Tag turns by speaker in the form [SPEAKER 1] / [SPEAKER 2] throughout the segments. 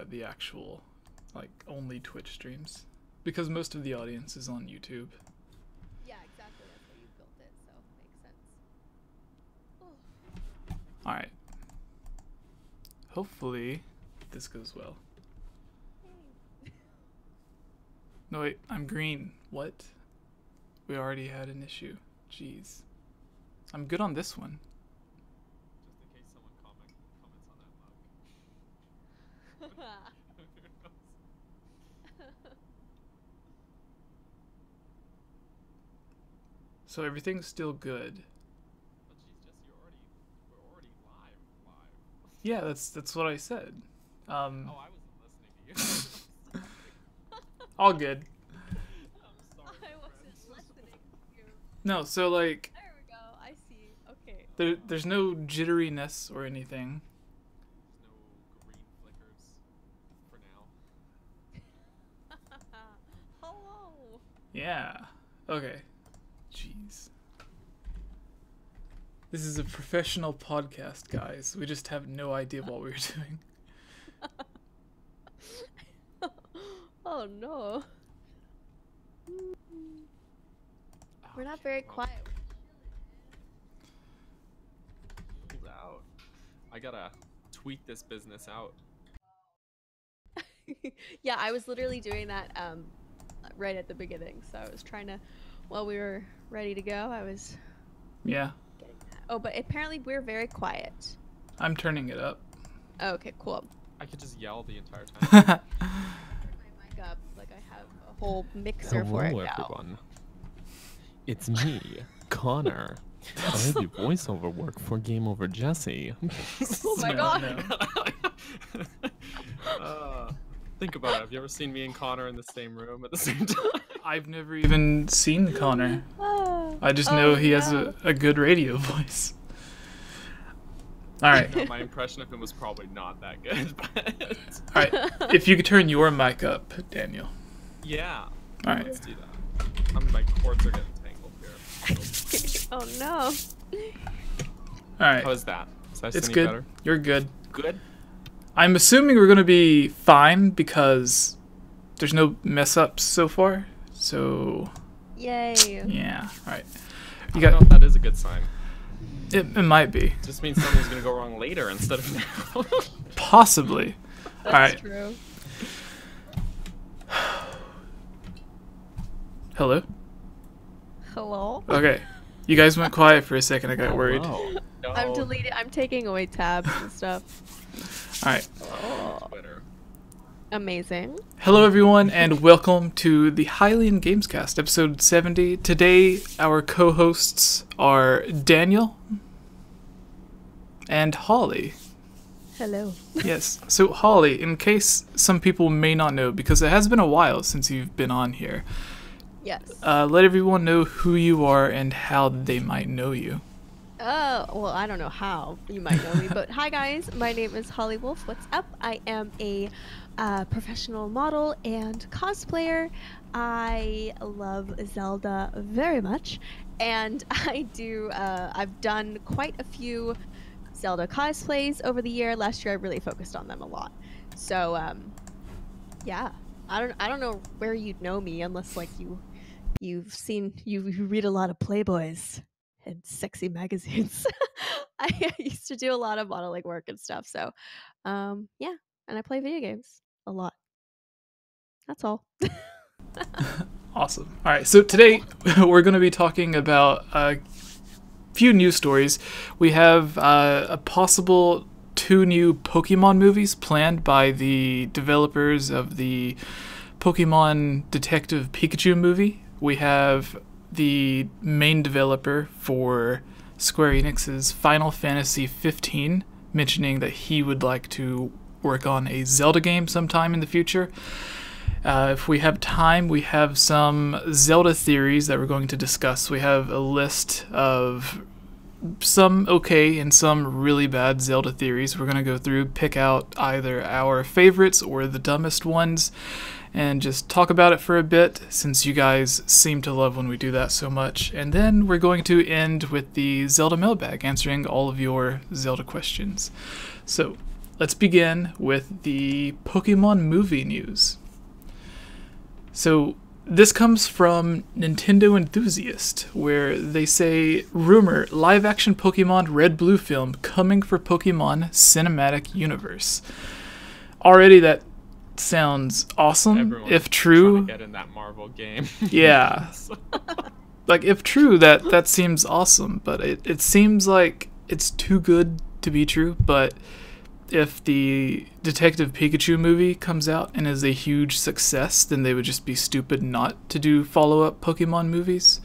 [SPEAKER 1] the actual, like, only Twitch streams. Because most of the audience is on YouTube.
[SPEAKER 2] Yeah, exactly. That's where you built it, so makes sense. Oh.
[SPEAKER 1] Alright. Hopefully, this goes well.
[SPEAKER 2] Hey.
[SPEAKER 1] No, wait, I'm green. What? We already had an issue. Jeez. I'm good on this one.
[SPEAKER 3] Just in case someone comments on that mug.
[SPEAKER 1] So everything's still good.
[SPEAKER 3] But geez, Jesse, we're already live.
[SPEAKER 1] Yeah, that's what I said.
[SPEAKER 3] Oh, I wasn't listening to you.
[SPEAKER 1] All good.
[SPEAKER 3] I'm sorry.
[SPEAKER 2] I wasn't listening to you.
[SPEAKER 1] No, so like
[SPEAKER 2] There we go. I see. Okay.
[SPEAKER 1] there's no jitteriness or anything.
[SPEAKER 3] There's no green flickers for now.
[SPEAKER 2] Hello.
[SPEAKER 1] Yeah. Okay. Jeez. This is a professional podcast, guys. We just have no idea what we're doing.
[SPEAKER 2] Oh no. We're not very quiet.
[SPEAKER 3] Hold out. I gotta tweet this business out.
[SPEAKER 2] Yeah, I was literally doing that right at the beginning. So I was trying to, while we were ready to go, I was
[SPEAKER 1] Yeah.
[SPEAKER 2] getting that. Oh, but apparently we're very quiet.
[SPEAKER 1] I'm turning it up.
[SPEAKER 2] Oh, okay, cool.
[SPEAKER 3] I could just yell the entire time.
[SPEAKER 2] Turn my mic up like I have a whole mixer for it
[SPEAKER 3] Hello,
[SPEAKER 2] now.
[SPEAKER 3] everyone. It's me, Connor. I do voiceover work for Game Over Jesse.
[SPEAKER 2] Oh my
[SPEAKER 1] No,
[SPEAKER 2] god.
[SPEAKER 1] no.
[SPEAKER 3] Think about it. Have you ever seen me and Connor in the same room at the same time?
[SPEAKER 1] I've never even seen Connor.
[SPEAKER 2] Ah.
[SPEAKER 1] I just
[SPEAKER 2] Oh,
[SPEAKER 1] know he has
[SPEAKER 2] no.
[SPEAKER 1] a good radio voice. Alright.
[SPEAKER 3] No, my impression of him was probably not that good, but
[SPEAKER 1] Alright. If you could turn your mic up, Daniel.
[SPEAKER 3] yeah.
[SPEAKER 1] Alright.
[SPEAKER 3] Let's do that. My cords are getting tangled here.
[SPEAKER 2] Oh no.
[SPEAKER 1] Alright.
[SPEAKER 3] How is that? Is that
[SPEAKER 1] It's
[SPEAKER 3] any
[SPEAKER 1] good.
[SPEAKER 3] better?
[SPEAKER 1] You're good.
[SPEAKER 3] Good?
[SPEAKER 1] I'm assuming we're gonna be fine because there's no mess ups so far. So
[SPEAKER 2] Yay.
[SPEAKER 1] yeah. Alright.
[SPEAKER 3] I
[SPEAKER 1] You
[SPEAKER 3] don't know
[SPEAKER 1] got
[SPEAKER 3] if that is a good sign.
[SPEAKER 1] it might be.
[SPEAKER 3] It just means something's gonna go wrong later instead of now.
[SPEAKER 1] Possibly.
[SPEAKER 2] That's
[SPEAKER 1] Alright.
[SPEAKER 2] true.
[SPEAKER 1] Hello?
[SPEAKER 2] Hello?
[SPEAKER 1] Okay. You guys went quiet for a second, I got worried.
[SPEAKER 3] Hello. No.
[SPEAKER 2] I'm deleting. I'm taking away tabs and stuff.
[SPEAKER 1] Alright.
[SPEAKER 2] Oh,
[SPEAKER 3] Twitter.
[SPEAKER 2] amazing.
[SPEAKER 1] Hello everyone and welcome to the Hylian Gamescast, episode 70. Today our co-hosts are Daniel and Holly.
[SPEAKER 2] Hello.
[SPEAKER 1] Yes. So Holly, in case some people may not know, because it has been a while since you've been on here,
[SPEAKER 2] Yes.
[SPEAKER 1] let everyone know who you are and how they might know you.
[SPEAKER 2] Oh, well, I don't know how you might know me, but hi guys, my name is Holly Wolf. What's up? I am a professional model and cosplayer. I love Zelda very much, and I've done quite a few Zelda cosplays over the year. Last year I really focused on them a lot. So, yeah, I don't know where you'd know me unless like you read a lot of Playboys and sexy magazines. I used to do a lot of modeling work and stuff. So, yeah, and I play video games a lot. That's all.
[SPEAKER 1] Awesome. All right, so today we're going to be talking about a few news stories. We have a possible 2 new Pokemon movies planned by the developers of the Pokemon Detective Pikachu movie. We have the main developer for Square Enix's Final Fantasy 15 mentioning that he would like to work on a Zelda game sometime in the future. If we have time, we have some Zelda theories that we're going to discuss. We have a list of some okay and some really bad Zelda theories. We're going to go through, pick out either our favorites or the dumbest ones, and just talk about it for a bit, since you guys seem to love when we do that so much. And then we're going to end with the Zelda mailbag, answering all of your Zelda questions. So, let's begin with the Pokemon movie news. So this comes from Nintendo Enthusiast, where they say, rumor, live-action Pokemon Red Blue film coming for Pokemon Cinematic Universe. Already that sounds awesome.
[SPEAKER 3] Everyone's
[SPEAKER 1] if true,
[SPEAKER 3] trying to get in that Marvel game.
[SPEAKER 1] Yeah. Like, if true, that seems awesome, but it seems like it's too good to be true. But if the Detective Pikachu movie comes out and is a huge success, then they would just be stupid not to do follow-up Pokemon movies.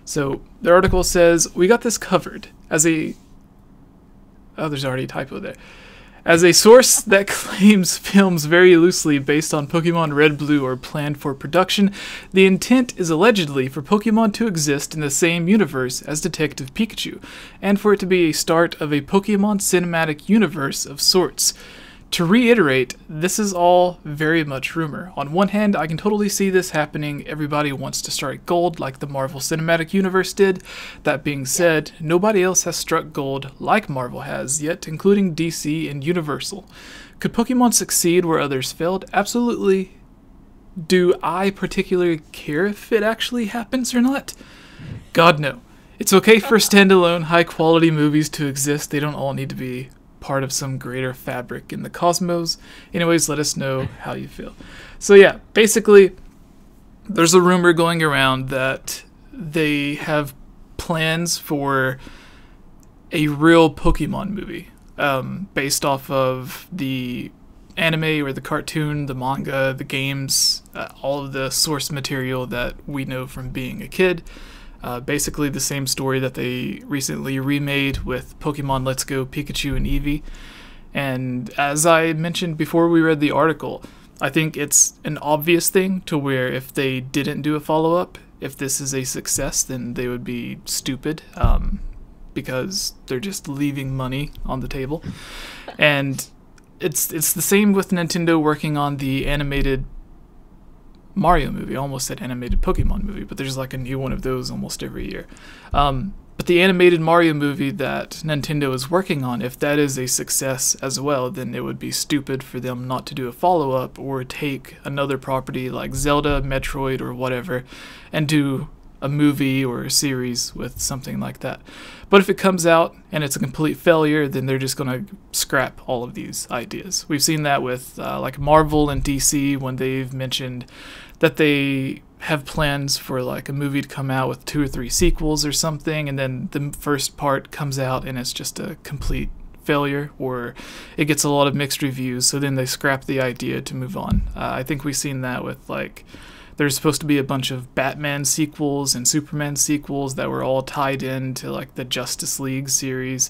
[SPEAKER 1] So the article says, we got this covered as a... Oh, there's already a typo there. As a source that claims films very loosely based on Pokemon Red Blue are planned for production, the intent is allegedly for Pokemon to exist in the same universe as Detective Pikachu, and for it to be a start of a Pokemon cinematic universe of sorts. To reiterate, this is all very much rumor. On one hand, I can totally see this happening. Everybody wants to strike gold like the Marvel Cinematic Universe did. That being said, nobody else has struck gold like Marvel has yet, including DC and Universal. Could Pokemon succeed where others failed? Absolutely. Do I particularly care if it actually happens or not? God, no. It's okay for standalone, high-quality movies to exist. They don't all need to be part of some greater fabric in the cosmos. Anyways, let us know how you feel. So yeah, basically, there's a rumor going around that they have plans for a real Pokemon movie, based off of the anime or the cartoon, the manga, the games, all of the source material that we know from being a kid. Basically the same story that they recently remade with Pokemon Let's Go Pikachu and Eevee. And as I mentioned before we read the article, I think it's an obvious thing to where if they didn't do a follow-up, if this is a success, then they would be stupid, because they're just leaving money on the table. And it's the same with Nintendo working on the animated Mario movie. I almost said animated Pokemon movie, but there's like a new one of those almost every year. But the animated Mario movie that Nintendo is working on, if that is a success as well, then it would be stupid for them not to do a follow-up or take another property like Zelda, Metroid, or whatever, and do a movie or a series with something like that. But if it comes out and it's a complete failure, then they're just going to scrap all of these ideas. We've seen that with like Marvel and DC when they've mentioned that they have plans for like a movie to come out with 2 or 3 sequels or something, and then the first part comes out and it's just a complete failure, or it gets a lot of mixed reviews, so then they scrap the idea to move on. I think we've seen that with like, there's supposed to be a bunch of Batman sequels and Superman sequels that were all tied into like the Justice League series,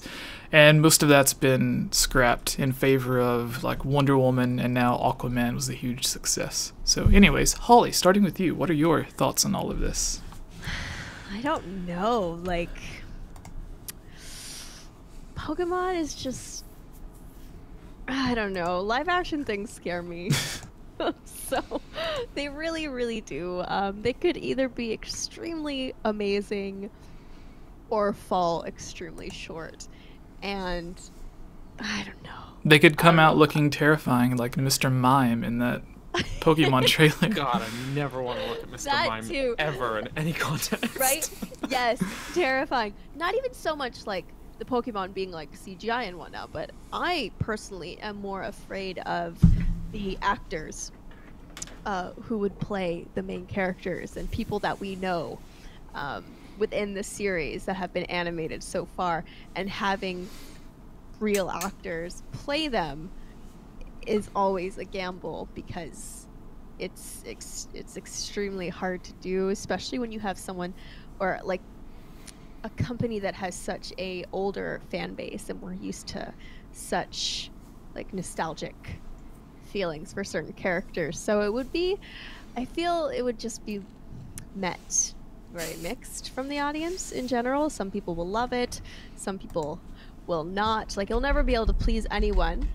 [SPEAKER 1] and most of that's been scrapped in favor of like Wonder Woman, and now Aquaman was a huge success. So anyways, Holly, starting with you, what are your thoughts on all of this?
[SPEAKER 2] I don't know, like, Pokemon is just, I don't know, live action things scare me. So they really, really do. They could either be extremely amazing or fall extremely short. And I don't know.
[SPEAKER 1] They could come out looking terrifying like Mr. Mime in that Pokemon trailer.
[SPEAKER 3] God, I never want to look at Mr. Mime ever in any context.
[SPEAKER 2] Right? Yes, terrifying. Not even so much like the Pokemon being like CGI and whatnot, but I personally am more afraid of the actors who would play the main characters and people that we know within the series that have been animated so far, and having real actors play them is always a gamble because it's extremely hard to do, especially when you have someone or like a company that has such a older fan base and we're used to such like nostalgic feelings for certain characters. So it would be, I feel it would just be met very mixed from the audience in general. Some people will love it, some people will not. Like, you'll never be able to please anyone.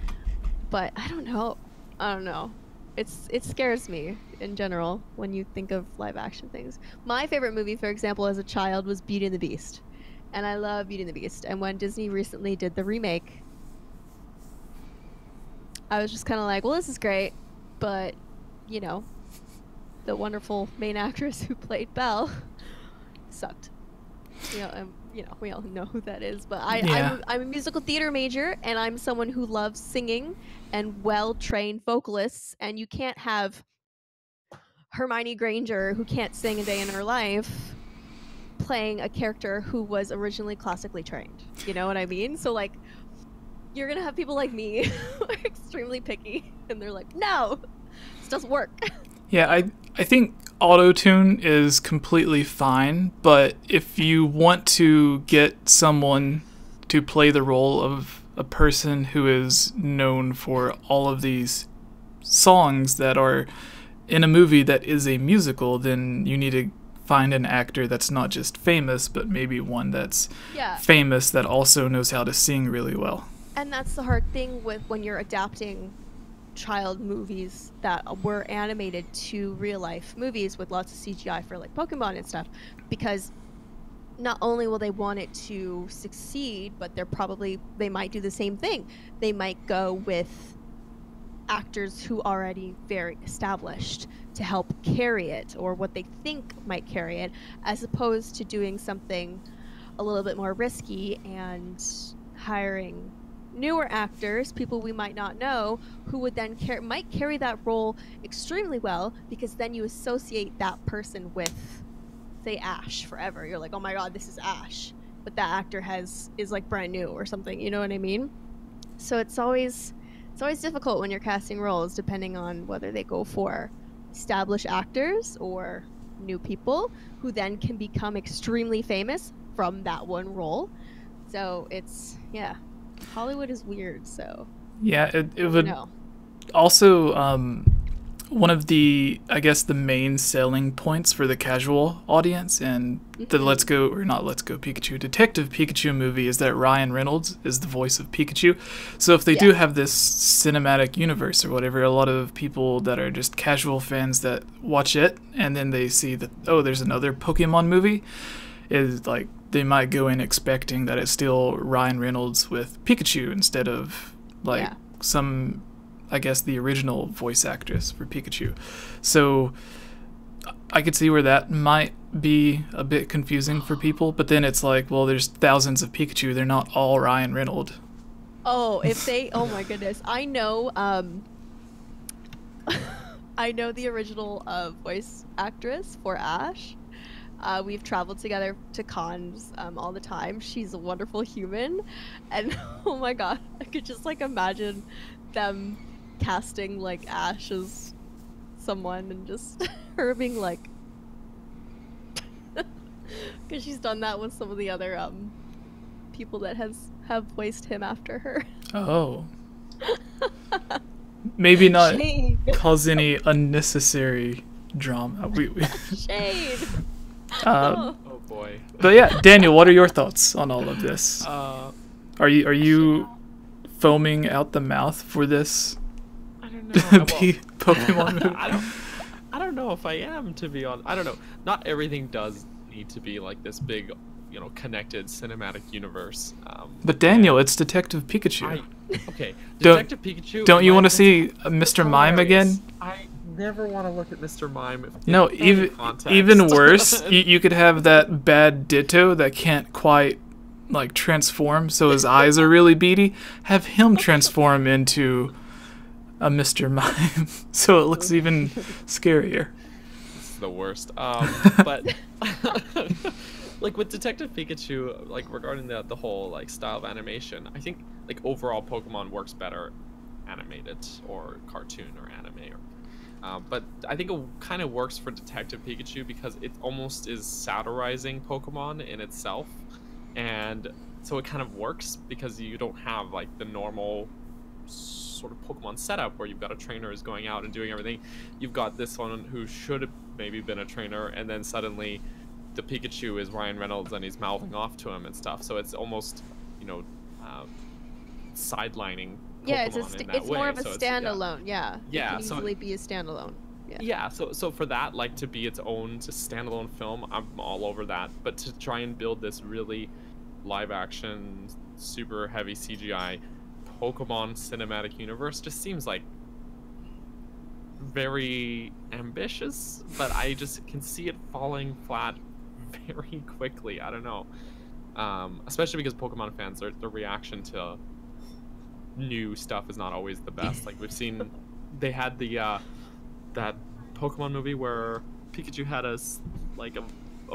[SPEAKER 2] But I don't know. It scares me in general when you think of live action things. My favorite movie, for example, as a child was Beauty and the Beast. And I love Beauty and the Beast. And when Disney recently did the remake, I was just kind of like, well, this is great, but you know, the wonderful main actress who played Belle sucked. We all know who that is. But I'm a musical theater major, and I'm someone who loves singing and well-trained vocalists. And you can't have Hermione Granger, who can't sing a day in her life, playing a character who was originally classically trained. You know what I mean? So like, you're gonna have people like me who are extremely picky, and they're like, no, this doesn't work.
[SPEAKER 1] Yeah, I think auto-tune is completely fine, but if you want to get someone to play the role of a person who is known for all of these songs that are in a movie that is a musical, then you need to find an actor that's not just famous, but maybe one that's famous that also knows how to sing really well.
[SPEAKER 2] And that's the hard thing with when you're adapting child movies that were animated to real life movies with lots of CGI for like Pokemon and stuff, because not only will they want it to succeed, but they might do the same thing. They might go with actors who are already very established to help carry it, or what they think might carry it, as opposed to doing something a little bit more risky and hiring newer actors, people we might not know, who would then might carry that role extremely well, because then you associate that person with, say, Ash forever. You're like, oh my god, this is Ash, but that actor is like brand new or something. You know what I mean? So it's always difficult when you're casting roles, depending on whether they go for established actors or new people who then can become extremely famous from that one role. So it's Hollywood is weird, so
[SPEAKER 1] yeah, it would also one of the, I guess, the main selling points for the casual audience and the Detective Pikachu movie is that Ryan Reynolds is the voice of Pikachu. So if they do have this cinematic universe or whatever, a lot of people that are just casual fans that watch it and then they see that, oh, there's another Pokemon movie, is like they might go in expecting that it's still Ryan Reynolds with Pikachu instead of like some, I guess, the original voice actress for Pikachu. So I could see where that might be a bit confusing for people, but then it's like, well, there's thousands of Pikachu, they're not all Ryan Reynolds.
[SPEAKER 2] Oh, if they, oh my goodness, I know I know the original voice actress for Ash. We've traveled together to cons all the time. She's a wonderful human, and oh my god, I could just like imagine them casting like Ash as someone and just her being like, because she's done that with some of the other people that have voiced him after her. Oh.
[SPEAKER 1] Maybe not cause any unnecessary drama.
[SPEAKER 2] Shade.
[SPEAKER 3] Oh boy.
[SPEAKER 1] But yeah, Daniel, what are your thoughts on all of this? Are you foaming out the mouth for this?
[SPEAKER 3] I don't know.
[SPEAKER 1] Pokemon movie?
[SPEAKER 3] I don't know if I am, to be honest. I don't know. Not everything does need to be like this big, connected cinematic universe.
[SPEAKER 1] But Daniel, it's Detective Pikachu.
[SPEAKER 3] Detective Pikachu.
[SPEAKER 1] Don't you want to see Mr. Mime again?
[SPEAKER 3] I never want to look at Mr. Mime.
[SPEAKER 1] No, even worse. you could have that bad Ditto that can't quite like transform, so his eyes are really beady. Have him transform into a Mr. Mime, so it looks even scarier.
[SPEAKER 3] This is the worst. But like with Detective Pikachu, like regarding the whole like style of animation, I think like overall Pokemon works better animated or cartoon or anime or. But I think it kind of works for Detective Pikachu because it almost is satirizing Pokemon in itself, and so it kind of works because you don't have like the normal sort of Pokemon setup where you've got a trainer who's going out and doing everything. You've got this one who should have maybe been a trainer, and then suddenly the Pikachu is Ryan Reynolds and he's mouthing off to him and stuff. So it's almost, sidelining.
[SPEAKER 2] Yeah,
[SPEAKER 3] Pokemon
[SPEAKER 2] it's more of a standalone. Yeah. It can easily be a standalone.
[SPEAKER 3] Yeah. So for that, like to be its own standalone film, I'm all over that. But to try and build this really live action, super heavy CGI Pokemon cinematic universe just seems like very ambitious, but I just can see it falling flat very quickly. I don't know. Especially because Pokemon fans, their reaction to new stuff is not always the best. Like we've seen, they had the that Pokemon movie where Pikachu had a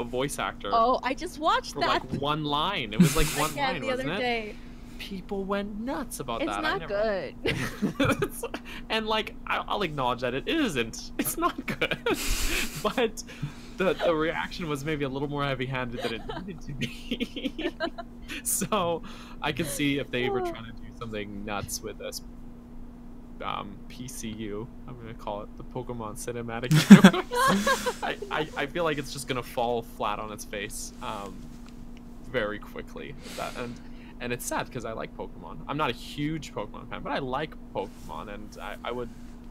[SPEAKER 3] voice actor.
[SPEAKER 2] Oh, I just watched
[SPEAKER 3] for
[SPEAKER 2] that.
[SPEAKER 3] like one line. It was like one
[SPEAKER 2] Again,
[SPEAKER 3] line,
[SPEAKER 2] the
[SPEAKER 3] wasn't
[SPEAKER 2] other
[SPEAKER 3] it?
[SPEAKER 2] day.
[SPEAKER 3] People went nuts about
[SPEAKER 2] It's
[SPEAKER 3] that.
[SPEAKER 2] not good.
[SPEAKER 3] And like I'll acknowledge that it isn't. It's not good. But the reaction was maybe a little more heavy-handed than it needed to be. So I could see if they were trying to do something nuts with this PCU. I'm gonna call it the Pokemon Cinematic Universe. I feel like it's just gonna fall flat on its face very quickly. And it's sad because I like Pokemon. I'm not a huge Pokemon fan, but I like Pokemon, and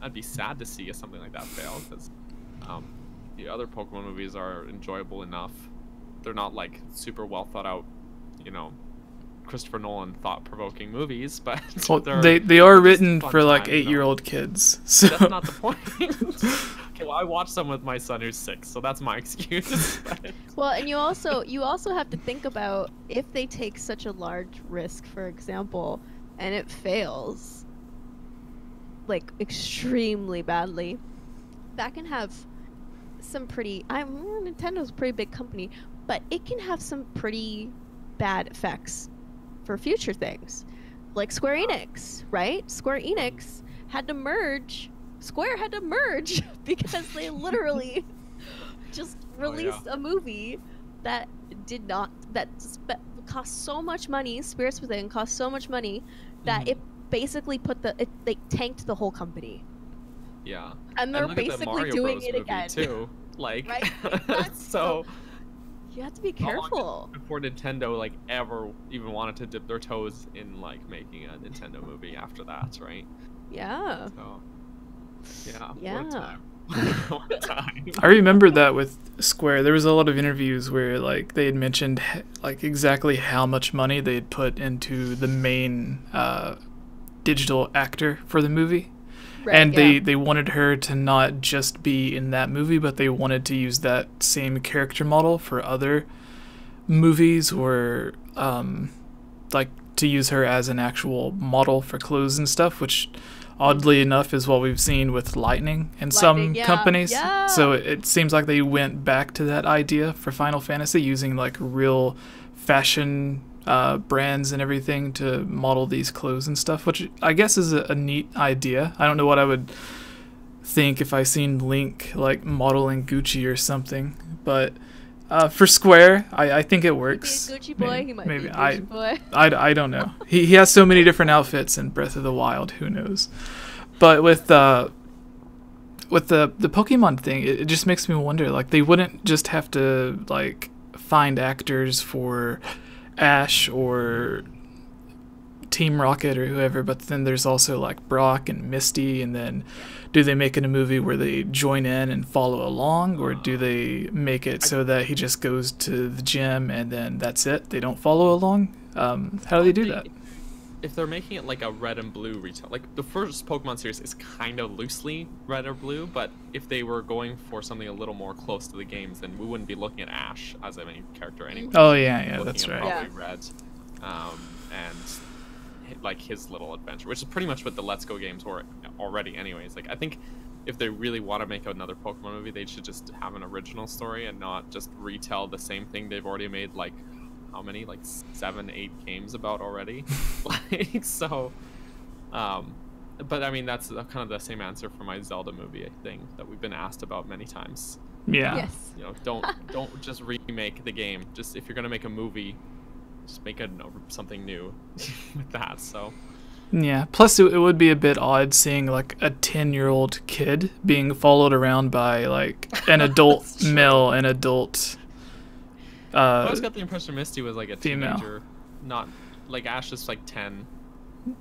[SPEAKER 3] I'd be sad to see something like that fail because the other Pokemon movies are enjoyable enough. They're not like super well thought out, Christopher Nolan thought-provoking movies, but
[SPEAKER 1] well, they are written for like
[SPEAKER 3] time,
[SPEAKER 1] 8-year-old kids. So
[SPEAKER 3] that's not the point. Okay, well, I watched some with my son who's 6, so that's my excuse.
[SPEAKER 2] Well, and you also have to think about if they take such a large risk, for example, and it fails like extremely badly, that can have some pretty Nintendo's a pretty big company, but it can have some pretty bad effects for future things. Like Square Enix, right? Square Enix had to merge. Square had to merge because they literally just released a movie that cost so much money. Spirits Within cost so much money that it basically they tanked the whole company.
[SPEAKER 3] Yeah.
[SPEAKER 2] And they're basically doing
[SPEAKER 3] Bros
[SPEAKER 2] it again
[SPEAKER 3] too. Like,
[SPEAKER 2] right?
[SPEAKER 3] so
[SPEAKER 2] you have to be careful.
[SPEAKER 3] Before Nintendo ever even wanted to dip their toes in making a Nintendo movie after that, right?
[SPEAKER 2] Yeah.
[SPEAKER 3] So, yeah.
[SPEAKER 2] Yeah.
[SPEAKER 3] What a time. What a time.
[SPEAKER 1] I remember that with Square. There was a lot of interviews where they had mentioned exactly how much money they had put into the main digital actor for the movie.
[SPEAKER 2] Right,
[SPEAKER 1] and
[SPEAKER 2] yeah.
[SPEAKER 1] they wanted her to not just be in that movie, but they wanted to use that same character model for other movies, or to use her as an actual model for clothes and stuff, which oddly enough is what we've seen with Lightning in some companies.
[SPEAKER 2] Yeah.
[SPEAKER 1] So it seems like they went back to that idea for Final Fantasy, using real fashion brands and everything to model these clothes and stuff, which I guess is a neat idea. I don't know what I would think if I seen Link modeling Gucci or something, but for Square, I think it works.
[SPEAKER 2] He Gucci boy. He might be a Gucci boy.
[SPEAKER 1] I don't know. He has so many different outfits in Breath of the Wild. Who knows? But with the Pokemon thing, it just makes me wonder. They wouldn't just have to find actors for Ash or Team Rocket or whoever, but then there's also Brock and Misty, and then do they make it a movie where they join in and follow along, or do they make it so that he just goes to the gym and then that's it, they don't follow along? How do they do that?
[SPEAKER 3] If they're making it a red and blue retail, the first Pokemon series is kind of loosely red or blue, but if they were going for something a little more close to the games, then we wouldn't be looking at Ash as a main character anyway.
[SPEAKER 1] Oh yeah, that's right.
[SPEAKER 3] Probably red, and his little adventure, which is pretty much what the Let's Go games were already anyways. I think if they really want to make another Pokemon movie, they should just have an original story and not just retell the same thing they've already made how many 7, 8 games about already. So but I mean that's kind of the same answer for my Zelda movie thing that we've been asked about many times.
[SPEAKER 1] Yeah.
[SPEAKER 2] Yes.
[SPEAKER 3] Don't just remake the game. Just if you're gonna make a movie, just make something new with that. So
[SPEAKER 1] yeah, plus it would be a bit odd seeing a 10-year-old kid being followed around by an adult male and adult
[SPEAKER 3] I always got the impression Misty was a
[SPEAKER 1] female.
[SPEAKER 3] teenager, not Ash is 10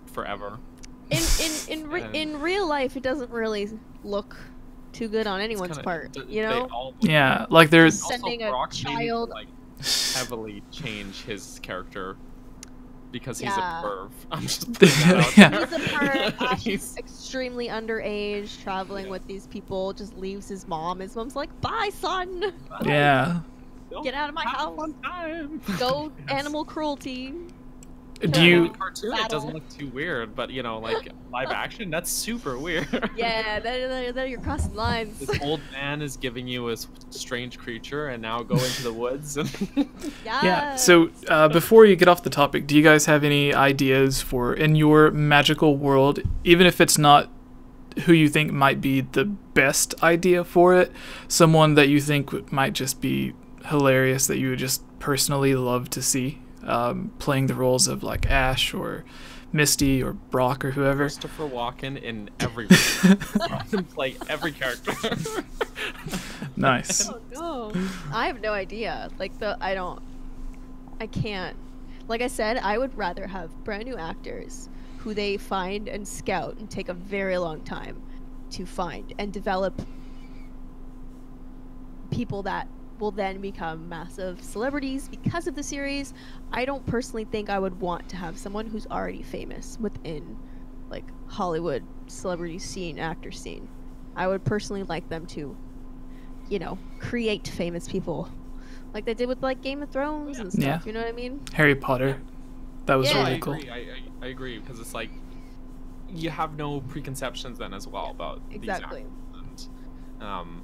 [SPEAKER 3] forever.
[SPEAKER 2] In real life, it doesn't really look too good on anyone's part,
[SPEAKER 1] Yeah, they're
[SPEAKER 2] sending a
[SPEAKER 3] Brock
[SPEAKER 2] child.
[SPEAKER 3] heavily change his character because he's a
[SPEAKER 2] Yeah.
[SPEAKER 3] perv. I'm just putting that out
[SPEAKER 1] Yeah.
[SPEAKER 3] there.
[SPEAKER 2] He's a perv. Ash
[SPEAKER 3] He's-
[SPEAKER 2] is extremely underage, traveling with these people. Just leaves his mom. His mom's like, "Bye, son.
[SPEAKER 1] Yeah.
[SPEAKER 2] Get out of my
[SPEAKER 3] Have a
[SPEAKER 2] house.
[SPEAKER 3] fun time.
[SPEAKER 2] Go
[SPEAKER 3] Yes.
[SPEAKER 2] animal cruelty."
[SPEAKER 1] Do
[SPEAKER 3] In
[SPEAKER 1] you?
[SPEAKER 3] the cartoon, it doesn't look too weird, but you know, like live action, that's super weird.
[SPEAKER 2] Yeah, that you're crossing lines.
[SPEAKER 3] This old man is giving you a strange creature, and now go into the woods. And
[SPEAKER 1] Yeah. So before you get off the topic, do you guys have any ideas for in your magical world, even if it's not who you think might be the best idea for it, someone that you think might just be hilarious that you would just personally love to see playing the roles of like Ash or Misty or Brock or whoever?
[SPEAKER 3] Christopher Walken in every movie. Play every character.
[SPEAKER 1] Nice.
[SPEAKER 2] Oh no, I have no idea. Like I can't. Like I said, I would rather have brand new actors who they find and scout and take a very long time to find and develop people that will then become massive celebrities because of the series. I don't personally think I would want to have someone who's already famous within like Hollywood celebrity scene, actor scene. I would personally like them to, you know, create famous people like they did with like Game of Thrones and stuff.
[SPEAKER 1] Yeah.
[SPEAKER 2] You know what I mean?
[SPEAKER 1] Harry Potter. That was
[SPEAKER 2] Yeah.
[SPEAKER 1] really
[SPEAKER 3] I
[SPEAKER 1] cool.
[SPEAKER 3] agree. I agree because it's like you have no preconceptions then as well about
[SPEAKER 2] Exactly.
[SPEAKER 3] these actors. And,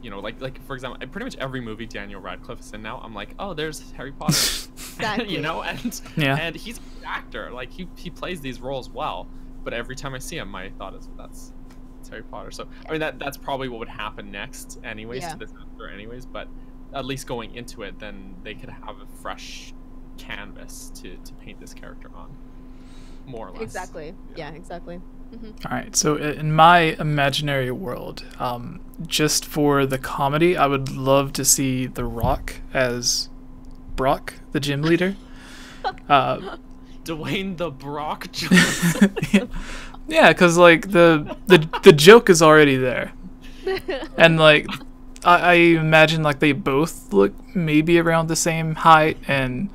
[SPEAKER 3] you know, like for example, pretty much every movie Daniel Radcliffe is in now, I'm like, oh, there's Harry Potter.
[SPEAKER 2] Exactly.
[SPEAKER 3] You know, and
[SPEAKER 1] Yeah.
[SPEAKER 3] and he's a good actor. Like he plays these roles well. But every time I see him, my thought is it's Harry Potter. So I mean that's probably what would happen next, anyways,
[SPEAKER 2] Yeah.
[SPEAKER 3] to this actor, anyways. But at least going into it, then they could have a fresh canvas to paint this character on, more or less.
[SPEAKER 2] Exactly. Yeah, exactly. Hmm.
[SPEAKER 1] All right, so in my imaginary world, just for the comedy, I would love to see The Rock as Brock, the gym leader.
[SPEAKER 3] Dwayne the Brock Johnson.
[SPEAKER 1] Yeah, because like the joke is already there, and like I imagine like they both look maybe around the same height and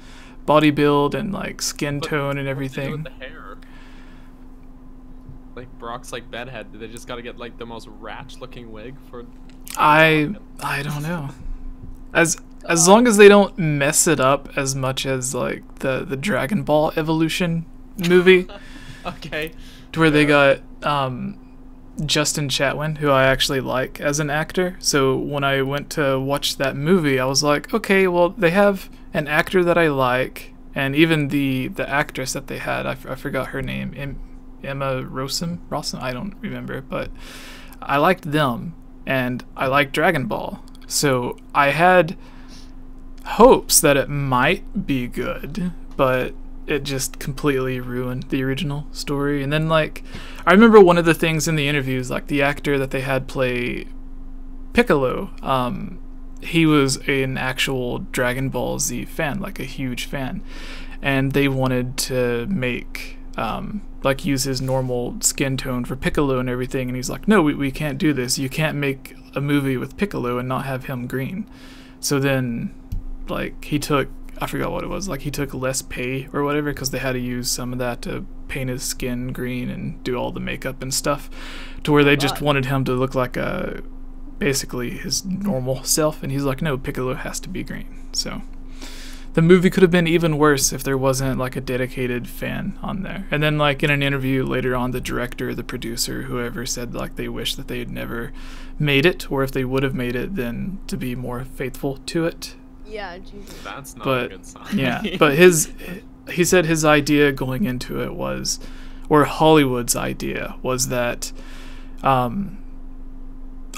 [SPEAKER 1] body build and like skin tone and
[SPEAKER 3] What do they do
[SPEAKER 1] everything.
[SPEAKER 3] with the hair? Like Brock's like bedhead. They just got to get like the most ratch looking wig for.
[SPEAKER 1] I don't know. As long as they don't mess it up as much as like the Dragon Ball Evolution movie,
[SPEAKER 3] Okay.
[SPEAKER 1] to where they got Justin Chatwin, who I actually like as an actor. So when I went to watch that movie, I was like, okay, well they have an actor that I like, and even the actress that they had, I forgot her name, Emma Rossum, I don't remember, but I liked them, and I liked Dragon Ball. So I had hopes that it might be good, but it just completely ruined the original story. And then like I remember one of the things in the interviews, like the actor that they had play Piccolo, he was an actual Dragon Ball Z fan, like a huge fan, and they wanted to make like use his normal skin tone for Piccolo and everything, and he's like, no, we can't do this. You can't make a movie with Piccolo and not have him green. So then like he took, I forgot what it was, like he took less pay or whatever because they had to use some of that to paint his skin green and do all the makeup and stuff, to where they just wanted him to look like basically his normal self, and he's like, no, Piccolo has to be green. So the movie could have been even worse if there wasn't like a dedicated fan on there. And then like in an interview later on, the director, the producer, whoever said like they wish that they had never made it, or if they would have made it, then to be more faithful to it.
[SPEAKER 2] Yeah, Jesus.
[SPEAKER 3] That's not a
[SPEAKER 1] But
[SPEAKER 3] good sign.
[SPEAKER 1] yeah, but he said his idea going into it was, or Hollywood's idea was that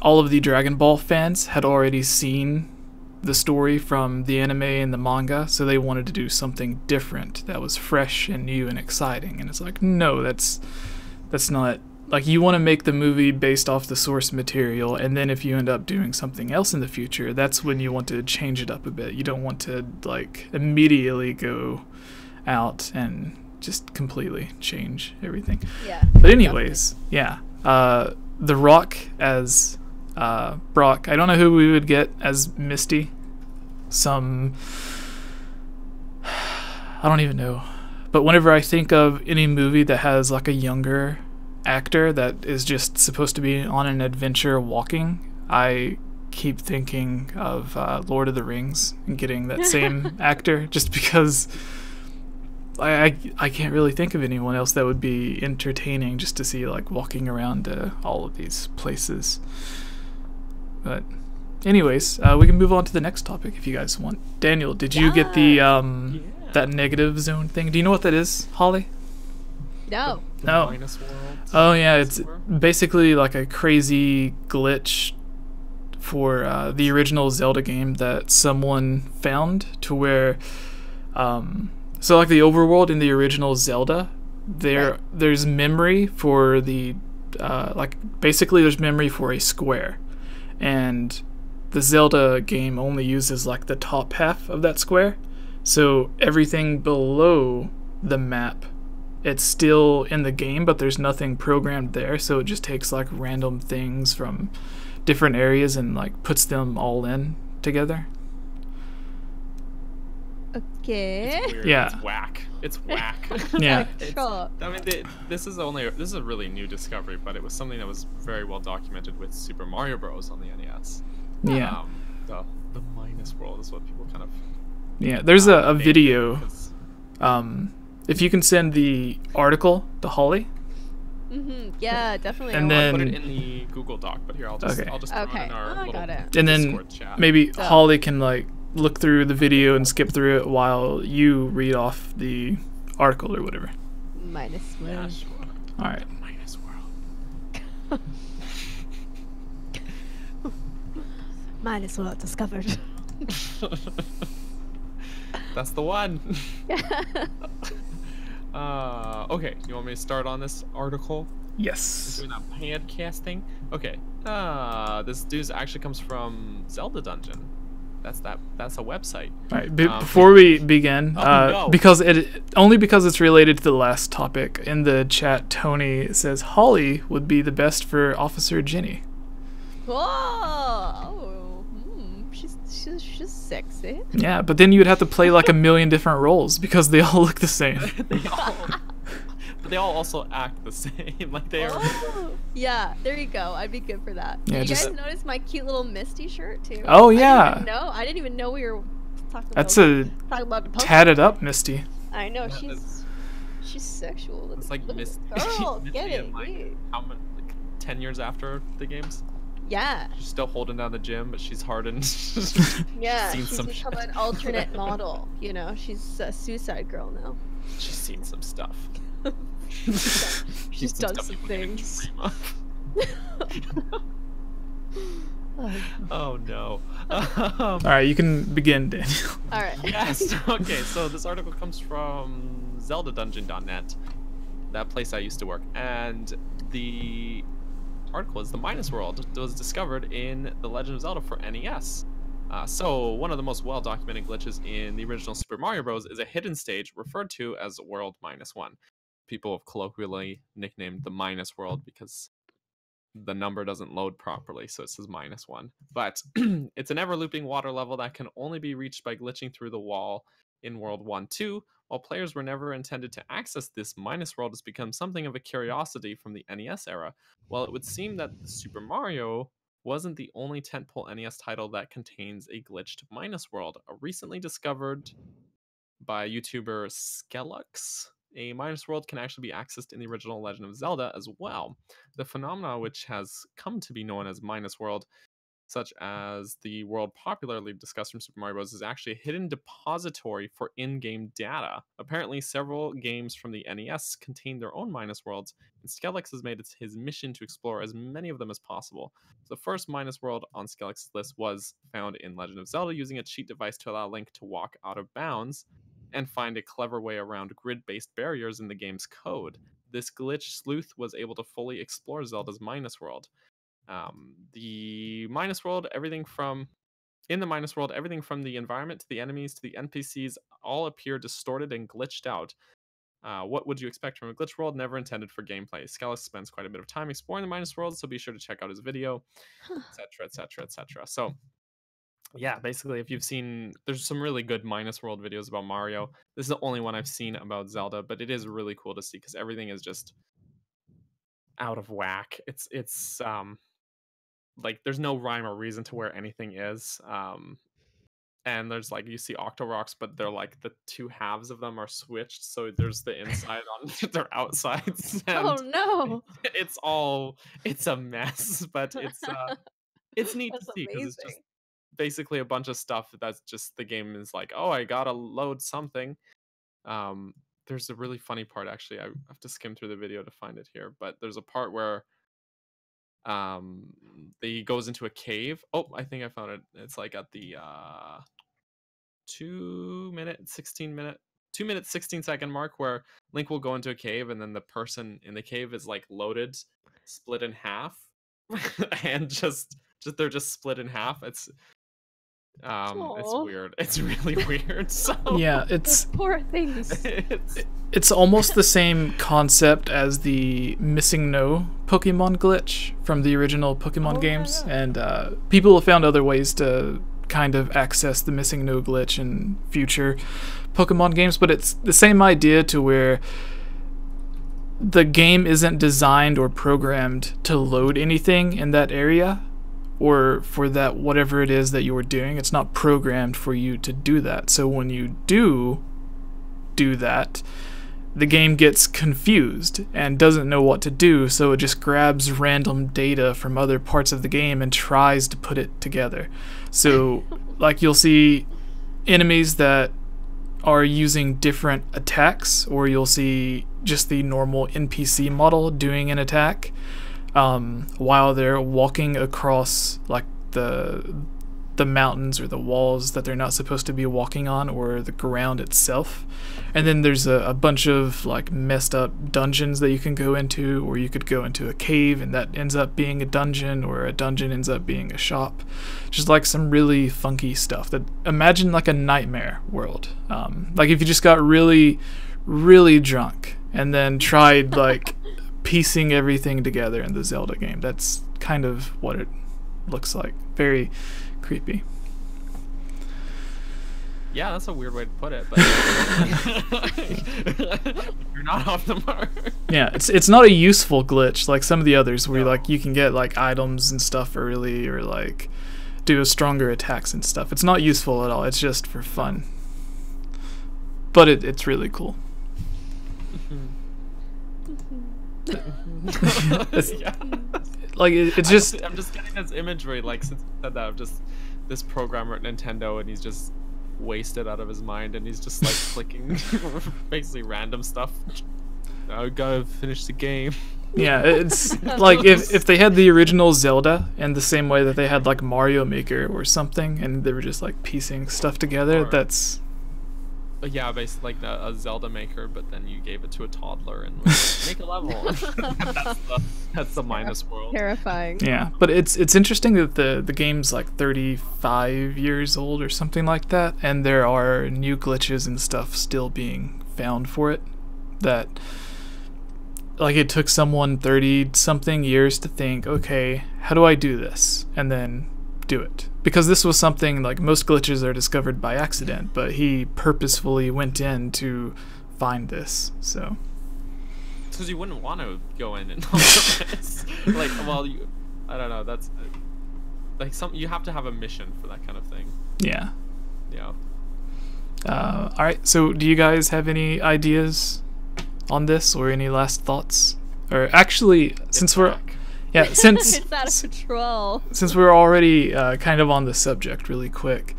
[SPEAKER 1] all of the Dragon Ball fans had already seen the story from the anime and the manga, so they wanted to do something different that was fresh and new and exciting. And it's like, no, that's not, like, you want to make the movie based off the source material, and then if you end up doing something else in the future, that's when you want to change it up a bit. You don't want to like immediately go out and just completely change everything.
[SPEAKER 2] Yeah.
[SPEAKER 1] But anyways, yeah, The Rock as Brock. I don't know who we would get as Misty. I don't even know. But whenever I think of any movie that has like a younger actor that is just supposed to be on an adventure walking, I keep thinking of Lord of the Rings and getting that same actor, just because I can't really think of anyone else that would be entertaining just to see like walking around all of these places. But anyways, we can move on to the next topic if you guys want. Daniel, did you get the that negative zone thing? Do you know what that is, Holly?
[SPEAKER 2] No.
[SPEAKER 1] No.
[SPEAKER 3] Minus world.
[SPEAKER 1] Oh yeah, it's basically like a crazy glitch for the original Zelda game that someone found, to where so like the overworld in the original Zelda, there's memory for the like basically there's memory for a square, and the Zelda game only uses like the top half of that square, so everything below the map, it's still in the game, but there's nothing programmed there, so it just takes like random things from different areas and like puts them all in together.
[SPEAKER 2] Okay.
[SPEAKER 3] It's weird.
[SPEAKER 1] Yeah.
[SPEAKER 3] It's whack. It's whack.
[SPEAKER 1] Yeah.
[SPEAKER 2] Sure.
[SPEAKER 3] I mean, this is a really new discovery, but it was something that was very well documented with Super Mario Bros. On the NES.
[SPEAKER 1] Yeah.
[SPEAKER 3] The minus world is what people kind of.
[SPEAKER 1] Yeah. There's a video.
[SPEAKER 3] because-
[SPEAKER 1] If you can send the article to Holly.
[SPEAKER 2] Yeah, definitely.
[SPEAKER 1] And
[SPEAKER 2] I
[SPEAKER 3] I'll
[SPEAKER 1] then-
[SPEAKER 3] put it in the Google Doc, but here I'll just
[SPEAKER 1] Okay.
[SPEAKER 3] throw it
[SPEAKER 2] Okay.
[SPEAKER 3] in our
[SPEAKER 2] Oh, I
[SPEAKER 3] little
[SPEAKER 2] got it.
[SPEAKER 1] And then
[SPEAKER 3] Discord chat.
[SPEAKER 1] maybe
[SPEAKER 2] So-
[SPEAKER 1] Holly can like look through the video and skip through it while you read off the article or whatever.
[SPEAKER 2] minus
[SPEAKER 3] Yeah,
[SPEAKER 2] one.
[SPEAKER 3] sure.
[SPEAKER 1] All right.
[SPEAKER 3] Minus world.
[SPEAKER 2] Minus one discovered.
[SPEAKER 3] That's the one. Okay, you want me to start on this article?
[SPEAKER 1] Yes.
[SPEAKER 3] Doing that podcasting? Okay. This news actually comes from Zelda Dungeon. That's a website.
[SPEAKER 1] All right. Before we begin,
[SPEAKER 3] no.
[SPEAKER 1] because it's related to the last topic in the chat, Tony says Holly would be the best for Officer Jenny.
[SPEAKER 2] Whoa! Oh, she's sexy.
[SPEAKER 1] Yeah, but then you would have to play like a million different roles because they all look the same.
[SPEAKER 3] But they all also act the same. Like they are.
[SPEAKER 2] Oh, yeah, there you go. I'd be good for that.
[SPEAKER 1] Yeah,
[SPEAKER 2] Did you
[SPEAKER 1] just-
[SPEAKER 2] guys notice my cute little Misty shirt too?
[SPEAKER 1] Oh, yeah.
[SPEAKER 2] I didn't even know we were talking
[SPEAKER 1] That's
[SPEAKER 2] about.
[SPEAKER 1] a
[SPEAKER 2] Talking about the Pokemon.
[SPEAKER 1] tatted up Misty.
[SPEAKER 2] I know
[SPEAKER 3] Yeah,
[SPEAKER 2] she's sexual.
[SPEAKER 3] It's like
[SPEAKER 2] Look at
[SPEAKER 3] Miss.
[SPEAKER 2] girl,
[SPEAKER 3] Misty
[SPEAKER 2] get it?
[SPEAKER 3] in, like,
[SPEAKER 2] Wait.
[SPEAKER 3] how much? Like 10 years after the games.
[SPEAKER 2] Yeah,
[SPEAKER 3] She's still holding down the gym, but she's hardened.
[SPEAKER 2] yeah.
[SPEAKER 3] seen
[SPEAKER 2] She's
[SPEAKER 3] some
[SPEAKER 2] become
[SPEAKER 3] shit.
[SPEAKER 2] an alternate model. You know, she's a suicide girl now.
[SPEAKER 3] She's seen some stuff.
[SPEAKER 2] She's done some
[SPEAKER 3] people can
[SPEAKER 2] things.
[SPEAKER 3] dream of. Oh no.
[SPEAKER 1] All right, you can begin, Daniel.
[SPEAKER 2] All right.
[SPEAKER 3] Yes. Okay, so this article comes from ZeldaDungeon.net, that place I used to work, and the article is the Minus World was discovered in The Legend of Zelda for NES. So one of the most well-documented glitches in the original Super Mario Bros. Is a hidden stage referred to as World -1. People have colloquially nicknamed the Minus World because the number doesn't load properly, so it says -1. But it's an ever-looping water level that can only be reached by glitching through the wall in World 1-2. While players were never intended to access this, Minus World has become something of a curiosity from the NES era. While it would seem that Super Mario wasn't the only tentpole NES title that contains a glitched Minus World, a recently discovered by YouTuber Skellux, a Minus World can actually be accessed in the original Legend of Zelda as well. The phenomena, which has come to be known as Minus World, such as the world popularly discussed from Super Mario Bros., is actually a hidden depository for in-game data. Apparently, several games from the NES contain their own Minus Worlds, and Skellix has made it his mission to explore as many of them as possible. The first Minus World on Skellix's list was found in Legend of Zelda using a cheat device to allow Link to walk out of bounds and find a clever way around grid-based barriers in the game's code. This glitch sleuth was able to fully explore Zelda's Minus World. The Minus World, everything from the environment to the enemies to the NPCs all appear distorted and glitched out. What would you expect from a glitch world never intended for gameplay? Skellix spends quite a bit of time exploring the Minus World, so be sure to check out his video, etc., etc., etc. So yeah, basically, if you've seen, there's some really good Minus World videos about Mario. This is the only one I've seen about Zelda, but it is really cool to see because everything is just out of whack. It's like there's no rhyme or reason to where anything is. And there's like you see Octorocks, but they're like the two halves of them are switched, so there's the inside on their outsides, and
[SPEAKER 2] Oh no!
[SPEAKER 3] it's a mess, but it's neat to
[SPEAKER 2] That's
[SPEAKER 3] see because it's just
[SPEAKER 2] amazing.
[SPEAKER 3] basically a bunch of stuff that's just the game is like, oh, I gotta load something. There's a really funny part actually. I have to skim through the video to find it here, but there's a part where he goes into a cave. Oh, I think I found it. It's like at the 2 minute 16-second mark where Link will go into a cave and then the person in the cave is like loaded, split in half, and just they're just split in half. It's
[SPEAKER 2] Aw.
[SPEAKER 3] weird. It's really weird. So
[SPEAKER 1] Yeah,
[SPEAKER 2] Those poor things.
[SPEAKER 1] it's almost the same concept as the missing no Pokemon glitch from the original Pokemon
[SPEAKER 2] Oh,
[SPEAKER 1] games,
[SPEAKER 2] yeah.
[SPEAKER 1] and people have found other ways to kind of access the missing no glitch in future Pokemon games, but it's the same idea to where the game isn't designed or programmed to load anything in that area or for that whatever it is that you were doing. It's not programmed for you to do that. So when you do that, the game gets confused and doesn't know what to do, so it just grabs random data from other parts of the game and tries to put it together. So like you'll see enemies that are using different attacks, or you'll see just the normal NPC model doing an attack while they're walking across like the mountains or the walls that they're not supposed to be walking on, or the ground itself. And then there's a bunch of like messed up dungeons that you can go into, or you could go into a cave and that ends up being a dungeon, or a dungeon ends up being a shop. Just like some really funky stuff that, imagine like a nightmare world. Like if you just got really drunk and then tried like piecing everything together in the Zelda game. That's kind of what it looks like. Very creepy.
[SPEAKER 3] Yeah, that's a weird way to put it, but you're not off the mark.
[SPEAKER 1] Yeah, it's not a useful glitch like some of the others where
[SPEAKER 3] No.
[SPEAKER 1] like you can get like items and stuff early, or like do stronger attacks and stuff. It's not useful at all. It's just for fun. But it's really cool.
[SPEAKER 3] Yeah.
[SPEAKER 1] Like it's just
[SPEAKER 3] I'm just getting this imagery, like since you said that, of just this programmer at Nintendo, and he's just wasted out of his mind, and he's just like clicking basically random stuff. I gotta finish the game.
[SPEAKER 1] yeah, it's like if they had the original Zelda in the same way that they had like Mario Maker or something, and they were just like piecing stuff together.
[SPEAKER 3] Or-
[SPEAKER 1] That's
[SPEAKER 3] Yeah, basically like a Zelda maker, but then you gave it to a toddler and was like, make a level. that's the minus world.
[SPEAKER 2] Terrifying.
[SPEAKER 1] yeah, but it's interesting that the game's like 35 years old or something like that, and there are new glitches and stuff still being found for it. That like it took someone 30 something years to think, okay, how do I do this, and then do it, because this was something like most glitches are discovered by accident, but he purposefully went in to find this. So
[SPEAKER 3] Because you wouldn't want to go in and on purpose. Like, well, I don't know. That's like you have to have a mission for that kind of thing.
[SPEAKER 1] yeah.
[SPEAKER 3] Yeah.
[SPEAKER 1] All right, so do you guys have any ideas on this, or any last thoughts? Or actually, since we're since
[SPEAKER 2] It's out of control.
[SPEAKER 1] since we're already kind of on the subject really quick,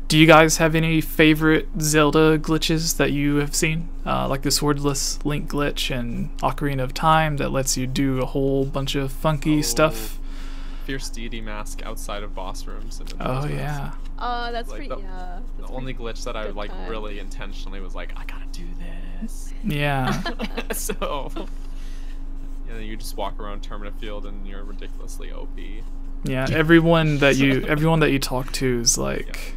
[SPEAKER 1] do you guys have any favorite Zelda glitches that you have seen? Like the swordless Link glitch and Ocarina of Time that lets you do a whole bunch of funky stuff.
[SPEAKER 3] Fierce deity mask outside of boss rooms. And
[SPEAKER 1] Oh yeah.
[SPEAKER 2] Oh, that's
[SPEAKER 3] Like
[SPEAKER 2] pretty. Yeah.
[SPEAKER 3] The
[SPEAKER 2] that's
[SPEAKER 3] only glitch that I
[SPEAKER 2] good
[SPEAKER 3] like
[SPEAKER 2] time.
[SPEAKER 3] really intentionally was like, I gotta do this.
[SPEAKER 1] Yeah.
[SPEAKER 3] So yeah, you just walk around Termina Field and you're ridiculously OP.
[SPEAKER 1] Yeah, everyone that you talk to is like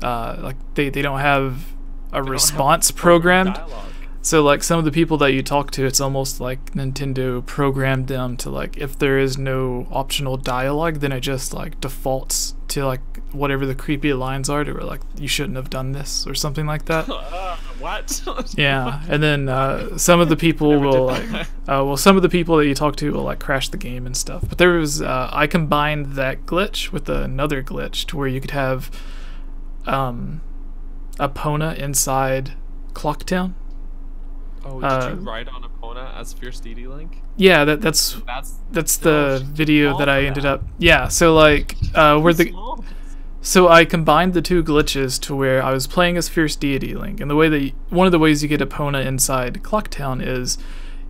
[SPEAKER 1] they don't have a
[SPEAKER 3] They don't have
[SPEAKER 1] response
[SPEAKER 3] program
[SPEAKER 1] programmed.
[SPEAKER 3] dialogue.
[SPEAKER 1] So like some of the people that you talk to, it's almost like Nintendo programmed them to like, if there is no optional dialogue, then it just like defaults to like whatever the creepy lines are, to where like you shouldn't have done this or something like that.
[SPEAKER 3] What?
[SPEAKER 1] Yeah, and then some of the people will like, some of the people that you talk to will like crash the game and stuff. But there was, I combined that glitch with another glitch to where you could have Epona inside Clocktown.
[SPEAKER 3] Oh, did you ride on Epona as Fierce DD Link?
[SPEAKER 1] Yeah, that's the video that I ended up. Yeah, so like so I combined the two glitches to where I was playing as Fierce Deity Link, and the way that one of the ways you get Epona inside Clocktown is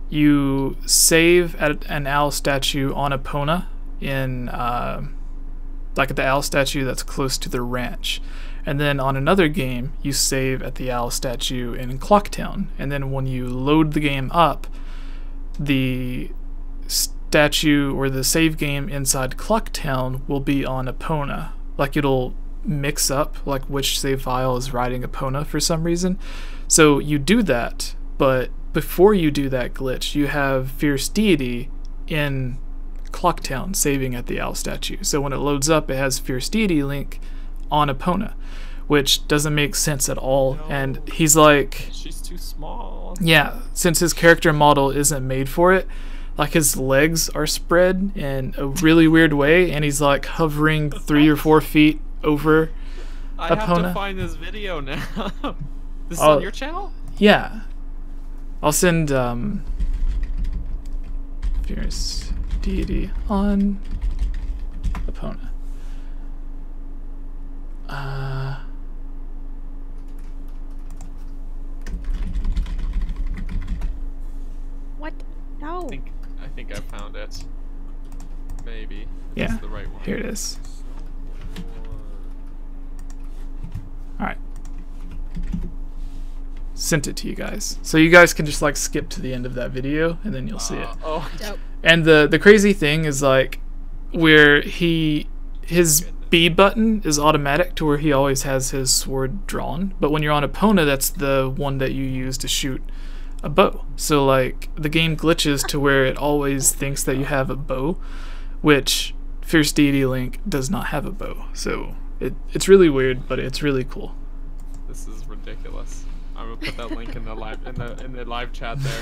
[SPEAKER 1] you save at an owl statue on Epona in like at the owl statue that's close to the ranch. And then on another game, you save at the owl statue in Clocktown. And then when you load the game up, the statue or the save game inside Clocktown will be on Epona. Like it'll mix up like which save file is riding Epona for some reason. So you do that, but before you do that glitch, you have Fierce Deity in Clocktown saving at the owl statue. So when it loads up, it has Fierce Deity Link on Epona, which doesn't make sense at all. No. And he's like,
[SPEAKER 3] she's too small.
[SPEAKER 1] Yeah, since his character model isn't made for it, like his legs are spread in a really weird way, and he's like hovering 3 or 4 feet over
[SPEAKER 3] I
[SPEAKER 1] Epona.
[SPEAKER 3] have to find this video now. This is on your channel?
[SPEAKER 1] Yeah, I'll send Fierce Deity on Epona.
[SPEAKER 2] What? No.
[SPEAKER 3] I think I found it. Maybe.
[SPEAKER 1] Yeah.
[SPEAKER 3] That's the right one.
[SPEAKER 1] Here it is. Alright. Sent it to you guys. So you guys can just like skip to the end of that video and then you'll see it.
[SPEAKER 3] Oh.
[SPEAKER 2] Dope.
[SPEAKER 1] And the crazy thing is like where his B button is automatic to where he always has his sword drawn, but when you're on Epona, that's the one that you use to shoot a bow. So like the game glitches to where it always thinks that you have a bow, which Fierce Deity Link does not have a bow. So it's really weird, but it's really cool.
[SPEAKER 3] This is ridiculous. I'm gonna put that link in the live chat there.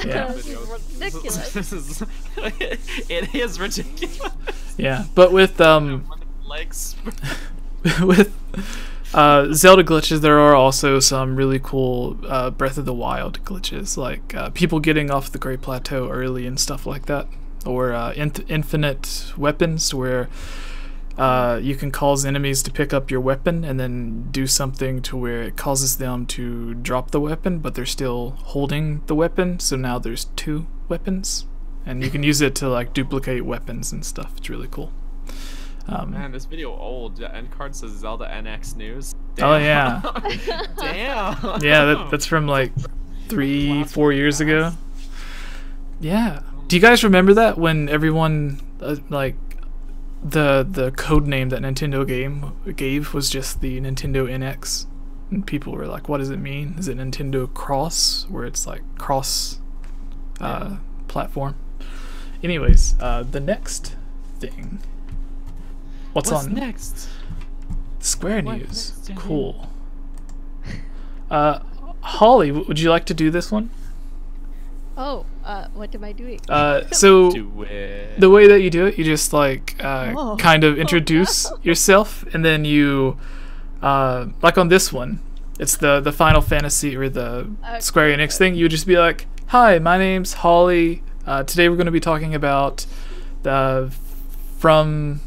[SPEAKER 1] Yeah.
[SPEAKER 2] This is ridiculous.
[SPEAKER 3] It is ridiculous.
[SPEAKER 1] Yeah, but with
[SPEAKER 3] legs.
[SPEAKER 1] with Zelda glitches, there are also some really cool Breath of the Wild glitches, like people getting off the Great Plateau early and stuff like that, or infinite weapons, where you can cause enemies to pick up your weapon and then do something to where it causes them to drop the weapon, but they're still holding the weapon, so now there's 2 weapons, and you can use it to like duplicate weapons and stuff. It's really cool.
[SPEAKER 3] Man, this video old. The end card says Zelda NX News. Damn.
[SPEAKER 1] Oh yeah.
[SPEAKER 3] Damn.
[SPEAKER 1] Yeah, that's from like 3-4 years ago. Yeah. Do you guys remember that when everyone like the code name that Nintendo gave was just the Nintendo NX, and people were like, what does it mean? Is it Nintendo Cross, where it's like cross platform? Anyways, the next thing. What's on
[SPEAKER 3] next?
[SPEAKER 1] Square News. Cool. Holly, would you like to do this one?
[SPEAKER 2] Oh, what am I doing?
[SPEAKER 1] So
[SPEAKER 3] Do it.
[SPEAKER 1] the way that you do it, you just like kind of introduce yourself, and then you like on this one, it's the Final Fantasy or the Square Enix thing. You would just be like, "Hi, my name's Holly. Today we're going to be talking about from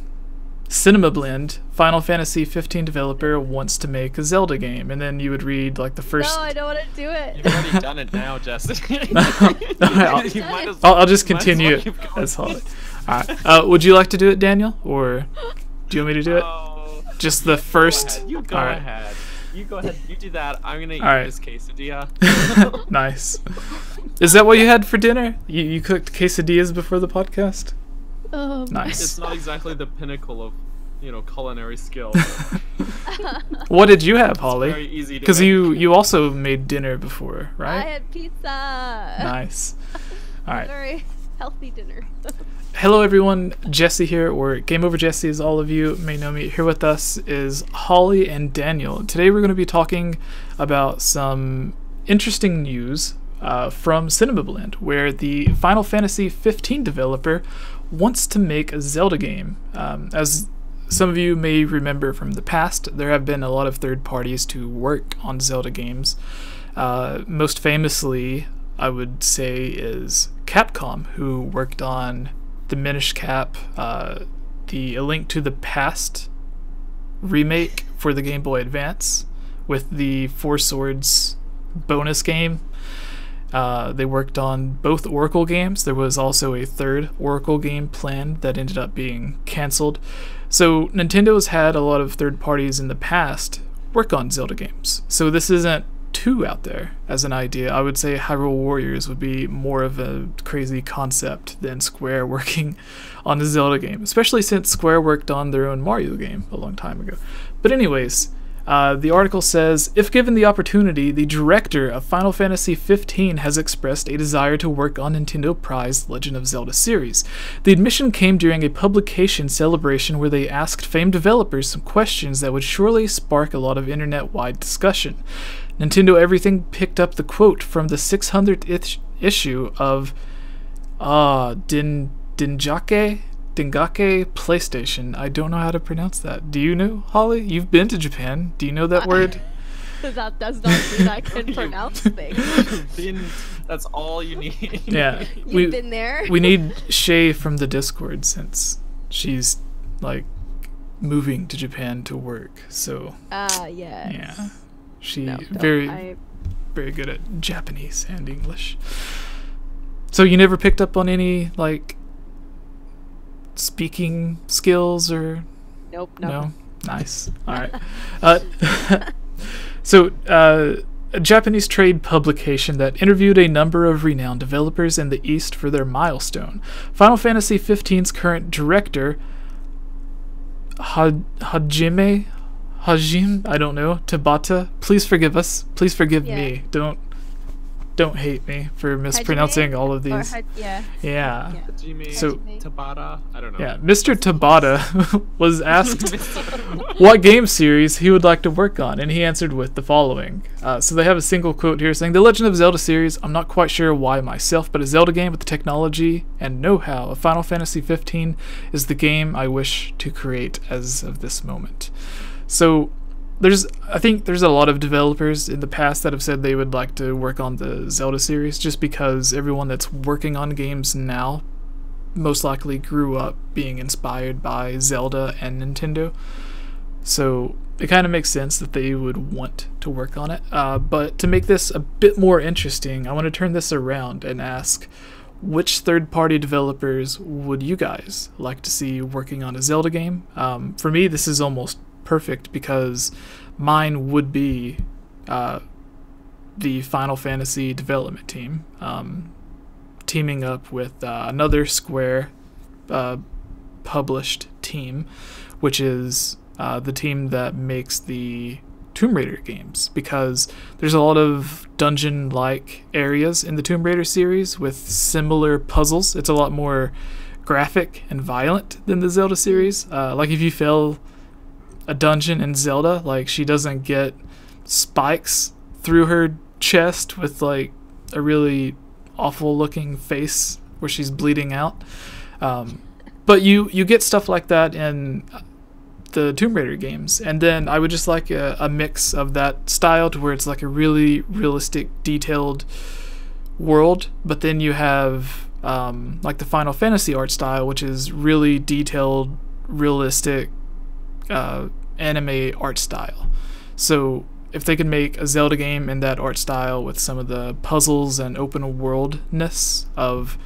[SPEAKER 1] Cinema Blend, Final Fantasy 15 developer wants to make a Zelda game," and then you would read like the first.
[SPEAKER 2] No, I don't want to do it.
[SPEAKER 3] You've already done it now, Jessica.
[SPEAKER 1] I'll just continue as Holly. Alright. Would you like to do it, Daniel, or do you want me to do it? Just the first.
[SPEAKER 3] You go ahead. You go ahead. You do that. I'm gonna eat this quesadilla.
[SPEAKER 1] Nice. Is that what you had for dinner? You cooked quesadillas before the podcast? Nice.
[SPEAKER 3] It's not exactly the pinnacle of culinary skills.
[SPEAKER 1] What did you have, Holly?
[SPEAKER 3] Very easy to
[SPEAKER 1] Because
[SPEAKER 3] make.
[SPEAKER 1] you also made dinner before,
[SPEAKER 2] I
[SPEAKER 1] right?
[SPEAKER 2] had pizza.
[SPEAKER 1] Nice. All right.
[SPEAKER 2] Very healthy dinner.
[SPEAKER 1] Hello, everyone. Jesse here, or Game Over Jesse, as all of you may know me. Here with us is Holly and Daniel. Today, we're going to be talking about some interesting news from Cinemablend, where the Final Fantasy 15 developer wants to make a Zelda game. As some of you may remember from the past, there have been a lot of third parties to work on Zelda games. Most famously, I would say, is Capcom, who worked on the Minish Cap, the A Link to the Past remake for the Game Boy Advance, with the Four Swords bonus game. They worked on both Oracle games. There was also a third Oracle game planned that ended up being cancelled. So Nintendo's had a lot of third parties in the past work on Zelda games. So this isn't too out there as an idea. I would say Hyrule Warriors would be more of a crazy concept than Square working on a Zelda game, especially since Square worked on their own Mario game a long time ago. But anyways, the article says, if given the opportunity, the director of Final Fantasy 15 has expressed a desire to work on Nintendo prized Legend of Zelda series. The admission came during a publication celebration where they asked famed developers some questions that would surely spark a lot of internet-wide discussion. Nintendo Everything picked up the quote from the 600th issue of Dengake PlayStation. I don't know how to pronounce that. Do you know, Holly? You've been to Japan. Do you know that word?
[SPEAKER 2] That does not mean I can pronounce things.
[SPEAKER 3] That's all you need.
[SPEAKER 1] Yeah.
[SPEAKER 2] You've been there?
[SPEAKER 1] We need Shay from the Discord since she's, like, moving to Japan to work. So,
[SPEAKER 2] yes.
[SPEAKER 1] yeah. She
[SPEAKER 2] No,
[SPEAKER 1] very good at Japanese and English. So you never picked up on any, like, speaking skills or...
[SPEAKER 2] Nope.
[SPEAKER 1] No? Nice. All right. So, a Japanese trade publication that interviewed a number of renowned developers in the East for their milestone. Final Fantasy XV's current director, Hajime, I don't know, Tabata. Please forgive us. Please forgive me. Don't hate me for mispronouncing all of these. Yeah. So
[SPEAKER 3] Tabata, I don't know.
[SPEAKER 1] Yeah, Mr. Tabata was asked what game series he would like to work on, and he answered with the following. So they have a single quote here saying, "The Legend of Zelda series, I'm not quite sure why myself, but a Zelda game with the technology and know-how of Final Fantasy 15 is the game I wish to create as of this moment." So I think there's a lot of developers in the past that have said they would like to work on the Zelda series, just because everyone that's working on games now most likely grew up being inspired by Zelda and Nintendo. So it kind of makes sense that they would want to work on it. But to make this a bit more interesting, I want to turn this around and ask, which third-party developers would you guys like to see working on a Zelda game? For me, this is almost perfect because mine would be the Final Fantasy development team, teaming up with another Square published team, which is the team that makes the Tomb Raider games, because there's a lot of dungeon-like areas in the Tomb Raider series with similar puzzles. It's a lot more graphic and violent than the Zelda series. Like if you fail a dungeon in Zelda, like she doesn't get spikes through her chest with like a really awful looking face where she's bleeding out. But you get stuff like that in the Tomb Raider games, and then I would just like a mix of that style to where it's like a really realistic, detailed world, but then you have like the Final Fantasy art style, which is really detailed, realistic anime art style. So if they could make a Zelda game in that art style with some of the puzzles and open worldness of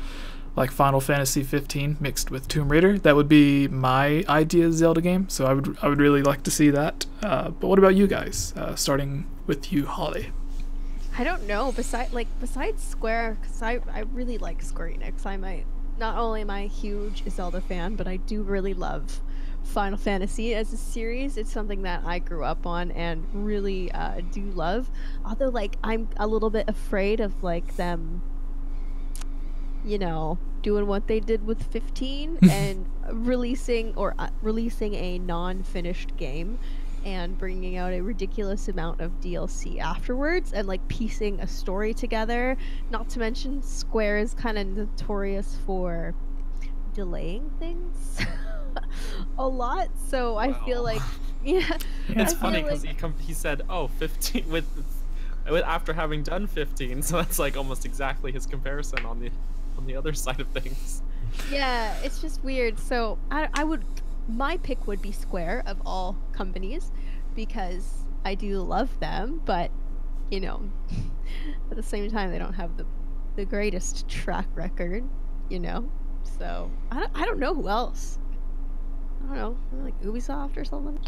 [SPEAKER 1] like Final Fantasy 15 mixed with Tomb Raider, that would be my idea of Zelda game. So I would really like to see that. But what about you guys? Starting with you, Holly.
[SPEAKER 2] I don't know. Besides Square, because I really like Square Enix. Not only am I a huge Zelda fan, but I do really love Final Fantasy as a series. It's something that I grew up on and really do love. Although, like, I'm a little bit afraid of like them, you know, doing what they did with 15 and releasing a non-finished game and bringing out a ridiculous amount of DLC afterwards and like piecing a story together. Not to mention Square is kind of notorious for delaying things a lot, so I feel like
[SPEAKER 3] It's funny because he said, "Oh, 15 with after having done 15," so that's like almost exactly his comparison on the other side of things.
[SPEAKER 2] Yeah, it's just weird. So my pick would be Square of all companies because I do love them, but you know, at the same time they don't have the greatest track record, you know. So I don't know who else. I don't know, like Ubisoft or something.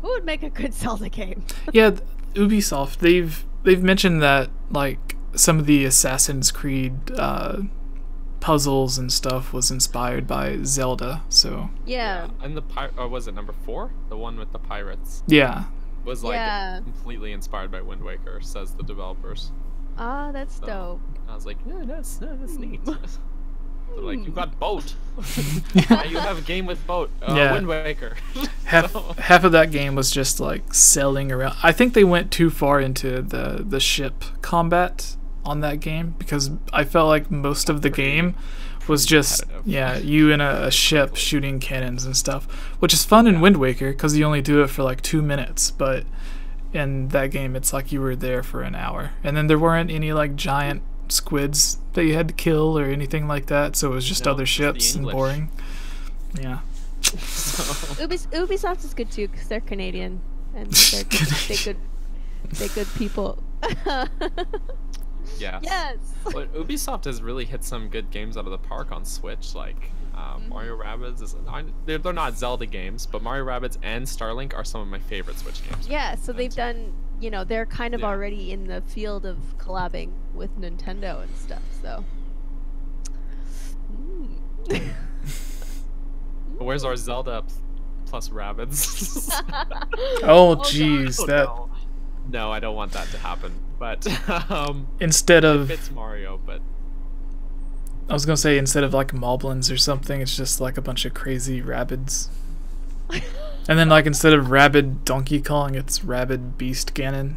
[SPEAKER 2] Who would make a good Zelda game?
[SPEAKER 1] Yeah, Ubisoft. They've mentioned that like some of the Assassin's Creed puzzles and stuff was inspired by Zelda. So
[SPEAKER 2] Yeah.
[SPEAKER 3] And or was it number 4? The one with the pirates.
[SPEAKER 1] yeah.
[SPEAKER 3] Was like completely inspired by Wind Waker, says the developers.
[SPEAKER 2] Ah, that's dope.
[SPEAKER 3] I was like, yeah, that's neat. They're like, you got boat. Yeah, you have a game with boat. Wind Waker.
[SPEAKER 1] Half of that game was just like sailing around. I think they went too far into the ship combat on that game because I felt like most of the game was just you in a ship shooting cannons and stuff, which is fun in Wind Waker because you only do it for like 2 minutes, but in that game it's like you were there for an hour, and then there weren't any like giant squids that you had to kill or anything like that, so it was just other ships and boring. Yeah.
[SPEAKER 2] Ubisoft is good too because they're Canadian and they're good people.
[SPEAKER 3] Yes.
[SPEAKER 2] Yes.
[SPEAKER 3] But Ubisoft has really hit some good games out of the park on Switch, like Mario Rabbids. They're not Zelda games, but Mario Rabbids and Starlink are some of my favorite Switch games.
[SPEAKER 2] Yeah, so they've done, you know, they're kind of already in the field of collabing with Nintendo and stuff, so.
[SPEAKER 3] Where's our Zelda plus Rabbids?
[SPEAKER 1] Oh, jeez,
[SPEAKER 3] No, I don't want that to happen. But
[SPEAKER 1] instead of
[SPEAKER 3] it's Mario, but
[SPEAKER 1] I was gonna say instead of like Moblins or something, it's just like a bunch of crazy Rabbids. And then like instead of Rabid Donkey Kong, it's Rabid Beast Ganon.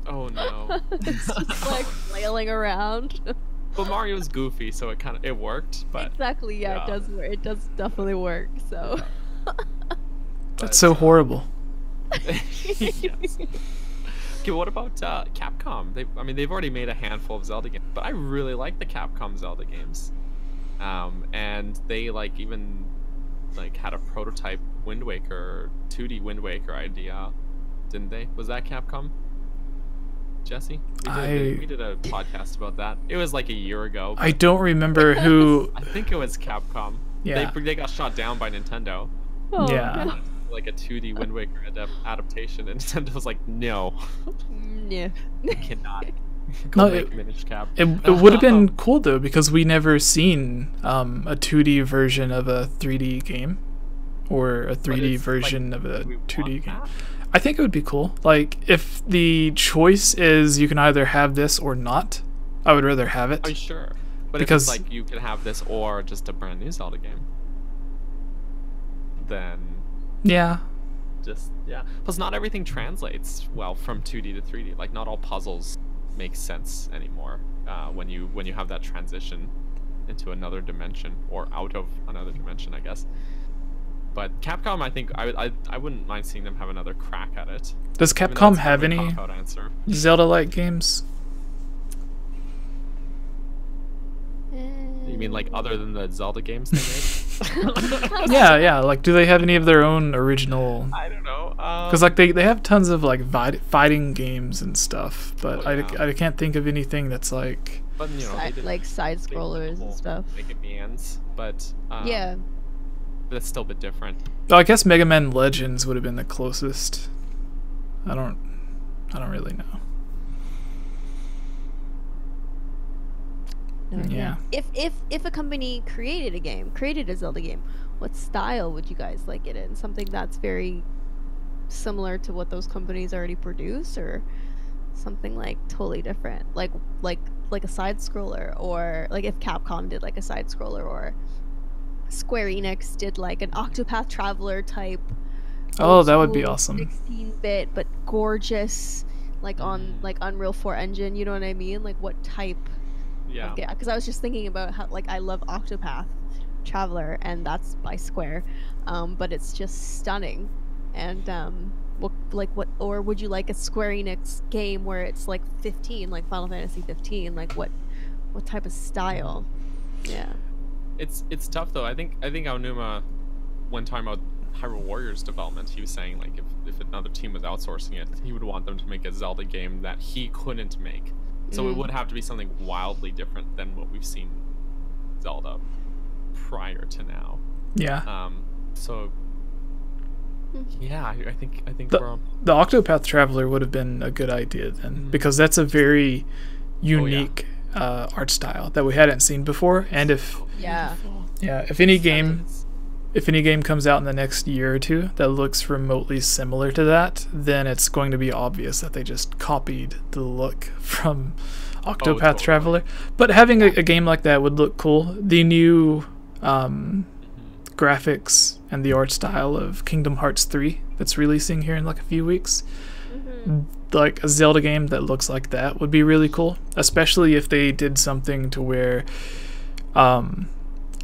[SPEAKER 3] Oh no.
[SPEAKER 2] It's just like flailing around.
[SPEAKER 3] But Mario's goofy, so it worked. But
[SPEAKER 2] exactly, yeah, it does work. It does definitely work. So.
[SPEAKER 1] That's so horrible.
[SPEAKER 3] Yes. Okay, what about Capcom? They've already made a handful of Zelda games, but I really like the Capcom Zelda games. And they like even like had a prototype Wind Waker, 2D Wind Waker idea, didn't they? Was that Capcom? Jesse? We did a podcast about that. It was like a year ago.
[SPEAKER 1] I don't remember who.
[SPEAKER 3] I think it was Capcom.
[SPEAKER 1] Yeah.
[SPEAKER 3] They got shot down by Nintendo.
[SPEAKER 2] Oh,
[SPEAKER 1] yeah.
[SPEAKER 2] no.
[SPEAKER 3] Like a 2D Wind Waker adaptation, and Nintendo was like, no.
[SPEAKER 2] Yeah.
[SPEAKER 3] Cannot.
[SPEAKER 1] No,
[SPEAKER 3] make Minish Cap.
[SPEAKER 1] It would have been cool though because we never seen a 2D version of a 3D game or a 3D version of a 2D game. I think it would be cool. Like if the choice is you can either have this or not, I would rather have it.
[SPEAKER 3] Oh sure, but
[SPEAKER 1] because
[SPEAKER 3] if it's like you can have this or just a brand new Zelda game, then plus not everything translates well from 2D to 3D. Like not all puzzles make sense anymore when you have that transition into another dimension or out of another dimension, I guess. But Capcom, I think I wouldn't mind seeing them have another crack at it.
[SPEAKER 1] Does Capcom have any Zelda-like games?
[SPEAKER 3] You mean like other than the Zelda games they made?
[SPEAKER 1] yeah. Like, do they have any of their own original?
[SPEAKER 3] I don't know.
[SPEAKER 1] Because like they have tons of like fighting games and stuff, but I can't think of anything that's like.
[SPEAKER 3] But you know,
[SPEAKER 2] like side scrollers and stuff.
[SPEAKER 3] Make it bands, but
[SPEAKER 2] yeah.
[SPEAKER 3] That's still a bit different.
[SPEAKER 1] Oh, I guess Mega Man Legends would have been the closest. I don't really know.
[SPEAKER 2] No, yeah. If a company created a Zelda game, what style would you guys like it in? Something that's very similar to what those companies already produce, or something like totally different, like a side scroller, or like if Capcom did like a side scroller, or Square Enix did like an Octopath Traveler type.
[SPEAKER 1] Oh, that would be awesome.
[SPEAKER 2] 16-bit but gorgeous, like on like Unreal 4 engine. You know what I mean? Like what type?
[SPEAKER 3] Yeah.
[SPEAKER 2] Because I was just thinking about how like I love Octopath Traveler, and that's by Square, but it's just stunning. And what, or would you like a Square Enix game where it's like 15, like Final Fantasy 15? Like what type of style? Yeah.
[SPEAKER 3] It's tough though. I think Aonuma, when talking about Hyrule Warriors development, he was saying like if another team was outsourcing it, he would want them to make a Zelda game that he couldn't make. So it would have to be something wildly different than what we've seen Zelda prior to now.
[SPEAKER 1] Yeah.
[SPEAKER 3] So yeah, I think
[SPEAKER 1] the Octopath Traveler would have been a good idea then, because that's a very unique art style that we hadn't seen before. And if any game comes out in the next year or two that looks remotely similar to that, then it's going to be obvious that they just copied the look from Octopath Traveler. But having a game like that would look cool. The new graphics and the art style of Kingdom Hearts 3 that's releasing here in like a few weeks, like a Zelda game that looks like that would be really cool, especially if they did something to where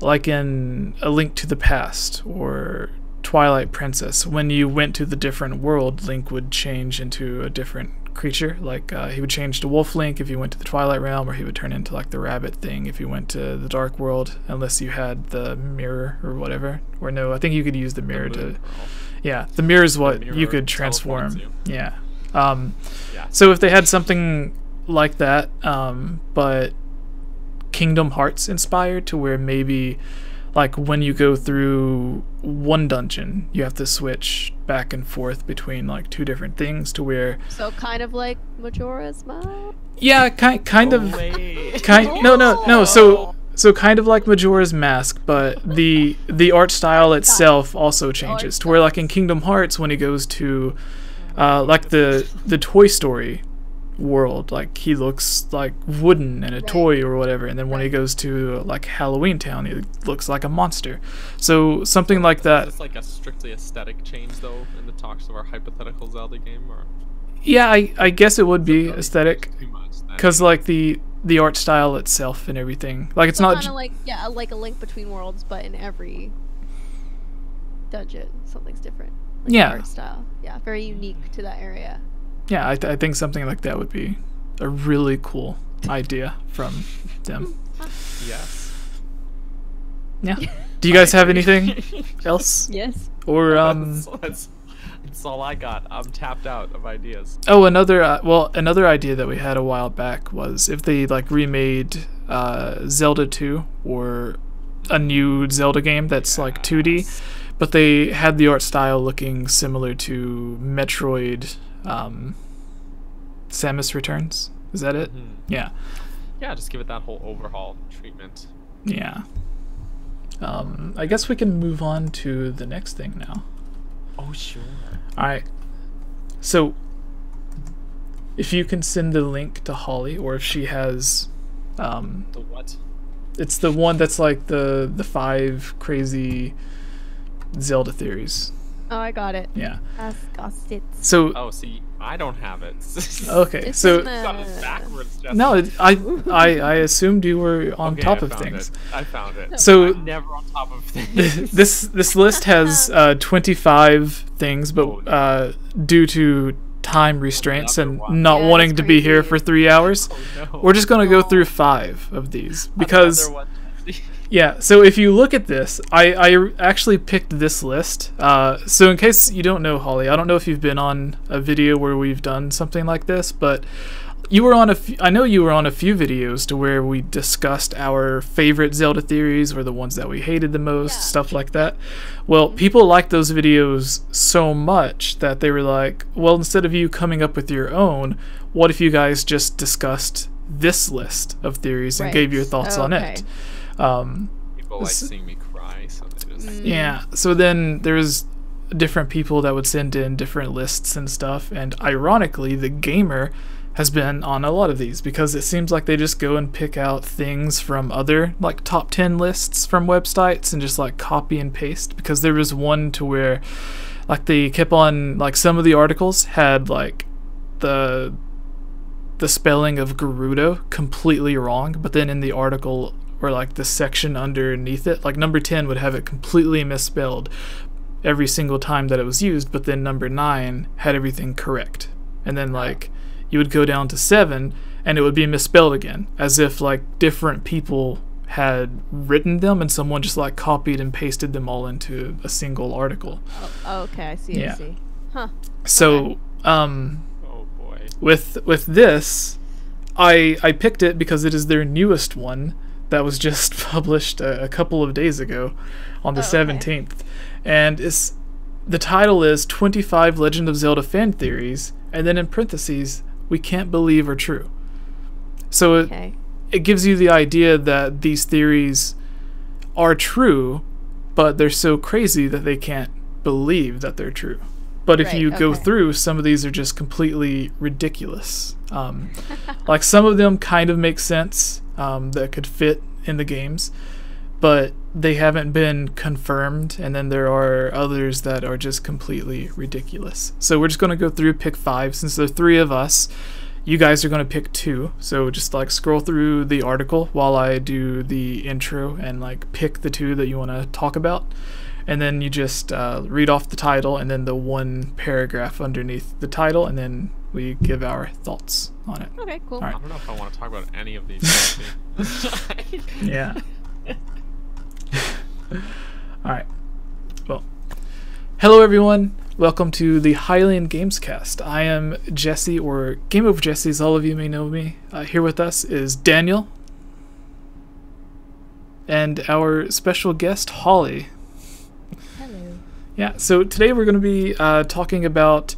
[SPEAKER 1] like in A Link to the Past or Twilight Princess, when you went to the different world, Link would change into a different creature. Like he would change to Wolf Link if you went to the Twilight Realm, or he would turn into like the rabbit thing if you went to the Dark World, unless you had the mirror or whatever. Or no, I think you could use the mirror to... Yeah, the mirror is what you could transform. Yeah. So if they had something like that, but Kingdom Hearts inspired, to where maybe like when you go through one dungeon, you have to switch back and forth between like two different things, to where... So
[SPEAKER 2] kind of like Majora's Mask?
[SPEAKER 1] Yeah, kind of. No. So kind of like Majora's Mask, but the art style itself also changes, to where like in Kingdom Hearts, when he goes to like the Toy Story world, like he looks like wooden and a toy or whatever, and then when he goes to like Halloween Town, he looks like a monster. So something like that.
[SPEAKER 3] Is this like a strictly aesthetic change though in the talks of our hypothetical Zelda game, or?
[SPEAKER 1] Yeah, I guess it would be aesthetic, because like the art style itself and everything, like it's not
[SPEAKER 2] kind of like like a Link Between Worlds, but in every dungeon something's different. Like the art style, very unique to that area.
[SPEAKER 1] Yeah, I think something like that would be a really cool idea from them.
[SPEAKER 3] Yes.
[SPEAKER 1] Yeah. Do you guys have anything else?
[SPEAKER 2] Yes.
[SPEAKER 1] Or
[SPEAKER 3] that's all I got. I'm tapped out of ideas.
[SPEAKER 1] Oh, another idea that we had a while back was if they like remade Zelda 2 or a new Zelda game that's like 2D, but they had the art style looking similar to Metroid. Samus Returns, is that it? Yeah,
[SPEAKER 3] just give it that whole overhaul treatment.
[SPEAKER 1] Yeah. I guess we can move on to the next thing now.
[SPEAKER 3] Oh sure.
[SPEAKER 1] Alright, so if you can send the link to Holly, or if she has
[SPEAKER 3] the what?
[SPEAKER 1] It's the one that's like the 5 crazy Zelda theories.
[SPEAKER 2] Oh, I got it.
[SPEAKER 1] Yeah.
[SPEAKER 2] So.
[SPEAKER 3] Oh, see, I don't have it.
[SPEAKER 1] Okay, so.
[SPEAKER 3] Got it backwards, Justin.
[SPEAKER 1] No, I assumed you were on top of things.
[SPEAKER 3] I found it.
[SPEAKER 1] So
[SPEAKER 3] I'm never on top of things.
[SPEAKER 1] This list has 25 things, but due to time restraints and not wanting to be here for 3 hours, we're just gonna go through 5 of these because. Yeah, so if you look at this, I actually picked this list. So in case you don't know, Holly, I don't know if you've been on a video where we've done something like this, but you were on I know you were on a few videos to where we discussed our favorite Zelda theories, or the ones that we hated the most, stuff like that. Well, people liked those videos so much that they were like, well, instead of you coming up with your own, what if you guys just discussed this list of theories and gave your thoughts on it?
[SPEAKER 3] People like seeing me cry, so they just
[SPEAKER 1] Yeah. So then there's different people that would send in different lists and stuff, and ironically, the gamer has been on a lot of these because it seems like they just go and pick out things from other like top 10 lists from websites and just like copy and paste, because there was one to where like they kept on like some of the articles had like the spelling of Gerudo completely wrong, but then in the article or like the section underneath it, like number 10 would have it completely misspelled every single time that it was used, but then number 9 had everything correct. And then like you would go down to 7 and it would be misspelled again, as if like different people had written them and someone just like copied and pasted them all into a single article.
[SPEAKER 2] Oh, okay, I see.
[SPEAKER 1] Yeah.
[SPEAKER 2] I see. Huh.
[SPEAKER 1] So
[SPEAKER 3] oh boy.
[SPEAKER 1] with this, I picked it because it is their newest one that was just published a couple of days ago on the 17th. And the title is 25 Legend of Zelda Fan Theories, and then in parentheses, we can't believe are true. So it gives you the idea that these theories are true, but they're so crazy that they can't believe that they're true. But if you go through, some of these are just completely ridiculous. Like some of them kind of make sense, that could fit in the games, but they haven't been confirmed, and then there are others that are just completely ridiculous. So we're just going to go through, pick 5. Since there are 3 of us, you guys are going to pick 2. So just like scroll through the article while I do the intro and like pick the 2 that you want to talk about. And then you just read off the title and then the one paragraph underneath the title, and then we give our thoughts on it.
[SPEAKER 2] Okay, cool.
[SPEAKER 3] I don't know if I want to talk about any of these.
[SPEAKER 1] Yeah. Alright. Well, hello everyone. Welcome to the Hylian Gamescast. I am Jesse, or Game Over Jesse, as all of you may know me. Here with us is Daniel. And our special guest, Holly.
[SPEAKER 2] Hello.
[SPEAKER 1] Yeah, so today we're going to be talking about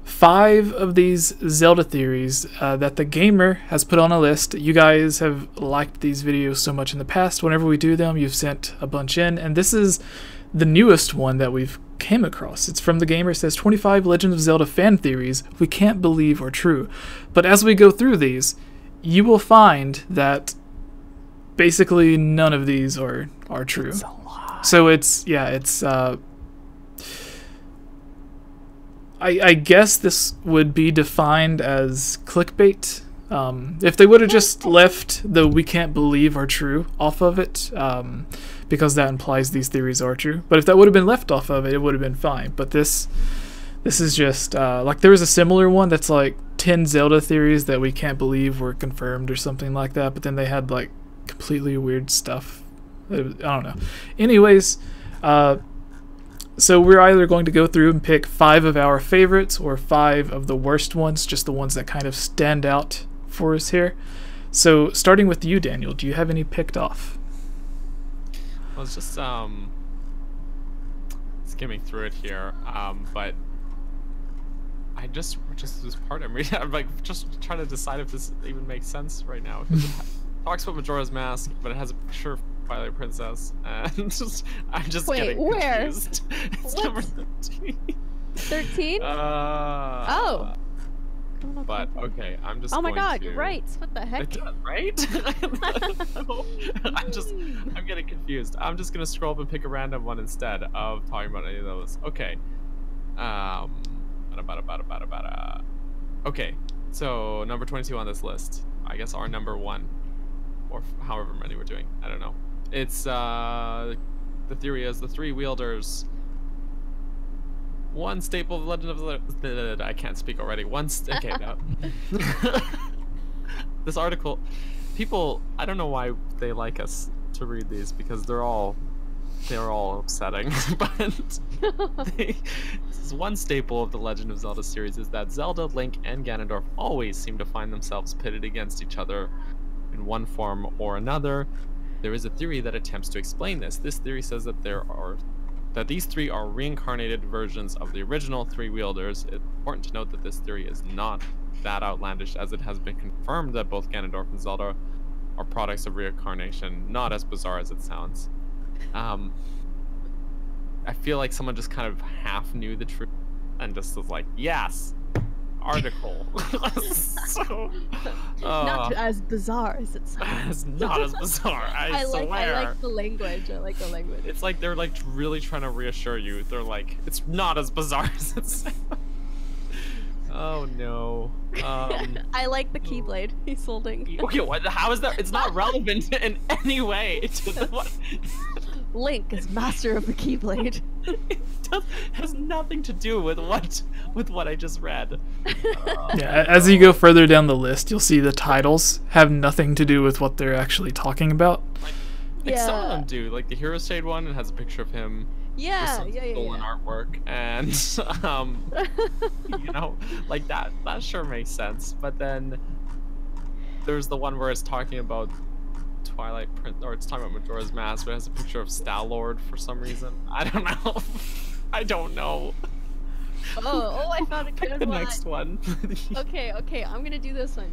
[SPEAKER 1] 5 of these Zelda theories that the gamer has put on a list. You guys have liked these videos so much in the past. Whenever we do them, you've sent a bunch in, and this is the newest one that we've came across. It's from the gamer. It says 25 Legend of Zelda fan theories we can't believe are true. But as we go through these, you will find that basically none of these are true.
[SPEAKER 3] That's a lie.
[SPEAKER 1] So I guess this would be defined as clickbait. If they would have just left the "we can't believe are true" off of it, because that implies these theories are true. But if that would have been left off of it, it would have been fine. But this is just like there was a similar one that's like 10 Zelda theories that we can't believe were confirmed or something like that. But then they had like completely weird stuff. I don't know. Anyways, so we're either going to go through and pick 5 of our favorites or 5 of the worst ones, just the ones that kind of stand out for us here. So starting with you, Daniel, do you have any picked off?
[SPEAKER 3] I was just skimming through it here, but I just this part I'm reading, I'm like just trying to decide if this even makes sense right now. It talks about Majora's Mask, but it has a picture of Twilight Princess, and I'm just getting confused. It's
[SPEAKER 2] What?
[SPEAKER 3] number 13.
[SPEAKER 2] 13?
[SPEAKER 3] Oh. But okay, I'm just.
[SPEAKER 2] Oh my
[SPEAKER 3] going
[SPEAKER 2] God,
[SPEAKER 3] to...
[SPEAKER 2] you're right. What the heck?
[SPEAKER 3] Right? I'm getting confused. I'm just gonna scroll up and pick a random one instead of talking about any of those. Okay. Okay, so number 22 on this list. I guess our number 1, or however many we're doing. I don't know. It's the theory is the 3 Wielders. One staple of the Legend of Zelda. I can't speak already. Okay, no. This article, people, I don't know why they like us to read these, because they're all upsetting. But this is one staple of the Legend of Zelda series is that Zelda, Link, and Ganondorf always seem to find themselves pitted against each other in one form or another. There is a theory that attempts to explain this. This theory says that these 3 are reincarnated versions of the original 3 Wielders. It's important to note that this theory is not that outlandish, as it has been confirmed that both Ganondorf and Zelda are products of reincarnation, not as bizarre as it sounds. I feel like someone just kind of half knew the truth and just was like, yes, article. So,
[SPEAKER 2] Not as bizarre as it sounds.
[SPEAKER 3] it's not as bizarre. I swear.
[SPEAKER 2] I like the language.
[SPEAKER 3] It's like they're like really trying to reassure you. They're like, it's not as bizarre as it sounds. Oh no.
[SPEAKER 2] I like the Keyblade he's holding.
[SPEAKER 3] Okay, what? How is that? It's not relevant in any way to what.
[SPEAKER 2] Link is master of the Keyblade.
[SPEAKER 3] Has nothing to do with what I just read.
[SPEAKER 1] Yeah, as you go further down the list, you'll see the titles have nothing to do with what they're actually talking about.
[SPEAKER 3] Like some of them do. Like the Hero Shade one, it has a picture of him.
[SPEAKER 2] Yeah.
[SPEAKER 3] Stolen artwork, and you know, like that sure makes sense. But then there's the one where it's talking about Twilight Prince, or it's talking about Majora's Mask, but it has a picture of Star-Lord for some reason. I don't know. I don't know.
[SPEAKER 2] Oh, I found a good one.
[SPEAKER 3] The next one.
[SPEAKER 2] Okay, I'm gonna do this one.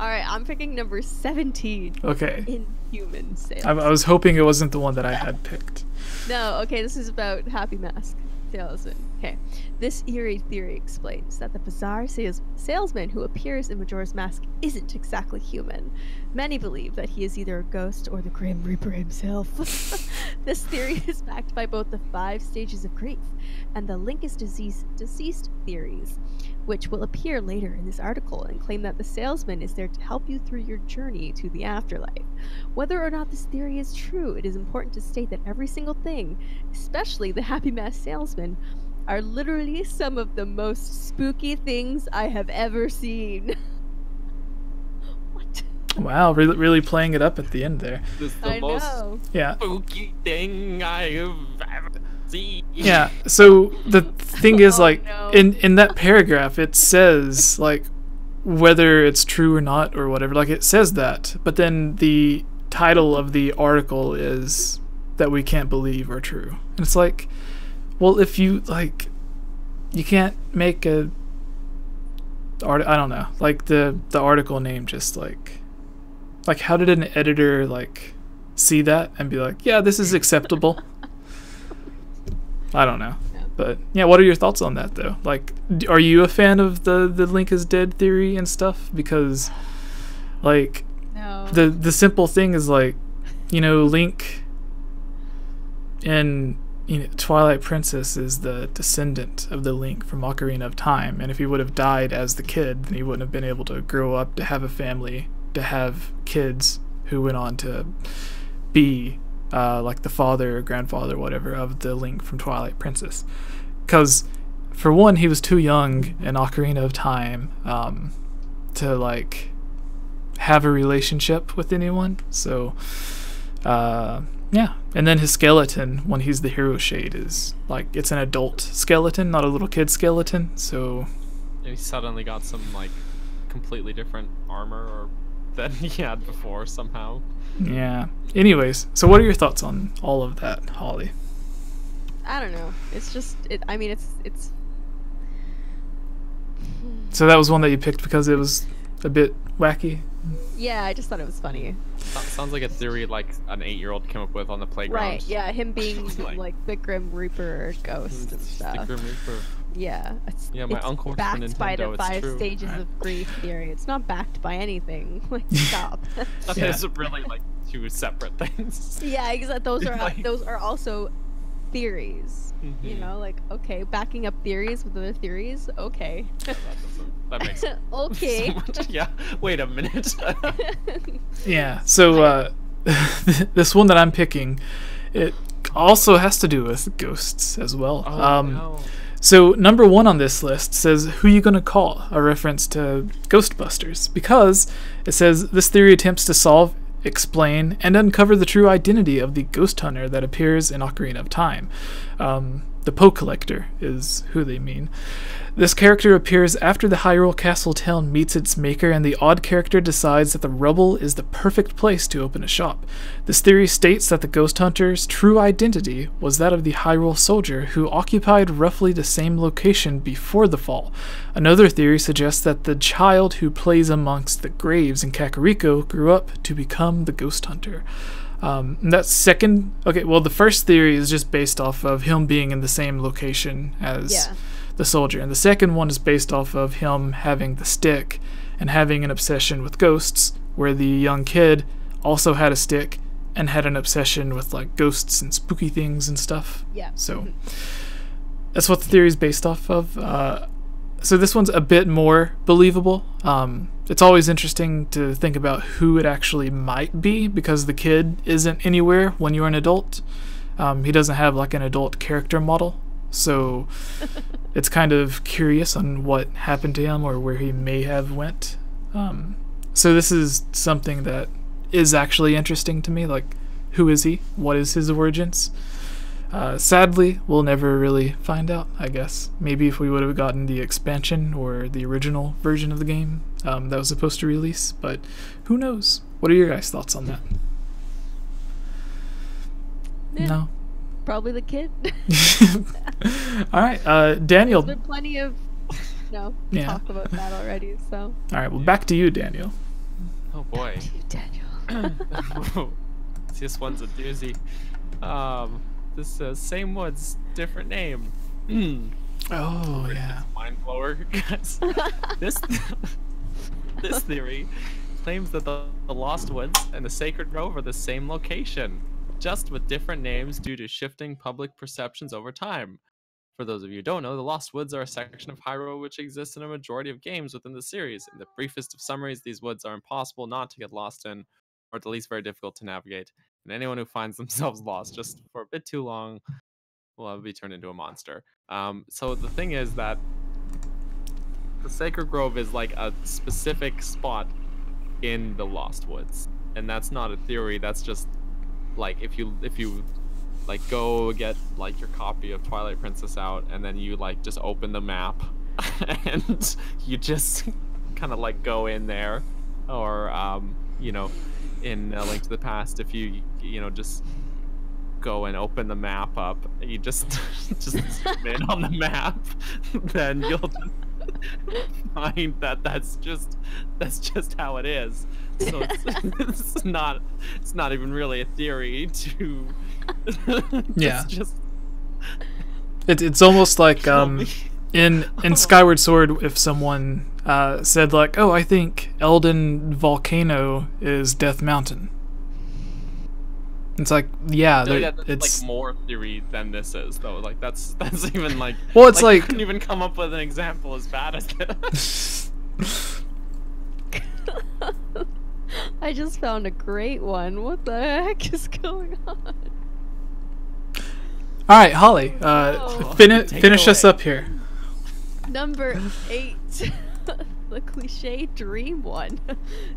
[SPEAKER 2] Alright, I'm picking number 17.
[SPEAKER 1] Okay.
[SPEAKER 2] Inhuman Sales.
[SPEAKER 1] I was hoping it wasn't the one that I had picked.
[SPEAKER 2] No, okay, this is about Happy Mask Salesman. Okay. This eerie theory explains that the bizarre salesman who appears in Majora's Mask isn't exactly human. Many believe that he is either a ghost or the Grim Reaper himself. This theory is backed by both the 5 stages of grief and the Link is deceased theories, which will appear later in this article and claim that the salesman is there to help you through your journey to the afterlife. Whether or not this theory is true, it is important to state that every single thing, especially the Happy Mask salesman, are literally some of the most spooky things I have ever seen. What?
[SPEAKER 1] Wow, really playing it up at the end there.
[SPEAKER 3] This is the
[SPEAKER 2] I
[SPEAKER 3] most
[SPEAKER 2] know.
[SPEAKER 1] Yeah.
[SPEAKER 3] spooky thing I have ever seen.
[SPEAKER 1] Yeah. So the thing is,
[SPEAKER 2] Oh,
[SPEAKER 1] like,
[SPEAKER 2] no.
[SPEAKER 1] in that paragraph, it says like whether it's true or not or whatever. Like it says that, but then the title of the article is that we can't believe are true, and it's like, well, if you like, you can't make a I don't know, like the article name just like how did an editor like see that and be like, yeah, this is acceptable? I don't know.
[SPEAKER 2] Yeah.
[SPEAKER 1] But yeah, what are your thoughts on that though? Like, are you a fan of the Link is dead theory and stuff? Because like
[SPEAKER 2] No.
[SPEAKER 1] the simple thing is like, you know, Link in Twilight Princess is the descendant of the Link from Ocarina of Time, and if he would have died as the kid, then he wouldn't have been able to grow up to have a family, to have kids who went on to be like the father or grandfather, whatever, of the Link from Twilight Princess. Because for one, he was too young in Ocarina of Time to like have a relationship with anyone. So yeah, and then his skeleton when he's the Hero Shade is like, it's an adult skeleton, not a little kid skeleton. So
[SPEAKER 3] And he suddenly got some like completely different armor than he had before somehow.
[SPEAKER 1] yeah. Anyways, so what are your thoughts on all of that, Holly?
[SPEAKER 2] I don't know. It's just I mean, it's.
[SPEAKER 1] So that was one that you picked because it was a bit wacky.
[SPEAKER 2] Yeah, I just thought it was funny.
[SPEAKER 3] Sounds like a theory like an 8-year-old came up with on the playground.
[SPEAKER 2] Right? Yeah, him being
[SPEAKER 3] Like-
[SPEAKER 2] like the Grim Reaper ghost and
[SPEAKER 3] It's the
[SPEAKER 2] stuff.
[SPEAKER 3] Grim Reaper.
[SPEAKER 2] Yeah,
[SPEAKER 3] Yeah, my
[SPEAKER 2] it's
[SPEAKER 3] uncle works for
[SPEAKER 2] backed by the
[SPEAKER 3] Nintendo, it's
[SPEAKER 2] 5
[SPEAKER 3] true.
[SPEAKER 2] stages of grief theory. It's not backed by anything. Like, stop.
[SPEAKER 3] Okay,
[SPEAKER 1] Yeah.
[SPEAKER 3] it's really like 2 separate things.
[SPEAKER 2] Yeah, exactly.
[SPEAKER 3] Like-
[SPEAKER 2] Those are also theories. You
[SPEAKER 3] Mhm.
[SPEAKER 2] know, like, okay, backing up theories with other theories. Okay.
[SPEAKER 3] That makes sense.
[SPEAKER 2] Okay.
[SPEAKER 3] So much- yeah. Wait a minute.
[SPEAKER 1] Yeah. So this one that I'm picking, it also has to do with ghosts as well.
[SPEAKER 3] No.
[SPEAKER 1] So number 1 on this list says, "Who you gonna call?" A reference to Ghostbusters, because it says this theory attempts to solve, explain, and uncover the true identity of the ghost hunter that appears in Ocarina of Time. The Poe Collector is who they mean. This character appears after the Hyrule Castle town meets its maker, and the odd character decides that the rubble is the perfect place to open a shop. This theory states that the ghost hunter's true identity was that of the Hyrule soldier who occupied roughly the same location before the fall. Another theory suggests that the child who plays amongst the graves in Kakariko grew up to become the ghost hunter. And that second, okay, well, the first theory is just based off of him being in the same location as the soldier, and the second one is based off of him having the stick and having an obsession with ghosts, where the young kid also had a stick and had an obsession with like ghosts and spooky things and stuff.
[SPEAKER 2] Yeah.
[SPEAKER 1] So that's what the theory is based off of. So this one's a bit more believable. It's always interesting to think about who it actually might be, because the kid isn't anywhere when you're an adult. He doesn't have like an adult character model, so it's kind of curious on what happened to him or where he may have went. So this is something that is actually interesting to me, like who is he? What is his origins? Sadly, we'll never really find out, I guess. Maybe if we would have gotten the expansion or the original version of the game that was supposed to release, but who knows? What are your guys' thoughts on that?
[SPEAKER 2] Yeah,
[SPEAKER 1] No?
[SPEAKER 2] probably the kid.
[SPEAKER 1] Alright, Daniel.
[SPEAKER 2] There's been plenty of talk about that already, so.
[SPEAKER 1] Alright, well, back to you, Daniel.
[SPEAKER 3] Oh boy.
[SPEAKER 2] You, Daniel.
[SPEAKER 3] This one's a doozy. This same woods, different name.
[SPEAKER 1] Oh, yeah.
[SPEAKER 3] Mind blower, guys. This theory claims that the Lost Woods and the Sacred Grove are the same location, just with different names due to shifting public perceptions over time. For those of you who don't know, the Lost Woods are a section of Hyrule which exists in a majority of games within the series. In the briefest of summaries, these woods are impossible not to get lost in, or at least very difficult to navigate. And anyone who finds themselves lost just for a bit too long will be turned into a monster. So the thing is that the Sacred Grove is like a specific spot in the Lost Woods, and that's not a theory. That's just like if you like go get like your copy of Twilight Princess out, and then you like just open the map and you just kind of like go in there, or you know, in Link to the Past, if you just go and open the map up, you just zoom in on the map, then you'll find that that's just how it is. So it's not even really a theory to
[SPEAKER 1] Yeah.
[SPEAKER 3] just
[SPEAKER 1] It's almost like in Skyward Sword, if someone said like, oh, I think Elden Volcano is Death Mountain. It's like, yeah,
[SPEAKER 3] it's like more theory than this is, though. Like that's even like,
[SPEAKER 1] well, it's like
[SPEAKER 3] couldn't even come up with an example as bad as this.
[SPEAKER 2] I just found a great one. What the heck is going on?
[SPEAKER 1] All right, Holly, finish us up here.
[SPEAKER 2] Number 8. The cliche dream one.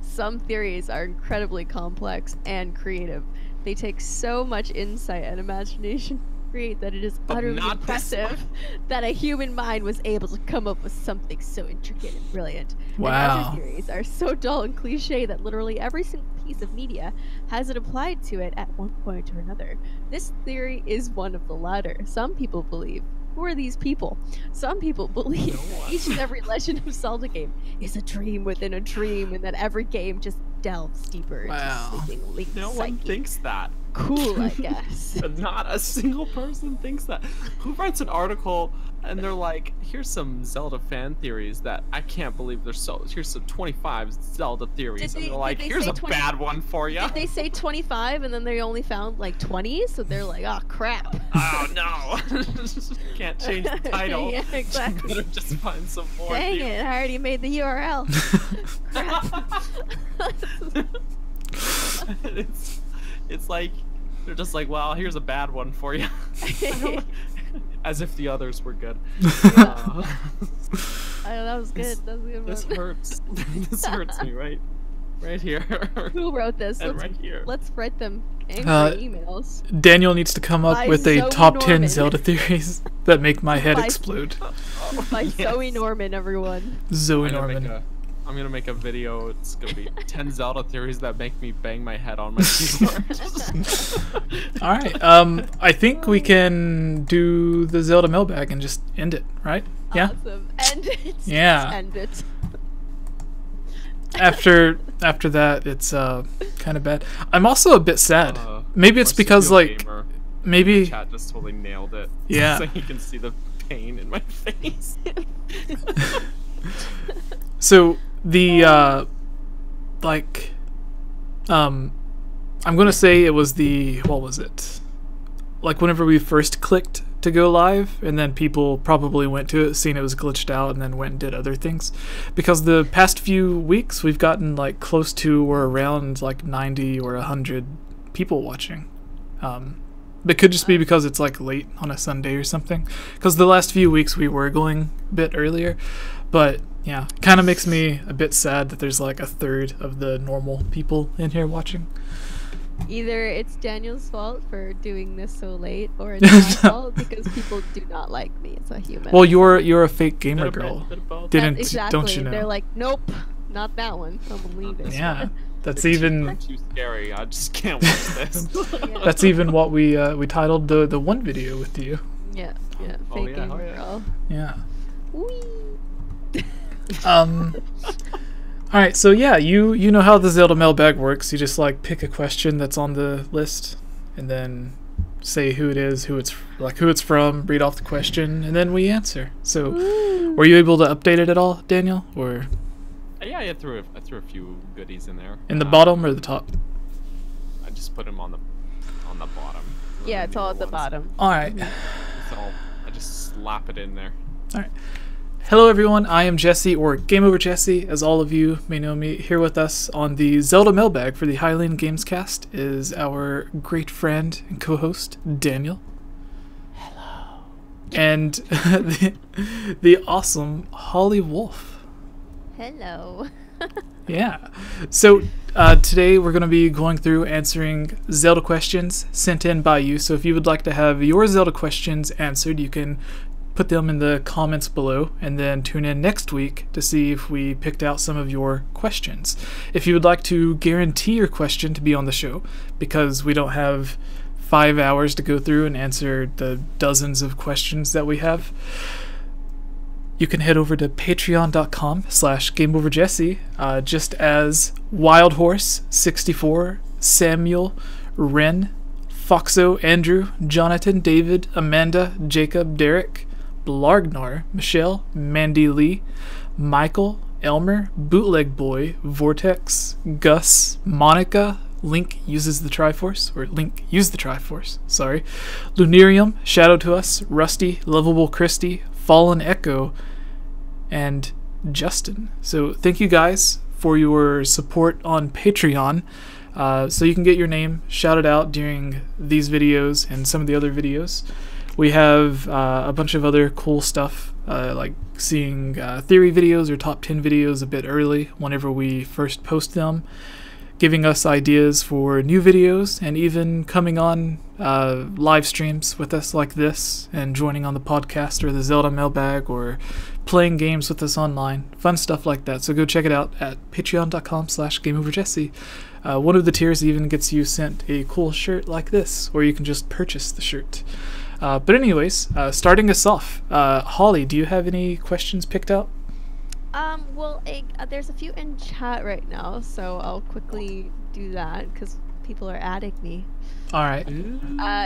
[SPEAKER 2] Some theories are incredibly complex and creative. They take so much insight and imagination to create that it is utterly impressive that a human mind was able to come up with something so intricate and brilliant.
[SPEAKER 1] Wow.
[SPEAKER 2] And other theories are so dull and cliche that literally every single piece of media has it applied to it at one point or another. This theory is one of the latter. Some people believe. Who are these people? Some people believe each and every Legend of Zelda game is a dream within a dream, and that every game just delves deeper into sleeping Link's
[SPEAKER 3] No one thinks that.
[SPEAKER 2] Cool, I guess.
[SPEAKER 3] But not a single person thinks that. Who writes an article and they're like, here's some Zelda fan theories that I can't believe they're so. Here's some 25 Zelda theories. And they're like, here's a bad one for you.
[SPEAKER 2] Did they say 25 and then they only found like 20? So they're like, oh crap.
[SPEAKER 3] Oh no. Can't change the title.
[SPEAKER 2] Yeah, exactly.
[SPEAKER 3] You better just find some more.
[SPEAKER 2] Dang it, I already made the URL. Crap.
[SPEAKER 3] It's like, they're just like, well, here's a bad one for you. As if the others were good.
[SPEAKER 2] I know, that was good. That was a good one.
[SPEAKER 3] This hurts. This hurts me right here.
[SPEAKER 2] Who wrote this?
[SPEAKER 3] And right here.
[SPEAKER 2] Let's write them angry emails.
[SPEAKER 1] Daniel needs to come up
[SPEAKER 2] By
[SPEAKER 1] with a
[SPEAKER 2] Zoe
[SPEAKER 1] top
[SPEAKER 2] Norman.
[SPEAKER 1] 10 Zelda theories that make my head
[SPEAKER 2] By-
[SPEAKER 1] explode.
[SPEAKER 2] By
[SPEAKER 3] Yes.
[SPEAKER 2] Zoe Norman, everyone.
[SPEAKER 1] Zoe Norman.
[SPEAKER 3] I'm gonna make a video. It's gonna be 10 Zelda theories that make me bang my head on my keyboard.
[SPEAKER 1] All right. I think we can do the Zelda mailbag and just end it, right? Yeah.
[SPEAKER 2] Awesome. End it.
[SPEAKER 1] Yeah.
[SPEAKER 2] Just end it.
[SPEAKER 1] after that, it's kind of bad. I'm also a bit sad. Maybe it's because
[SPEAKER 3] Gamer
[SPEAKER 1] maybe
[SPEAKER 3] chat just totally nailed it.
[SPEAKER 1] Yeah.
[SPEAKER 3] So you can see the pain in my face.
[SPEAKER 1] So the I'm gonna say it was what was it? Like whenever we first clicked to go live, and then people probably went to it, seeing it was glitched out, and then went and did other things. Because the past few weeks, we've gotten like close to or around like 90 or 100 people watching. It could just be because it's like late on a Sunday or something. Because the last few weeks we were going a bit earlier, but yeah, kind of makes me a bit sad that there's like a third of the normal people in here watching.
[SPEAKER 2] Either it's Daniel's fault for doing this so late, or it's my fault because people do not like me as a human.
[SPEAKER 1] Well, you're a fake gamer girl.
[SPEAKER 2] Exactly.
[SPEAKER 1] Don't you know?
[SPEAKER 2] They're like, nope, not that one. I'm leaving.
[SPEAKER 1] Yeah, that's
[SPEAKER 3] It's
[SPEAKER 1] even
[SPEAKER 3] too scary. I just can't watch this.
[SPEAKER 2] Yeah.
[SPEAKER 1] that's even what we titled the one video with you.
[SPEAKER 2] Yeah, fake gamer girl.
[SPEAKER 1] Yeah.
[SPEAKER 2] Whee!
[SPEAKER 1] All right, so yeah, you know how the Zelda mailbag works. You just like pick a question that's on the list, and then say who it is, who it's from, read off the question, and then we answer. So, were you able to update it at all, Daniel, or?
[SPEAKER 3] Yeah, I threw a few goodies in there.
[SPEAKER 1] In the bottom or the top?
[SPEAKER 3] I just put them on the bottom.
[SPEAKER 2] Yeah, it's all at the bottom.
[SPEAKER 1] All right.
[SPEAKER 3] So I just slap it in there.
[SPEAKER 1] All right. Hello everyone, I am Jesse, or Game Over Jesse, as all of you may know me. Here with us on the Zelda mailbag for the Hylian Gamescast is our great friend and co-host, Daniel.
[SPEAKER 2] Hello.
[SPEAKER 1] And the awesome Holly Wolf.
[SPEAKER 2] Hello.
[SPEAKER 1] Yeah. So today we're going to be going through answering Zelda questions sent in by you. So if you would like to have your Zelda questions answered, you can put them in the comments below, and then tune in next week to see if we picked out some of your questions. If you would like to guarantee your question to be on the show, because we don't have 5 hours to go through and answer the dozens of questions that we have, you can head over to patreon.com/GameOverJesse, just as Wildhorse64, Samuel, Ren, Foxo, Andrew, Jonathan, David, Amanda, Jacob, Derek, Blargnar, Michelle, Mandy Lee, Michael, Elmer, Bootleg Boy, Vortex, Gus, Monica, Link used the Triforce, sorry, Lunarium, Shadow to Us, Rusty, Lovable Christy, Fallen Echo, and Justin. So thank you guys for your support on Patreon. So you can get your name shouted out during these videos and some of the other videos. We have a bunch of other cool stuff, like seeing theory videos or top 10 videos a bit early whenever we first post them, giving us ideas for new videos, and even coming on live streams with us like this, and joining on the podcast or the Zelda mailbag, or playing games with us online. Fun stuff like that. So go check it out at patreon.com/GameOverJesse. One of the tiers even gets you sent a cool shirt like this, or you can just purchase the shirt. But anyways, starting us off, Holly, do you have any questions picked out?
[SPEAKER 2] Well, there's a few in chat right now, so I'll quickly do that because people are adding me.
[SPEAKER 1] All right.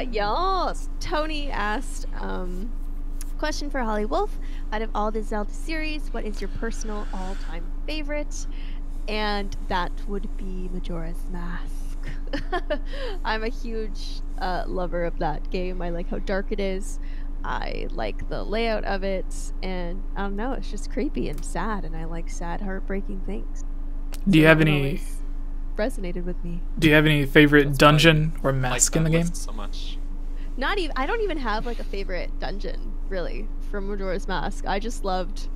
[SPEAKER 2] Yes. Tony asked, question for Holly Wolf: out of all the Zelda series, what is your personal all-time favorite? And that would be Majora's Mask. I'm a huge lover of that game. I like how dark it is. I like the layout of it, and I don't know, it's just creepy and sad, and I like sad, heartbreaking things.
[SPEAKER 1] Do you have any
[SPEAKER 2] resonated with me?
[SPEAKER 1] Do you have any favorite dungeon or mask in the game?
[SPEAKER 3] So much.
[SPEAKER 2] Not even. I don't even have like a favorite dungeon really from Majora's Mask. I just loved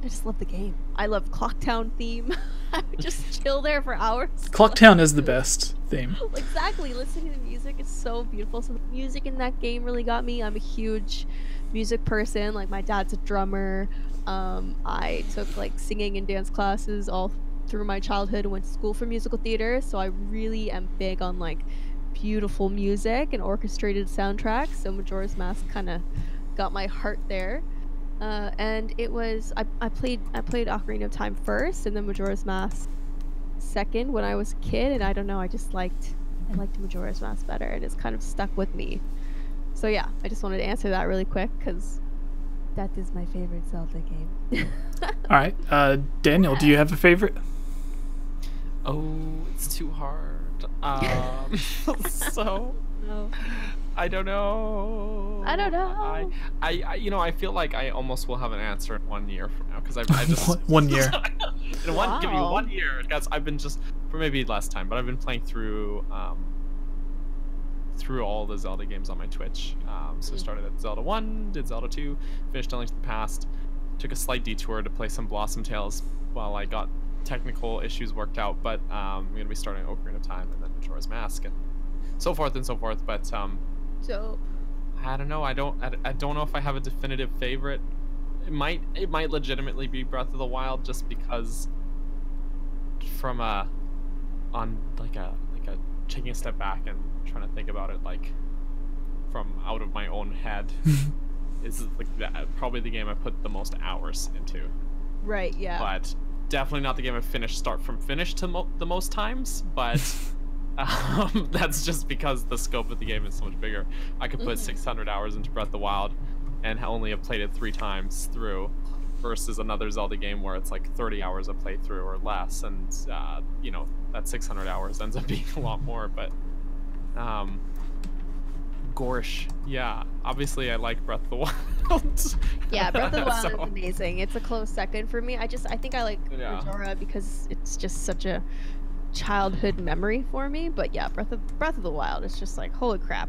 [SPEAKER 2] the game. I love Clocktown theme. I would just chill there for hours.
[SPEAKER 1] Clocktown is the best theme.
[SPEAKER 2] Exactly. Listening to the music is so beautiful. So the music in that game really got me. I'm a huge music person. Like my dad's a drummer. I took like singing and dance classes all through my childhood and went to school for musical theater. So I really am big on like beautiful music and orchestrated soundtracks. So Majora's Mask kind of got my heart there. And it was I played Ocarina of Time first, and then Majora's Mask second when I was a kid. And I don't know, I liked Majora's Mask better, and it's kind of stuck with me. So yeah, I just wanted to answer that really quick because that is my favorite Zelda game.
[SPEAKER 1] All right, Daniel, do you have a favorite?
[SPEAKER 3] Oh, it's too hard. So
[SPEAKER 2] No.
[SPEAKER 3] I don't know. I feel like I almost will have an answer in 1 year from now because I just
[SPEAKER 1] 1 year.
[SPEAKER 3] Give me 1 year, guys. I've been just for maybe less time, but I've been playing through all the Zelda games on my Twitch. So started at Zelda 1, did Zelda 2, finished A Link to the Past, took a slight detour to play some Blossom Tales while I got technical issues worked out, but I'm gonna be starting Ocarina of Time and then Majora's Mask and so forth and so forth. But
[SPEAKER 2] So
[SPEAKER 3] I don't know. I don't know if I have a definitive favorite. It might legitimately be Breath of the Wild just because from taking a step back and trying to think about it like from out of my own head is like probably the game I put the most hours into.
[SPEAKER 2] right, yeah.
[SPEAKER 3] But definitely not the game I've finished start from finish to the most times, but that's just because the scope of the game is so much bigger. I could put 600 hours into Breath of the Wild and only have played it 3 times through versus another Zelda game where it's like 30 hours of playthrough or less, and that 600 hours ends up being a lot more. But Gorsh, yeah, obviously I like Breath of the Wild.
[SPEAKER 2] Yeah, Breath of the Wild is amazing. It's a close second for me. I think I like
[SPEAKER 3] Yeah.
[SPEAKER 2] Majora because it's just such a childhood memory for me. But yeah, Breath of the Wild is just like, holy crap,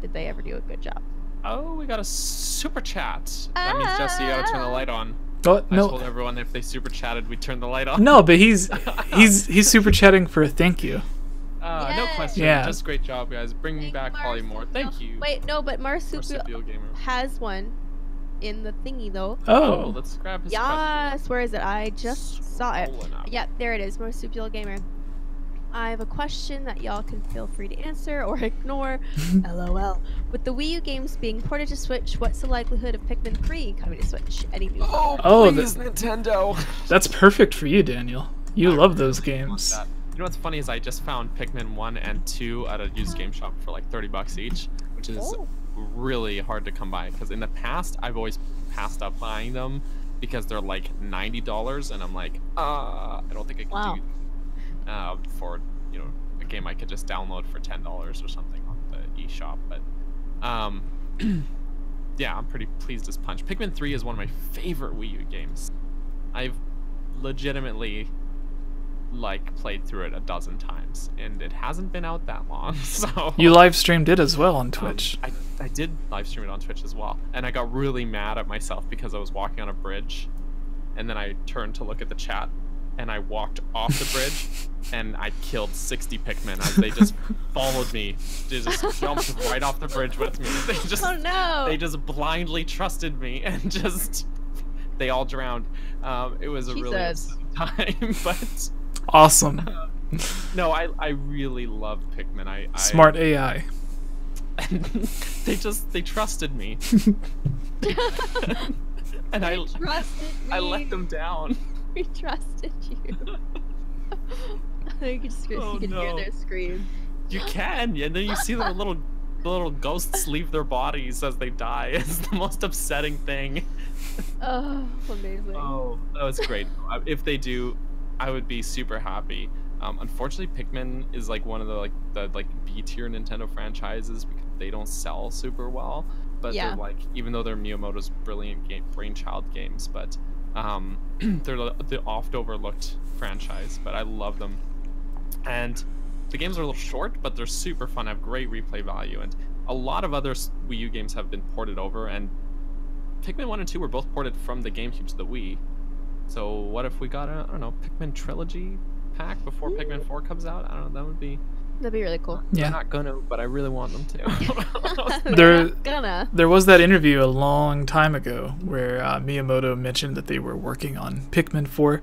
[SPEAKER 2] did they ever do a good job?
[SPEAKER 3] Oh, we got a super chat. That means Jesse, you gotta turn the light on.
[SPEAKER 1] Oh,
[SPEAKER 3] I
[SPEAKER 1] no,
[SPEAKER 3] told everyone if they super chatted, we'd turn the light on.
[SPEAKER 1] no, but he's super chatting for a thank you.
[SPEAKER 3] No question.
[SPEAKER 1] Yeah.
[SPEAKER 3] Just great job, guys. Bring me
[SPEAKER 2] Thank
[SPEAKER 3] back Holly more. Thank you.
[SPEAKER 2] Wait, no, but
[SPEAKER 3] Marsupial
[SPEAKER 2] Marsupial
[SPEAKER 3] Gamer.
[SPEAKER 2] has one in the thingy though.
[SPEAKER 3] Oh,
[SPEAKER 1] Oh,
[SPEAKER 3] let's grab his
[SPEAKER 2] Yes, where is it? I just saw it.
[SPEAKER 3] Scrolling up.
[SPEAKER 2] Yeah, there it is, Marsupial Gamer. I have a question that y'all can feel free to answer or ignore. LOL. With the Wii U games being ported to Switch, what's the likelihood of Pikmin 3 coming to Switch? Any news?
[SPEAKER 1] Oh,
[SPEAKER 3] please, Nintendo.
[SPEAKER 1] that's perfect for you, Daniel. You love those games.
[SPEAKER 3] That. You know what's funny is I just found Pikmin 1 and 2 at a used game shop for like $30 each, which is really hard to come by because in the past I've always passed up buying them because they're like $90 and I'm like, I don't think I can do for a game I could just download for $10 or something on the eShop. But yeah, I'm pretty pleased as punch. Pikmin 3 is one of my favorite Wii U games. I've legitimately played through it a dozen times, and it hasn't been out that long. So
[SPEAKER 1] You live streamed it as well on Twitch.
[SPEAKER 3] I did live stream it on Twitch as well, and I got really mad at myself because I was walking on a bridge, and then I turned to look at the chat, and I walked off the bridge, and I killed 60 Pikmin as they just followed me. They just jumped right off the bridge with me. They just blindly trusted me, and they all drowned. It was a really upsetting time, but.
[SPEAKER 1] Awesome.
[SPEAKER 3] No, I really love Pikmin.
[SPEAKER 1] Smart AI.
[SPEAKER 3] They trusted me. And I let them down.
[SPEAKER 2] We trusted you. You can just hear their scream.
[SPEAKER 3] You can, and then you see the little ghosts leave their bodies as they die. It's the most upsetting thing.
[SPEAKER 2] Oh, amazing.
[SPEAKER 3] Oh, that was great. If they do, I would be super happy. Unfortunately, Pikmin is one of the B tier Nintendo franchises because they don't sell super well. But they're even though they're Miyamoto's brilliant brainchild games, but they're the oft overlooked franchise. But I love them, and the games are a little short, but they're super fun. Have great replay value, and a lot of other Wii U games have been ported over. And Pikmin 1 and 2 were both ported from the GameCube to the Wii. So what if we got a, I don't know, Pikmin trilogy pack before Pikmin 4 comes out? I don't know,
[SPEAKER 2] that'd be really cool.
[SPEAKER 1] Yeah.
[SPEAKER 3] They're not gonna, but I really want them to.
[SPEAKER 1] There was that interview a long time ago where Miyamoto mentioned that they were working on Pikmin 4,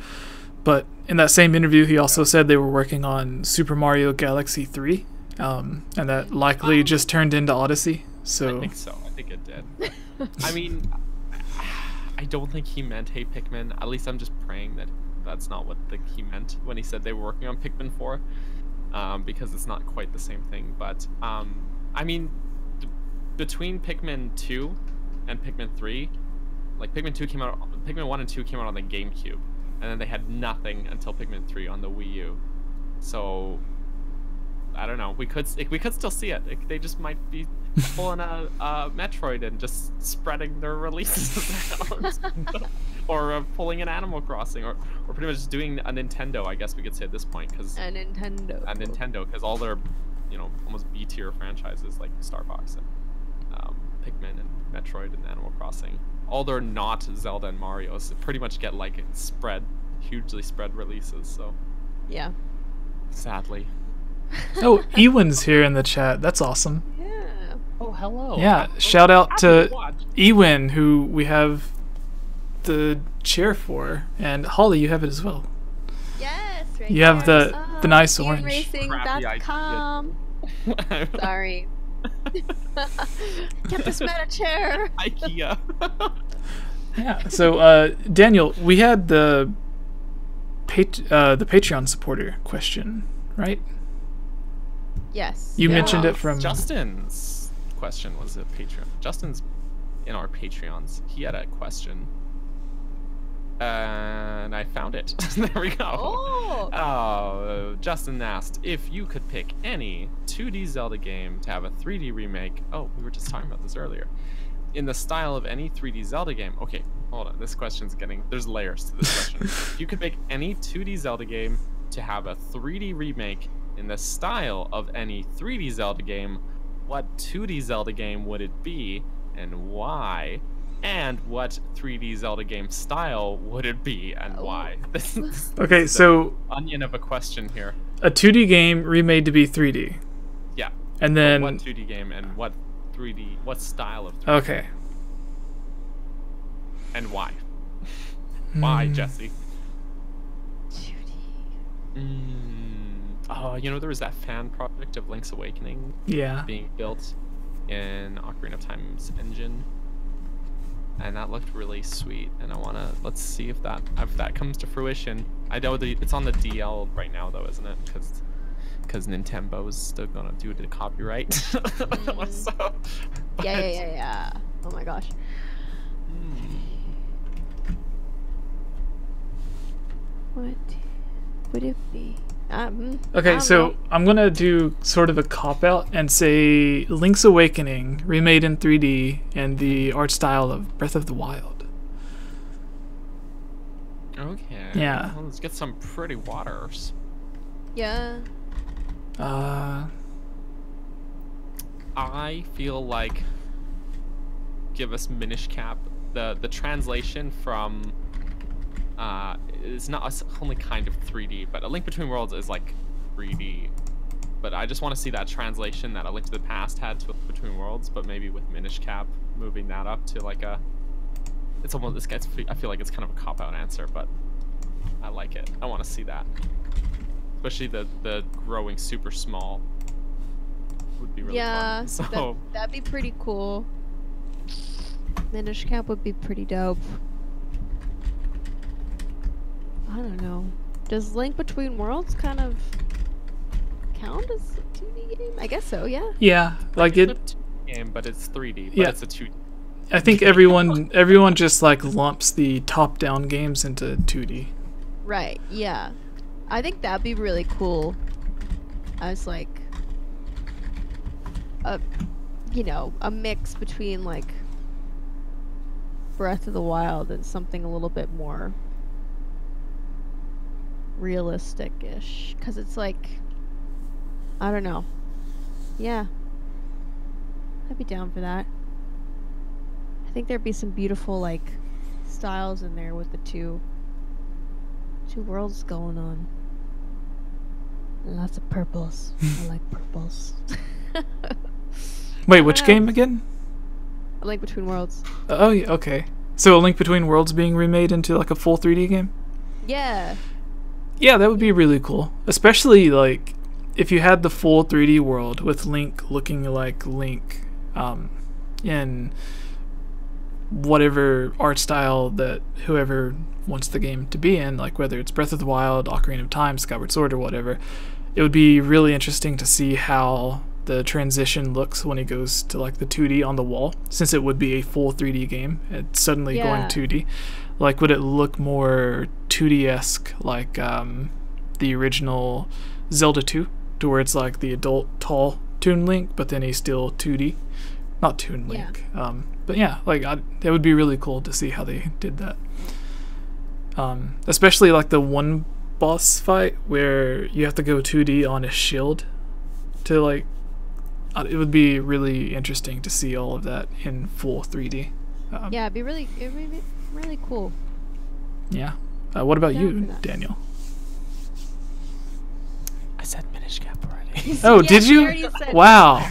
[SPEAKER 1] but in that same interview he also said they were working on Super Mario Galaxy 3, and that likely just turned into Odyssey. So
[SPEAKER 3] I think so. I think it did. I mean, I don't think he meant Hey Pikmin. At least I'm just praying that that's not what he meant when he said they were working on Pikmin 4, because it's not quite the same thing. But I mean, between Pikmin 2 and Pikmin 3, like Pikmin 1 and 2 came out on the GameCube, and then they had nothing until Pikmin 3 on the Wii U. So I don't know. We could still see it. They just might be pulling a Metroid and just spreading their releases around, or pulling an Animal Crossing, or pretty much just doing a Nintendo. I guess we could say at this point, because
[SPEAKER 2] A Nintendo,
[SPEAKER 3] because all their, almost B tier franchises like Star Fox and Pikmin and Metroid and Animal Crossing, all their not Zelda and Mario's pretty much get like hugely spread releases. So
[SPEAKER 2] yeah.
[SPEAKER 3] Sadly.
[SPEAKER 1] Oh, Ewan's here in the chat. That's awesome.
[SPEAKER 2] Yeah.
[SPEAKER 3] Oh, hello.
[SPEAKER 1] Yeah, shout out to Ewan, who we have the chair for, and Holly, you have it as well.
[SPEAKER 2] Yes. Right
[SPEAKER 1] You have
[SPEAKER 2] there.
[SPEAKER 1] the nice orange.
[SPEAKER 2] EwanRacing.com. Sorry. Get this man a chair.
[SPEAKER 3] IKEA.
[SPEAKER 1] Yeah. So, Daniel, we had the Patreon supporter question, right?
[SPEAKER 2] Yes.
[SPEAKER 1] You mentioned it from
[SPEAKER 3] Justin's question was a Patreon. Justin's in our Patreons. He had a question, and I found it. There we go. Oh, Justin asked if you could pick any 2D Zelda game to have a 3D remake. Oh, we were just talking about this earlier. In the style of any 3D Zelda game. Okay, hold on. This question's there's layers to this question. If you could pick any 2D Zelda game to have a 3D remake in the style of any 3D Zelda game, what 2D Zelda game would it be, and why? And what 3D Zelda game style would it be, and why?
[SPEAKER 1] Okay, so
[SPEAKER 3] onion of a question here.
[SPEAKER 1] A 2D game remade to be 3D.
[SPEAKER 3] Yeah.
[SPEAKER 1] And then
[SPEAKER 3] what 2D game and what 3D? What style of 3D?
[SPEAKER 1] Okay.
[SPEAKER 3] And why? Why, Jesse?
[SPEAKER 2] 2D.
[SPEAKER 3] Oh, there was that fan project of Link's Awakening.
[SPEAKER 1] Yeah.
[SPEAKER 3] Being built in Ocarina of Time's engine, and that looked really sweet. And let's see if that comes to fruition. I know it's on the DL right now though, isn't it? Because Nintendo's still gonna do the copyright. So,
[SPEAKER 2] Yeah. Oh my gosh. What would it be?
[SPEAKER 1] Okay, so I'm gonna do sort of a cop-out and say Link's Awakening remade in 3D and the art style of Breath of the Wild.
[SPEAKER 3] Okay.
[SPEAKER 1] Yeah.
[SPEAKER 3] Well, let's get some pretty waters.
[SPEAKER 2] Yeah.
[SPEAKER 3] I feel like give us Minish Cap. The translation from it's not, it's only kind of 3D, but A Link Between Worlds is like 3D. But I just want to see that translation that A Link to the Past had to Between Worlds, but maybe with Minish Cap moving that up to like it's almost, this guy's, I feel like it's kind of a cop-out answer, but I like it. I want to see that. Especially the growing super small would be really fun. So
[SPEAKER 2] that'd be pretty cool. Minish Cap would be pretty dope. I don't know. Does Link Between Worlds kind of count as a 2D game? I guess so, yeah.
[SPEAKER 1] Yeah, like
[SPEAKER 3] it's a 2D game, but it's 3D. But
[SPEAKER 1] yeah,
[SPEAKER 3] it's a 2D.
[SPEAKER 1] I think everyone just like lumps the top-down games into 2D.
[SPEAKER 2] Right. Yeah. I think that'd be really cool. As like a mix between like Breath of the Wild and something a little bit more realistic-ish, because it's like, I don't know. Yeah, I'd be down for that. I think there'd be some beautiful like styles in there with the two worlds going on. And lots of purples. I like purples.
[SPEAKER 1] Wait, which game again?
[SPEAKER 2] A Link Between Worlds.
[SPEAKER 1] Oh, yeah, okay. So A Link Between Worlds being remade into like a full 3D game?
[SPEAKER 2] Yeah.
[SPEAKER 1] Yeah, that would be really cool. Especially like if you had the full 3D world with Link looking like Link in whatever art style that whoever wants the game to be in, like whether it's Breath of the Wild, Ocarina of Time, Skyward Sword, or whatever. It would be really interesting to see how the transition looks when it goes to like the 2D on the wall, since it would be a full 3D game. It's suddenly going 2D. Like, would it look more 2D-esque, like the original Zelda 2, to where it's like the adult tall Toon Link, but then he's still 2D, not Toon Link. But yeah, like it would be really cool to see how they did that. Especially like the one boss fight where you have to go 2D on a shield to like. It would be really interesting to see all of that in full 3D.
[SPEAKER 2] Yeah, it'd be really cool.
[SPEAKER 1] Yeah. What about you, Daniel?
[SPEAKER 3] I said Minish Cap already.
[SPEAKER 1] Oh,
[SPEAKER 2] Yeah,
[SPEAKER 1] did
[SPEAKER 2] you
[SPEAKER 1] you?
[SPEAKER 2] already said
[SPEAKER 1] Wow.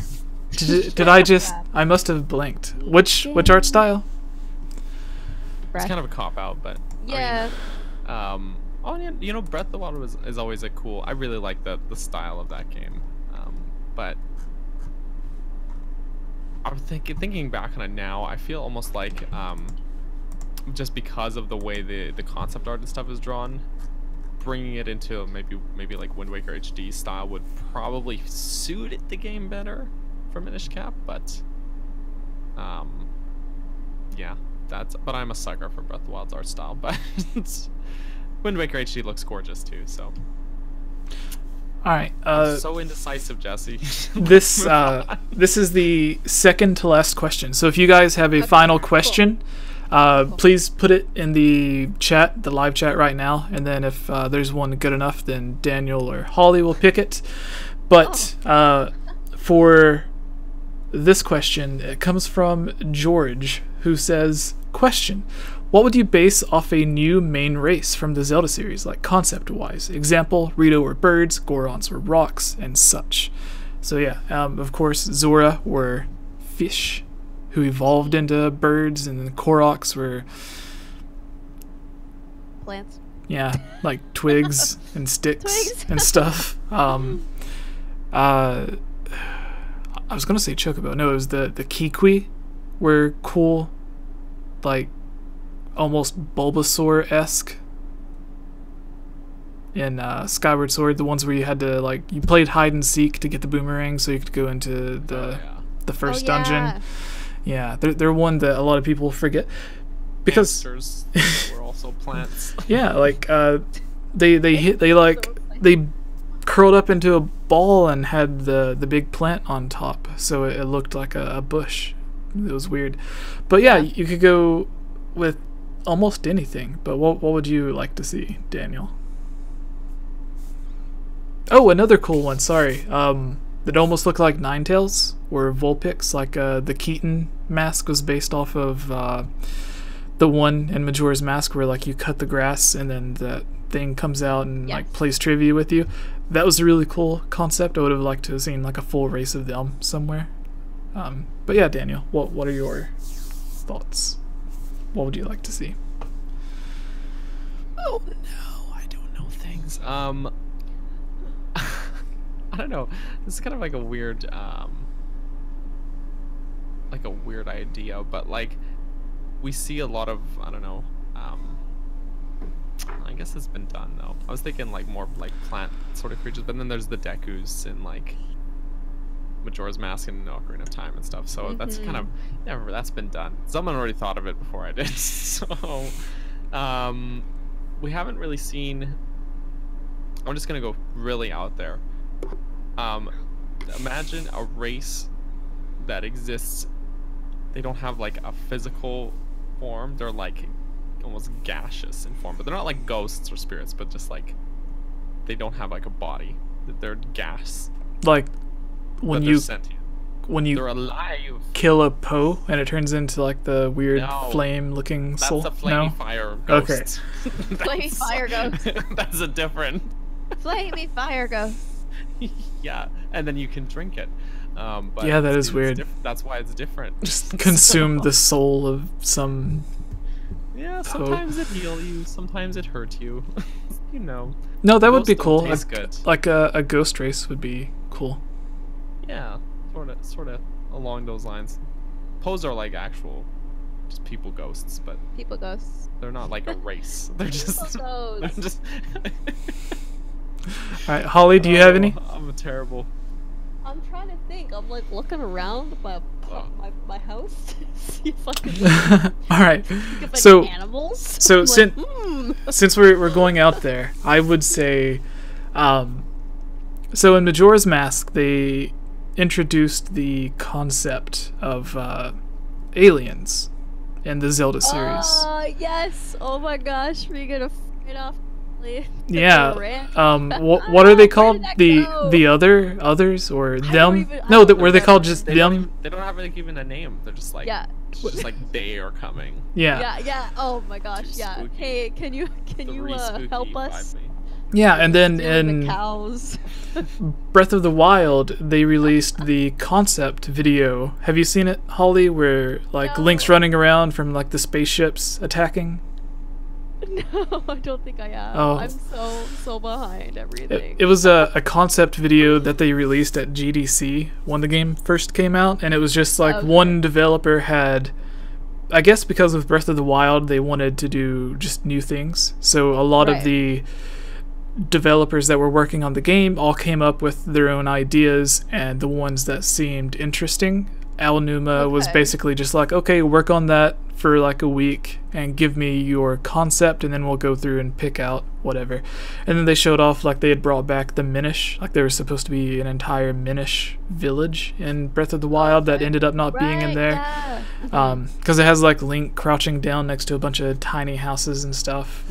[SPEAKER 1] Did I just? I must have blinked. Which art style?
[SPEAKER 3] It's kind of a cop out, but
[SPEAKER 2] Yeah.
[SPEAKER 3] I mean, oh yeah, you know, Breath of the Wild is always a cool. I really like the style of that game, but I'm thinking back on it now. I feel almost like just because of the way the concept art and stuff is drawn, bringing it into maybe like Wind Waker HD style would probably suit the game better for Minish Cap, but yeah, but I'm a sucker for Breath of the Wild's art style, but Wind Waker HD looks gorgeous too, so.
[SPEAKER 1] All right.
[SPEAKER 3] So indecisive, Jesse.
[SPEAKER 1] This is the second to last question. So if you guys have a final question, please put it in the chat, the live chat right now, and then if there's one good enough, then Daniel or Holly will pick it. But for this question, it comes from George, who says, question: what would you base off a new main race from the Zelda series, like concept-wise? Example, Rito were birds, Gorons were rocks, and such. So yeah, of course, Zora were fish, who evolved into birds, and then Koroks were...
[SPEAKER 2] plants.
[SPEAKER 1] Yeah, like twigs and sticks and stuff. I was gonna say Chocobo. No, it was the Kikwi were cool, like almost Bulbasaur-esque in Skyward Sword, the ones where you had to, like, you played hide and seek to get the boomerang so you could go into the first dungeon. Yeah, they're one that a lot of people forget because
[SPEAKER 3] hamsters were also plants.
[SPEAKER 1] Yeah, like they curled up into a ball and had the big plant on top, so it looked like a bush. It was weird, but yeah, you could go with almost anything. But what would you like to see, Daniel? Oh, another cool one. Sorry, that almost looked like Ninetales or Vulpix. Like the Keaton mask was based off of the one in Majora's Mask where like you cut the grass and then that thing comes out and like plays trivia with you. That was a really cool concept. I would have liked to have seen like a full race of them somewhere. But yeah, Daniel, what are your thoughts? What would you like to see?
[SPEAKER 3] Oh no, I don't know things. I don't know. This is kind of like a weird idea, but like we see a lot of, I don't know, I guess it's been done though. I was thinking like more like plant sort of creatures, but then there's the Dekus in like Majora's Mask and Ocarina of Time and stuff. So that's kind of, that's been done. Someone already thought of it before I did. So we haven't really seen. I'm just gonna go really out there. Imagine a race that exists. They don't have like a physical form. They're like almost gaseous in form, but they're not like ghosts or spirits, but just like they don't have like a body. They're gas.
[SPEAKER 1] Like when you
[SPEAKER 3] they're alive.
[SPEAKER 1] Kill a Poe and it turns into like the weird flame-looking soul.
[SPEAKER 3] That's a flamey fire ghost.
[SPEAKER 1] Okay.
[SPEAKER 2] Flamey fire ghost.
[SPEAKER 3] That's a different.
[SPEAKER 2] Flamey fire ghost.
[SPEAKER 3] Yeah, and then you can drink it. But
[SPEAKER 1] yeah, that is weird.
[SPEAKER 3] That's why it's different.
[SPEAKER 1] Just consume the soul of some.
[SPEAKER 3] Yeah, sometimes it heal you, sometimes it hurt you. You know.
[SPEAKER 1] No, that would be cool.
[SPEAKER 3] Good.
[SPEAKER 1] Like a ghost race would be cool.
[SPEAKER 3] Yeah, sort of along those lines. Poes are like actual just people ghosts, but
[SPEAKER 2] People ghosts.
[SPEAKER 3] they're not like a race. They're just.
[SPEAKER 2] People
[SPEAKER 3] They're
[SPEAKER 2] ghosts.
[SPEAKER 3] just.
[SPEAKER 1] All right, Holly, do you have any?
[SPEAKER 3] I'm a terrible.
[SPEAKER 2] I'm trying to think. I'm like looking around my house to see if I can
[SPEAKER 1] All right.
[SPEAKER 2] think of any
[SPEAKER 1] So
[SPEAKER 2] animals.
[SPEAKER 1] so
[SPEAKER 2] I'm
[SPEAKER 1] sin-
[SPEAKER 2] like,
[SPEAKER 1] since we're going out there, I would say, so in Majora's Mask, they introduced the concept of aliens in the Zelda series.
[SPEAKER 2] Yes. Oh my gosh, we're gonna fight off.
[SPEAKER 1] Yeah.
[SPEAKER 2] Ranch.
[SPEAKER 1] What are they
[SPEAKER 2] Where
[SPEAKER 1] called?
[SPEAKER 2] did that
[SPEAKER 1] The
[SPEAKER 2] go?
[SPEAKER 1] others or
[SPEAKER 2] don't
[SPEAKER 1] them?
[SPEAKER 2] even- I
[SPEAKER 1] No,
[SPEAKER 2] don't
[SPEAKER 1] were they called
[SPEAKER 2] remember.
[SPEAKER 1] just
[SPEAKER 3] They don't,
[SPEAKER 1] them?
[SPEAKER 3] even, they don't have like even a name. They're just like.
[SPEAKER 2] Yeah.
[SPEAKER 3] It's just like they are coming.
[SPEAKER 1] Yeah.
[SPEAKER 2] Yeah. Oh my gosh.
[SPEAKER 3] Too
[SPEAKER 2] Yeah.
[SPEAKER 3] spooky.
[SPEAKER 2] Hey, can you
[SPEAKER 3] Three spooky
[SPEAKER 2] help us?
[SPEAKER 3] by me.
[SPEAKER 1] Yeah, and then
[SPEAKER 2] Stealing
[SPEAKER 1] in
[SPEAKER 2] the cows.
[SPEAKER 1] Breath of the Wild, they released the concept video. Have you seen it, Holly? Where like
[SPEAKER 2] No.
[SPEAKER 1] Link's running around from like the spaceships attacking.
[SPEAKER 2] No, I don't think I am.
[SPEAKER 1] Oh.
[SPEAKER 2] I'm so behind everything.
[SPEAKER 1] It was a concept video that they released at GDC when the game first came out, and it was just like
[SPEAKER 2] Okay.
[SPEAKER 1] one developer had, I guess because of Breath of the Wild, they wanted to do just new things. So a lot of
[SPEAKER 2] Right.
[SPEAKER 1] the developers that were working on the game all came up with their own ideas, and the ones that seemed interesting, Al Numa was
[SPEAKER 2] Okay.
[SPEAKER 1] basically just like, okay, work on that for like a week and give me your concept, and then we'll go through and pick out whatever. And then they showed off like they had brought back the Minish, like there was supposed to be an entire Minish village in Breath of the Wild that
[SPEAKER 2] Okay.
[SPEAKER 1] ended up not being in
[SPEAKER 2] Right,
[SPEAKER 1] there.
[SPEAKER 2] yeah.
[SPEAKER 1] Because it has like Link crouching down next to a bunch of tiny houses and stuff.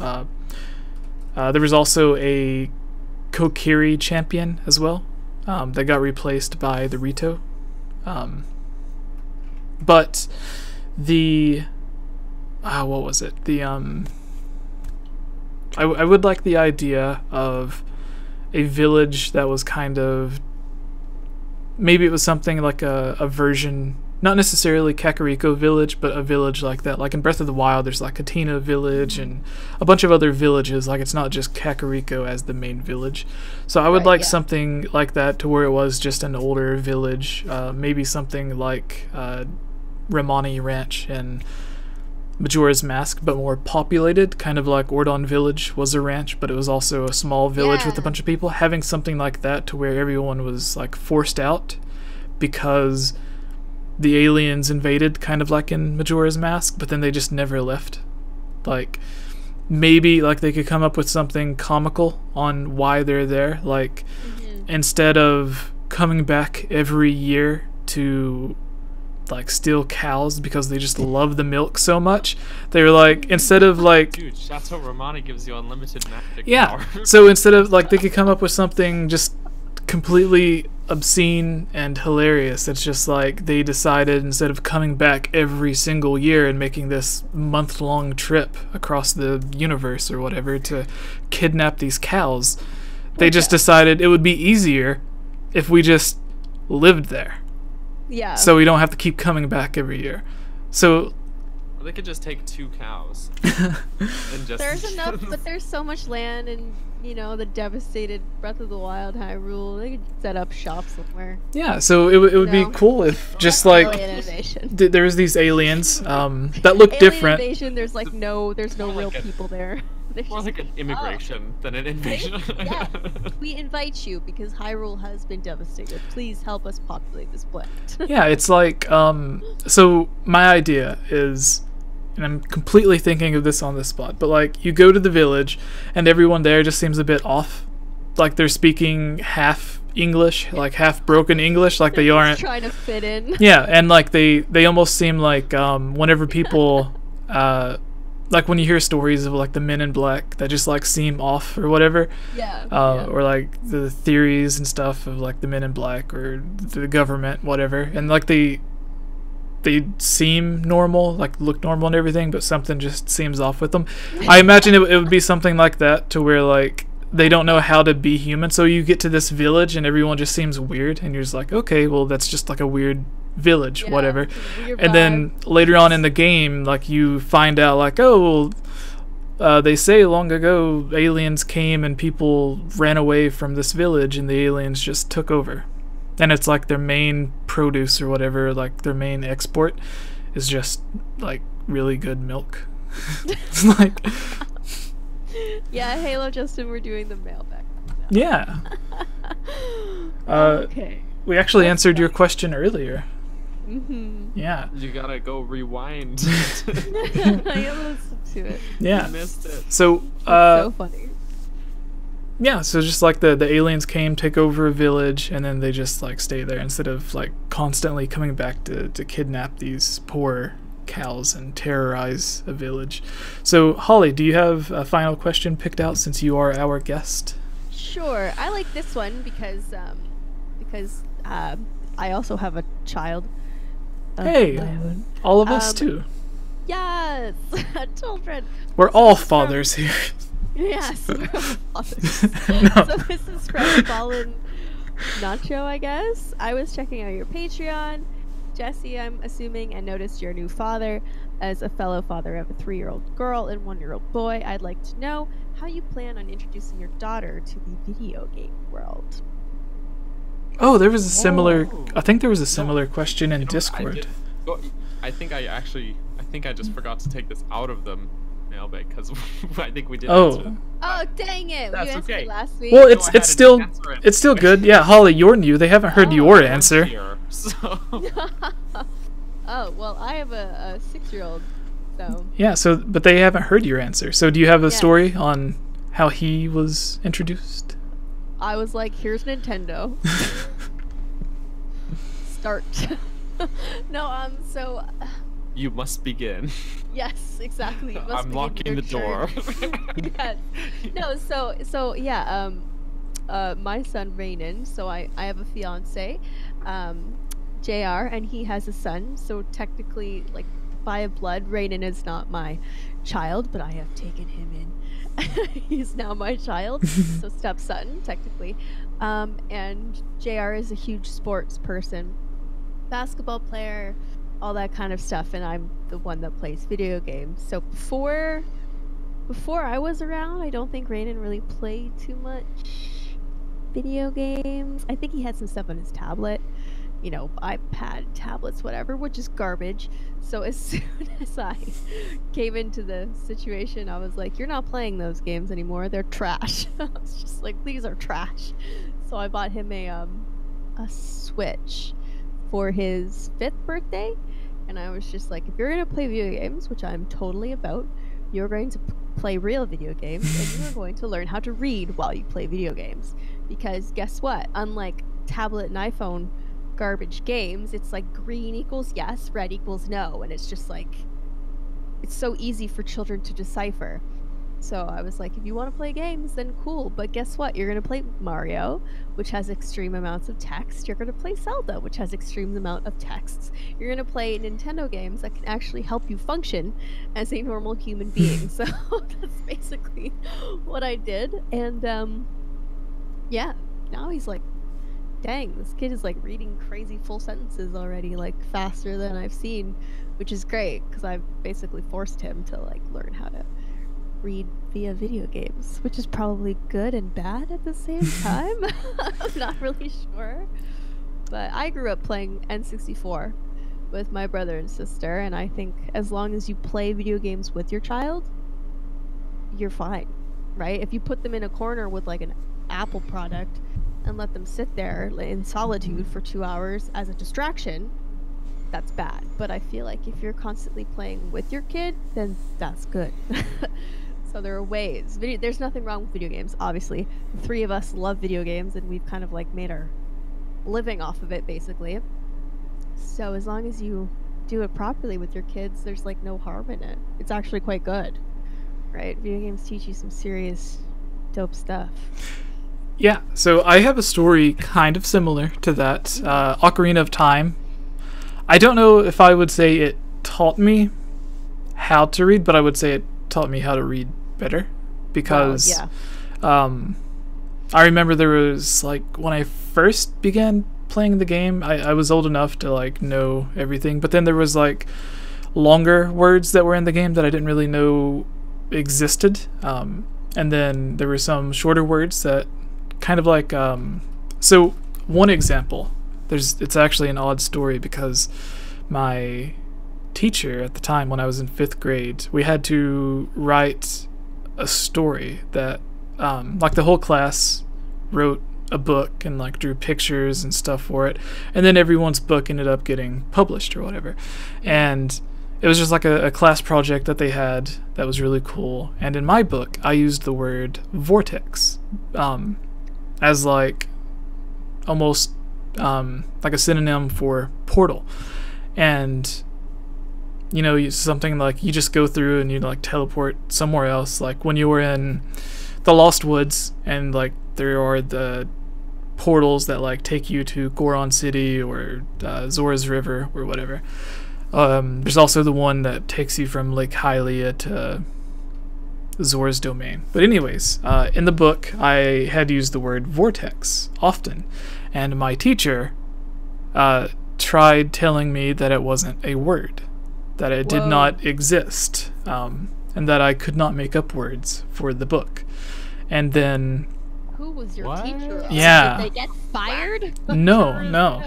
[SPEAKER 1] There was also a Kokiri champion as well that got replaced by the Rito. But the what was it? The I would like the idea of a village that was kind of, maybe it was something like a version, not necessarily Kakariko Village, but a village like that. Like in Breath of the Wild, there's like Katina Village and a bunch of other villages. Like it's not just Kakariko as the main village. So I would
[SPEAKER 2] Right,
[SPEAKER 1] like
[SPEAKER 2] yeah.
[SPEAKER 1] something like that to where it was just an older village. Maybe something like Ramani Ranch and Majora's Mask, but more populated, kind of like Ordon Village was a ranch, but it was also a small village with a
[SPEAKER 2] Yeah.
[SPEAKER 1] bunch of people. Having something like that to where everyone was like forced out because the aliens invaded, kind of like in Majora's Mask, but then they just never left. Like maybe like they could come up with something comical on why they're there, like instead of coming back every year to like steal cows because they just love the milk so much, they were like, instead of like,
[SPEAKER 3] Dude, Chateau Romani gives you unlimited magic
[SPEAKER 1] yeah,
[SPEAKER 3] power.
[SPEAKER 1] so instead of like, they could come up with something just completely obscene and hilarious. It's just like they decided, instead of coming back every single year and making this month-long trip across the universe or whatever to kidnap these cows, they just decided it would be easier if we just lived there,
[SPEAKER 2] Yeah.
[SPEAKER 1] so we don't have to keep coming back every year. So
[SPEAKER 3] Or they could just take 2 cows and just.
[SPEAKER 2] There's enough, but there's so much land, and you know the devastated Breath of the Wild Hyrule. They could set up shop somewhere.
[SPEAKER 1] yeah, so it would be
[SPEAKER 2] No.
[SPEAKER 1] cool if just like
[SPEAKER 2] Alien invasion.
[SPEAKER 1] there was these aliens that look
[SPEAKER 2] Alien
[SPEAKER 1] different.
[SPEAKER 2] invasion. There's no
[SPEAKER 3] More
[SPEAKER 2] real
[SPEAKER 3] like a-
[SPEAKER 2] people there. There's
[SPEAKER 3] More
[SPEAKER 2] just-
[SPEAKER 3] like an immigration than an invasion.
[SPEAKER 2] yeah. We invite you because Hyrule has been devastated. Please help us populate this planet.
[SPEAKER 1] Yeah, it's like so my idea is, and I'm completely thinking of this on the spot, but like you go to the village and everyone there just seems a bit off, like they're speaking half English, like half broken English, like they
[SPEAKER 2] Just
[SPEAKER 1] aren't.
[SPEAKER 2] trying to fit in.
[SPEAKER 1] Yeah, and like they almost seem like whenever people like when you hear stories of like the Men in Black that just like seem off or whatever,
[SPEAKER 2] Yeah.
[SPEAKER 1] or like the theories and stuff of like the Men in Black or the government, whatever, and like they seem normal, like look normal and everything, but something just seems off with them. I imagine it would be something like that, to where like they don't know how to be human, so you get to this village and everyone just seems weird, and you're just like, okay, well that's just like a weird village,
[SPEAKER 2] Yeah,
[SPEAKER 1] whatever.
[SPEAKER 2] it's a weird
[SPEAKER 1] And then later on in the game, like you find out like, oh well, they say long ago aliens came and people ran away from this village and the aliens just took over, and it's like their main produce or whatever, like their main export is just like really good milk. It's like,
[SPEAKER 2] Yeah, Halo Justin, we're doing the mailbag.
[SPEAKER 1] yeah.
[SPEAKER 2] Okay.
[SPEAKER 1] We actually answered your question earlier. Yeah.
[SPEAKER 3] You gotta go rewind.
[SPEAKER 2] I listened to it.
[SPEAKER 1] Yeah.
[SPEAKER 3] You missed it.
[SPEAKER 1] So,
[SPEAKER 2] So funny.
[SPEAKER 1] yeah, so just like the aliens came, take over a village, and then they just like stay there instead of like constantly coming back to kidnap these poor cows and terrorize a village. So, Holly, do you have a final question picked out since you are our guest?
[SPEAKER 2] Sure. I like this one because I also have a child.
[SPEAKER 1] Hey, all of us too.
[SPEAKER 2] Yes, children.
[SPEAKER 1] We're all fathers here.
[SPEAKER 2] Yes, we're all fathers.
[SPEAKER 1] No.
[SPEAKER 2] So this is from Fallen Nacho, I guess. I was checking out your Patreon, Jesse, I'm assuming, and noticed your new father. As a fellow father of a 3-year-old girl and 1-year-old boy, I'd like to know how you plan on introducing your daughter to the video game world.
[SPEAKER 1] Oh, there was a similar.
[SPEAKER 3] Oh.
[SPEAKER 1] I think there was a similar question in Discord.
[SPEAKER 3] I think I just forgot to take this out of the mailbag because I think we did.
[SPEAKER 1] Oh.
[SPEAKER 3] Answer it.
[SPEAKER 2] Oh, dang it!
[SPEAKER 3] That's
[SPEAKER 2] You answered
[SPEAKER 3] okay.
[SPEAKER 2] it last week.
[SPEAKER 1] Well,
[SPEAKER 3] Go
[SPEAKER 1] it's
[SPEAKER 3] ahead and answer it.
[SPEAKER 1] it's still good. Yeah, Holly, you're new. They haven't heard your answer.
[SPEAKER 3] Here, so.
[SPEAKER 2] Oh, well, I have a 6-year-old, so...
[SPEAKER 1] Yeah. So, but they haven't heard your answer. So, do you have a
[SPEAKER 2] Yeah.
[SPEAKER 1] story on how he was introduced?
[SPEAKER 2] I was like, here's Nintendo. Start. No, so...
[SPEAKER 3] You must begin.
[SPEAKER 2] Yes, exactly. You must
[SPEAKER 3] I'm
[SPEAKER 2] begin
[SPEAKER 3] locking
[SPEAKER 2] your
[SPEAKER 3] the door.
[SPEAKER 2] journey. Yes. No, so yeah, my son Raynon, so I have a fiance, JR, and he has a son, so technically, like, by blood, Raynon is not my child, but I have taken him in. He's now my child, so stepson, technically. And JR is a huge sports person, basketball player, all that kind of stuff, and I'm the one that plays video games. So before I was around, I don't think Raynon really played too much video games. I think he had some stuff on his tablet, you know, iPad, tablets, whatever, which is garbage. So as soon as I came into the situation, I was like, you're not playing those games anymore, they're trash. I was just like, these are trash. So I bought him a Switch for his 5th birthday, and I was just like, if you're going to play video games, which I'm totally about, you're going to play real video games, and you're going to learn how to read while you play video games. Because guess what? Unlike tablet and iPhone garbage games, it's like green equals yes, red equals no, and it's just like, it's so easy for children to decipher. So I was like, if you want to play games, then cool, but guess what? You're going to play Mario, which has extreme amounts of text. You're going to play Zelda, which has extreme amount of texts. You're going to play Nintendo games that can actually help you function as a normal human being. So that's basically what I did. And yeah, now he's like, dang, this kid is like reading crazy full sentences already, like faster than I've seen, which is great because I've basically forced him to like learn how to read via video games, which is probably good and bad at the same time. I'm not really sure, but I grew up playing N64 with my brother and sister, and I think as long as you play video games with your child, you're fine, right? If you put them in a corner with like an Apple product and let them sit there in solitude for 2 hours as a distraction, that's bad. But I feel like if you're constantly playing with your kid, then that's good. So there are ways. There's nothing wrong with video games, obviously. The 3 of us love video games, and we've kind of like made our living off of it, basically. So as long as you do it properly with your kids, there's like no harm in it. It's actually quite good, right? Video games teach you some serious dope stuff.
[SPEAKER 1] Yeah, so I have a story kind of similar to that. Ocarina of Time. I don't know if I would say it taught me how to read, but I would say it taught me how to read better. Because I remember there was, like, when I first began playing the game, I was old enough to, like, know everything. But then there was, like, longer words that were in the game that I didn't really know existed. And then there were some shorter words that kind of like... So, one example. It's actually an odd story because my teacher at the time, when I was in 5th grade, we had to write a story that, like, the whole class wrote a book and like drew pictures and stuff for it, and then everyone's book ended up getting published or whatever. And it was just like a class project that they had that was really cool. And in my book, I used the word vortex as like almost like a synonym for portal. And you know, something like you just go through and you like teleport somewhere else. Like when you were in the Lost Woods, and like there are the portals that like take you to Goron City or Zora's River or whatever. There's also the one that takes you from Lake Hylia to Zora's Domain. But anyways, in the book, I had used the word vortex often, and my teacher tried telling me that it wasn't a word, that it did not exist, and that I could not make up words for the book. And then...
[SPEAKER 2] Who was your teacher?
[SPEAKER 1] Yeah.
[SPEAKER 2] Did they get fired?
[SPEAKER 1] No.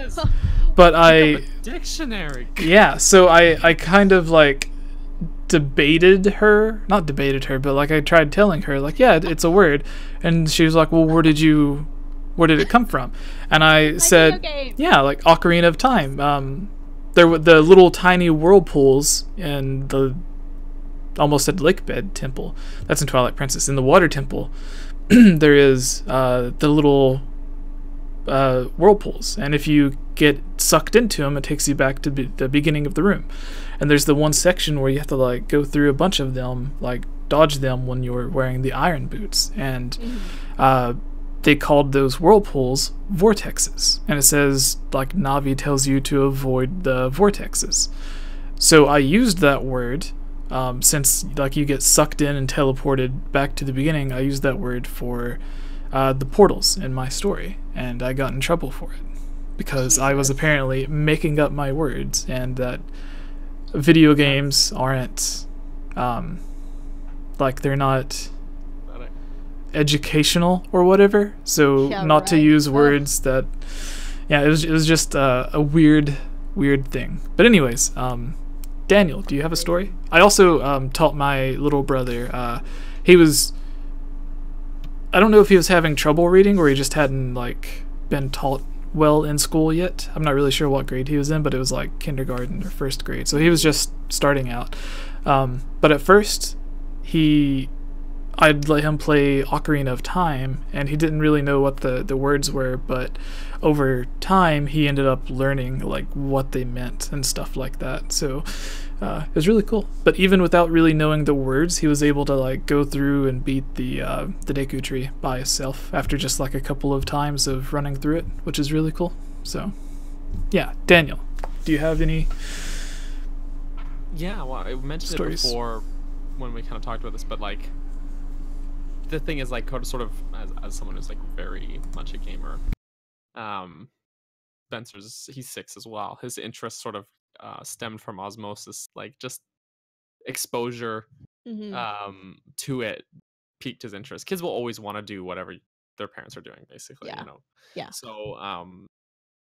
[SPEAKER 1] But I...
[SPEAKER 3] Dictionary.
[SPEAKER 1] Yeah, so I kind of like debated her, not debated her, but like I tried telling her like, yeah, it's a word. And she was like, well, where did it come from? And I said, yeah, like Ocarina of Time. There were the little tiny whirlpools in the almost at Lakebed Temple. That's in Twilight Princess. In the Water Temple, there is the little whirlpools, and if you get sucked into them, it takes you back to the beginning of the room. And there's the one section where you have to like go through a bunch of them, like dodge them when you're wearing the iron boots. And they called those whirlpools vortexes, and it says like Navi tells you to avoid the vortexes. So I used that word. Since like you get sucked in and teleported back to the beginning, I used that word for the portals in my story, and I got in trouble for it because I was apparently making up my words, and that video games aren't like they're not educational or whatever, so not to use words that it was just a weird thing. But anyways, Daniel, do you have a story? I also taught my little brother. He was... I don't know if he was having trouble reading or he just hadn't like been taught well in school yet. I'm not really sure what grade he was in, but it was like kindergarten or 1st grade. So he was just starting out. But at first, I'd let him play Ocarina of Time, and he didn't really know what the words were, but over time he ended up learning like what they meant and stuff like that. So it was really cool. But even without really knowing the words, he was able to like go through and beat the Deku Tree by himself after just like a couple of times of running through it, which is really cool. So yeah, Daniel, do you have any
[SPEAKER 3] Yeah, well, I mentioned
[SPEAKER 1] stories?
[SPEAKER 3] It before when we kind of talked about this, but like the thing is like sort of as someone who's like very much a gamer, he's 6 as well. His interest sort of stemmed from osmosis, like just exposure to it piqued his interest. Kids will always want to do whatever their parents are doing, basically. You know.
[SPEAKER 2] Yeah.
[SPEAKER 3] So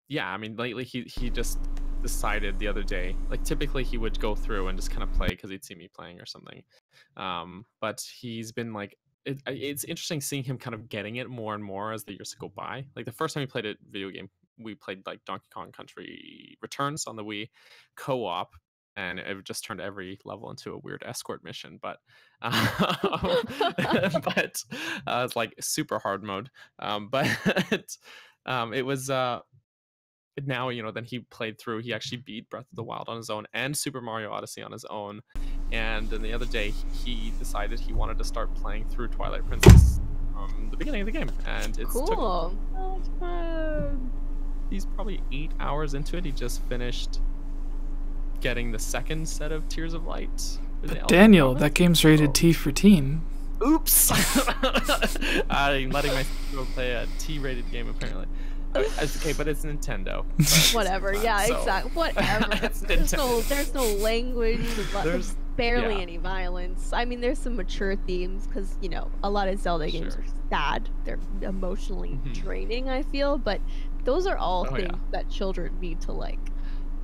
[SPEAKER 3] yeah, I mean, lately he just decided the other day, like typically he would go through and just kind of play because he'd see me playing or something, but he's been like, it's interesting seeing him kind of getting it more and more as the years go by. Like the first time we played a video game, we played like Donkey Kong Country Returns on the Wii co-op, and it just turned every level into a weird escort mission, but it's like super hard mode, but it was now, you know, then he played through, he actually beat Breath of the Wild on his own and Super Mario Odyssey on his own. And then the other day he decided he wanted to start playing through Twilight Princess from the beginning of the game, and it's
[SPEAKER 2] cool.
[SPEAKER 3] He's probably 8 hours into it. He just finished getting the 2nd set of Tears of Light.
[SPEAKER 1] But Daniel, that game's rated T for teen.
[SPEAKER 3] Oops. I'm letting myself play a T-rated game apparently. It's okay, but it's Nintendo.
[SPEAKER 2] Whatever. Yeah,
[SPEAKER 3] so.
[SPEAKER 2] Exactly. Whatever. There's no language. There's barely any violence. I mean, there's some mature themes because, you know, a lot of Zelda games are sad. They're emotionally draining, I feel, but those are all things that children need to like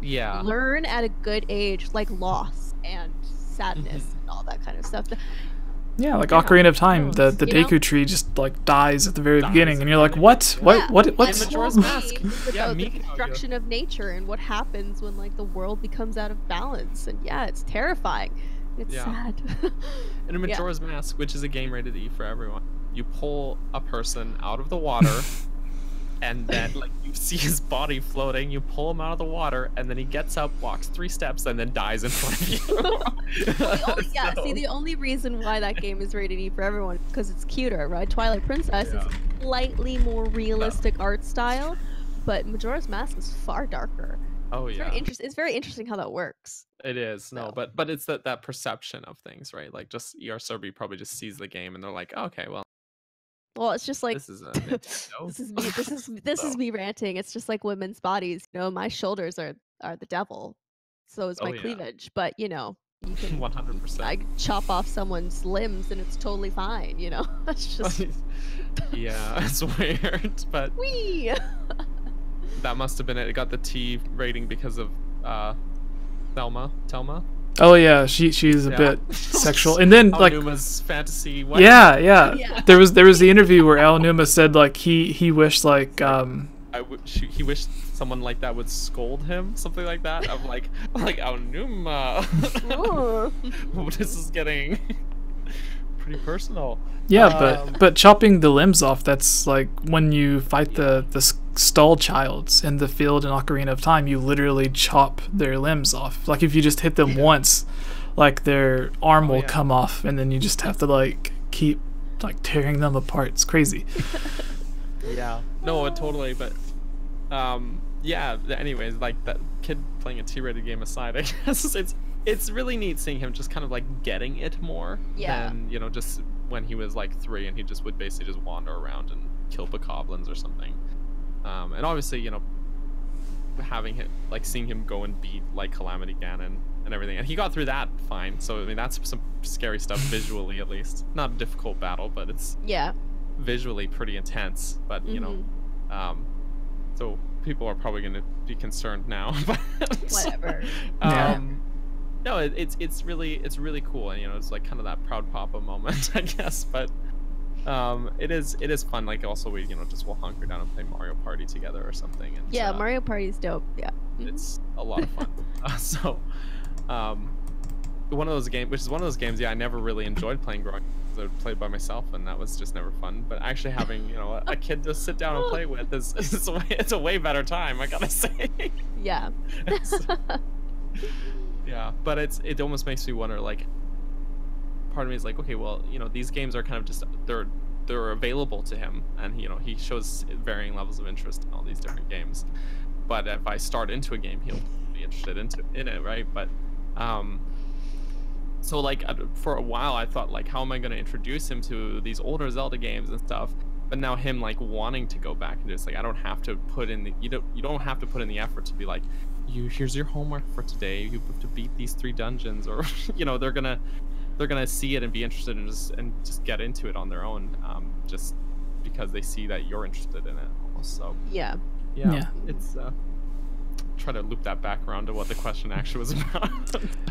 [SPEAKER 3] Yeah.
[SPEAKER 2] learn at a good age, like loss and sadness and all that kind of stuff.
[SPEAKER 1] Yeah, like Ocarina of Time, the Deku tree just like dies at the very beginning, and you're like, what? What? What's
[SPEAKER 3] Majora's Mask?
[SPEAKER 2] About the destruction of nature and what happens when like the world becomes out of balance, and it's terrifying. It's sad.
[SPEAKER 3] And in Majora's Mask, which is a game rated E for everyone, you pull a person out of the water, and then like you see his body floating. You pull him out of the water, and then he gets up, walks 3 steps, and then dies in front of you.
[SPEAKER 2] See, the only reason why that game is rated E for everyone is because it's cuter, right? Twilight Princess is slightly more realistic art style, but Majora's Mask is far darker.
[SPEAKER 3] Oh yeah,
[SPEAKER 2] it's very interesting how that works.
[SPEAKER 3] It is but it's that perception of things, right? Like just Serbi probably just sees the game, and they're like, oh, okay,
[SPEAKER 2] well, it's just like
[SPEAKER 3] this is
[SPEAKER 2] this is me ranting. It's just like women's bodies. You know, my shoulders are the devil, so is my cleavage. But you know, you can
[SPEAKER 3] 100%.
[SPEAKER 2] I chop off someone's limbs and it's totally fine. You know, it's just
[SPEAKER 3] it's weird, but
[SPEAKER 2] wee.
[SPEAKER 3] That must have been it. It got the T rating because of Thelma.
[SPEAKER 1] Oh yeah, she's a bit sexual, and then like
[SPEAKER 3] Numa's fantasy.
[SPEAKER 1] Yeah. There was the interview where Al Numa said like he wished like
[SPEAKER 3] he wished someone like that would scold him, something like that. I'm like Al Numa. This is getting pretty personal.
[SPEAKER 1] Yeah, but chopping the limbs off, that's like when you fight the stall childs in the field in Ocarina of Time, you literally chop their limbs off. Like if you just hit them once, like their arm will come off, and then you just have to like keep like tearing them apart. It's crazy.
[SPEAKER 3] No, totally, but anyways, like that kid playing a T-rated game aside, I guess it's really neat seeing him just kind of like getting it more than, you know, just when he was like 3 and he just would basically just wander around and kill bokoblins or something. And obviously, you know, having him, like seeing him go and beat like Calamity Ganon and everything, and he got through that fine. So I mean, that's some scary stuff visually, at least. Not a difficult battle, but it's visually pretty intense. But you know, so people are probably going to be concerned now.
[SPEAKER 2] Whatever.
[SPEAKER 3] No, it's really cool, and you know, it's like kind of that proud papa moment, I guess. But it is fun. Like also we'll hunker down and play Mario Party together or something. And,
[SPEAKER 2] Mario Party's dope. Yeah,
[SPEAKER 3] it's a lot of fun. One of those games, I never really enjoyed playing growing up. I would play by myself, and that was just never fun. But actually having a kid to sit down and play with it's a way better time, I gotta say.
[SPEAKER 2] Yeah.
[SPEAKER 3] Yeah, but it almost makes me wonder, like, part of me is like, okay, well, you know, these games are kind of just they're available to him, and you know, he shows varying levels of interest in all these different games. But if I start into a game, he'll be interested in it, right? But so like for a while I thought, like, how am I going to introduce him to these older Zelda games and stuff? But now him like wanting to go back and just like, I don't have to put in you don't have to put in the effort to be like, here's your homework for today, you have to beat these 3 dungeons, or you know, they're gonna see it and be interested in just get into it on their own, just because they see that you're interested in it almost. So
[SPEAKER 2] yeah,
[SPEAKER 3] it's try to loop that back around to what the question actually was about.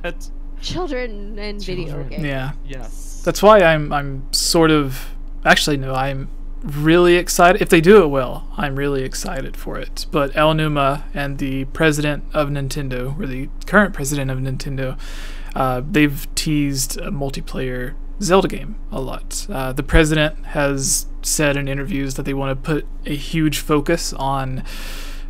[SPEAKER 3] But
[SPEAKER 2] children and video games.
[SPEAKER 1] Yeah.
[SPEAKER 3] Yes.
[SPEAKER 1] That's why I'm sort of I'm really excited. If they do it well, I'm really excited for it. But Al Numa and the president of Nintendo, or the current president of Nintendo, they've teased a multiplayer Zelda game a lot. The president has said in interviews that they want to put a huge focus on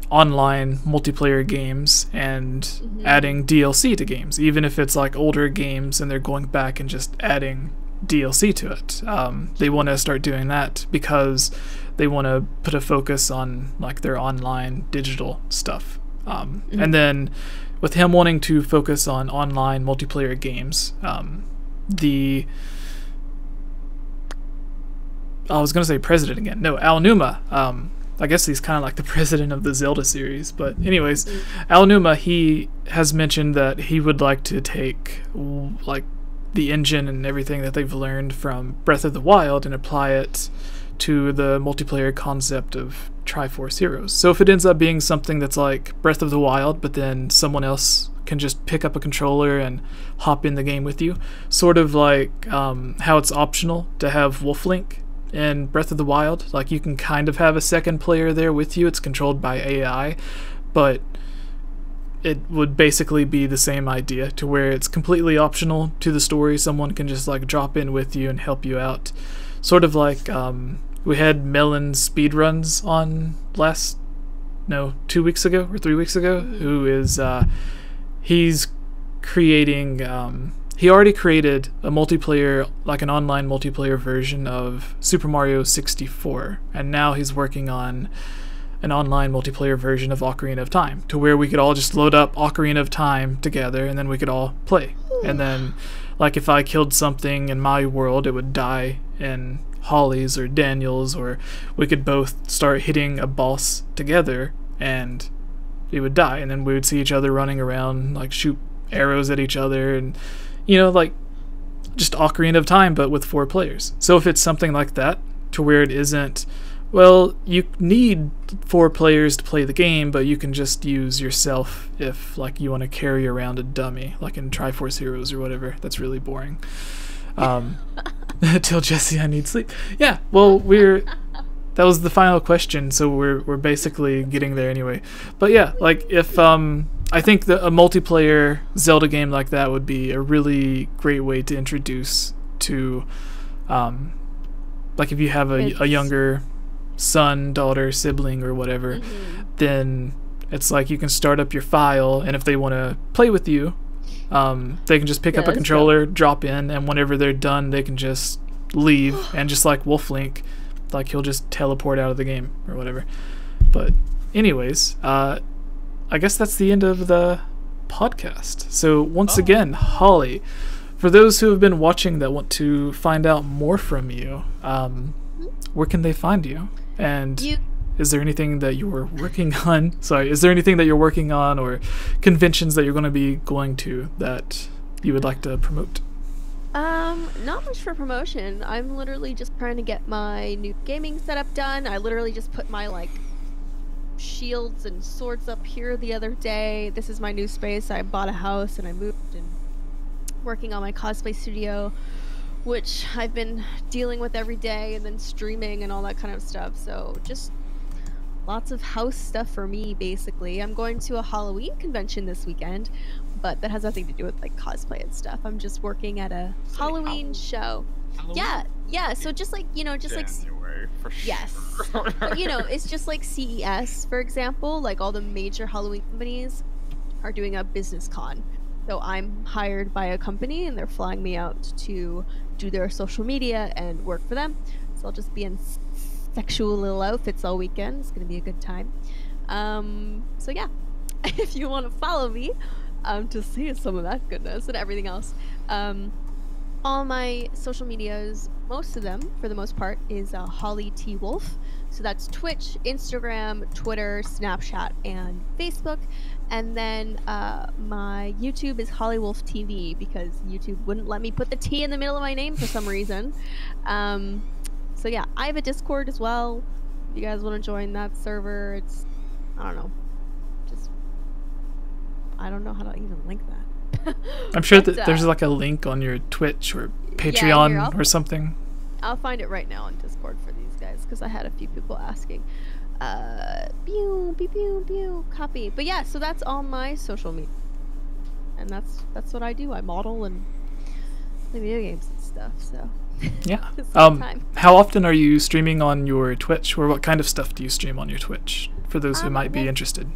[SPEAKER 1] online multiplayer games and adding DLC to games, even if it's like older games and they're going back and just adding DLC to it. They want to start doing that because they want to put a focus on like their online digital stuff. And then with him wanting to focus on online multiplayer games, I was going to say president again. No, Al Numa. I guess he's kind of like the president of the Zelda series. But anyways, Al Numa, he has mentioned that he would like to take like the engine and everything that they've learned from Breath of the Wild and apply it to the multiplayer concept of Triforce Heroes. So if it ends up being something that's like Breath of the Wild, but then someone else can just pick up a controller and hop in the game with you, sort of like how it's optional to have Wolf Link in Breath of the Wild. Like, you can kind of have a second player there with you. It's controlled by AI, but it would basically be the same idea, to where it's completely optional to the story. Someone can just like drop in with you and help you out. Sort of like we had Melon speedruns on 2 weeks ago or 3 weeks ago, who is he's creating he already created a multiplayer, like an online multiplayer version of Super Mario 64, and now he's working on an online multiplayer version of Ocarina of Time, to where we could all just load up Ocarina of Time together and then we could all play. And then, like, if I killed something in my world, it would die in Holly's or Daniel's, or we could both start hitting a boss together and it would die, and then we would see each other running around, like, shoot arrows at each other, and, you know, like, just Ocarina of Time, but with 4 players. So if it's something like that, to where it isn't, well, you need 4 players to play the game, but you can just use yourself if, like, you want to carry around a dummy, like in Triforce Heroes or whatever. That's really boring. Tell Jesse I need sleep. Yeah, well, that was the final question, so we're basically getting there anyway. But yeah, like, if I think that a multiplayer Zelda game like that would be a really great way to introduce to, like, if you have a younger son, daughter, sibling, or whatever, then it's like you can start up your file, and if they want to play with you, they can just pick up a controller, drop in, and whenever they're done, they can just leave, and just like Wolf Link, like, he'll just teleport out of the game or whatever. But anyways, I guess that's the end of the podcast. So once again, Holly, for those who have been watching that want to find out more from you, where can they find you? And is there anything that you're working on? Is there anything that you're working on, or conventions that you're going to be going to that you would like to promote?
[SPEAKER 2] Not much for promotion. I'm literally just trying to get my new gaming setup done. I literally just put my, like, shields and swords up here the other day. This is my new space. I bought a house and I moved, and working on my cosplay studio, which I've been dealing with every day, and then streaming and all that kind of stuff. So just lots of house stuff for me, basically. I'm going to a Halloween convention this weekend, but that has nothing to do with, like, cosplay and stuff. I'm just working at a Halloween show. Halloween? Yeah. So just like, you know, just
[SPEAKER 3] January,
[SPEAKER 2] like
[SPEAKER 3] for sure.
[SPEAKER 2] Yes. But, you know, it's just like CES, for example. Like, all the major Halloween companies are doing a business con. So I'm hired by a company, and they're flying me out to do their social media and work for them. So I'll just be in sexual little outfits all weekend. It's gonna be a good time. So yeah, if you want to follow me to see some of that goodness and everything else, all my social medias, most of them for the most part, is Holly T Wolf. So that's Twitch, Instagram, Twitter, Snapchat, and Facebook. And then my YouTube is Holly Wolf TV, because YouTube wouldn't let me put the T in the middle of my name for some reason. So yeah, I have a Discord as well. If you guys want to join that server, it's, I don't know, just, I don't know how to even link that.
[SPEAKER 1] I'm sure that there's like a link on your Twitch or Patreon or something.
[SPEAKER 2] I'll find it right now on Discord for these guys, because I had a few people asking. Copy. But yeah, so that's all my social media, and that's what I do. I model and play video games and stuff. So
[SPEAKER 1] yeah. How often are you streaming on your Twitch, or what kind of stuff do you stream on your Twitch, for those who might be interested?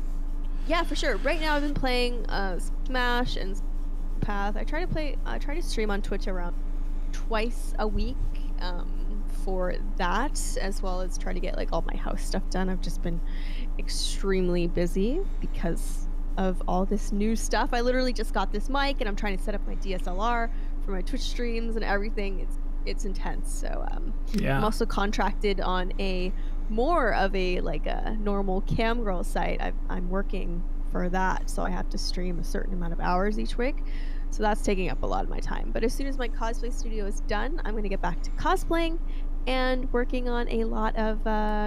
[SPEAKER 2] Yeah, for sure. Right now I've been playing Smash and Path. I try to stream on Twitch around twice a week for that, as well as try to get, like, all my house stuff done. I've just been extremely busy because of all this new stuff. I literally just got this mic, and I'm trying to set up my DSLR for my Twitch streams and everything. It's intense. So yeah. I'm also contracted on more of a normal cam girl site. I'm working for that, so I have to stream a certain amount of hours each week. So that's taking up a lot of my time. But as soon as my cosplay studio is done, I'm going to get back to cosplaying and working on a lot of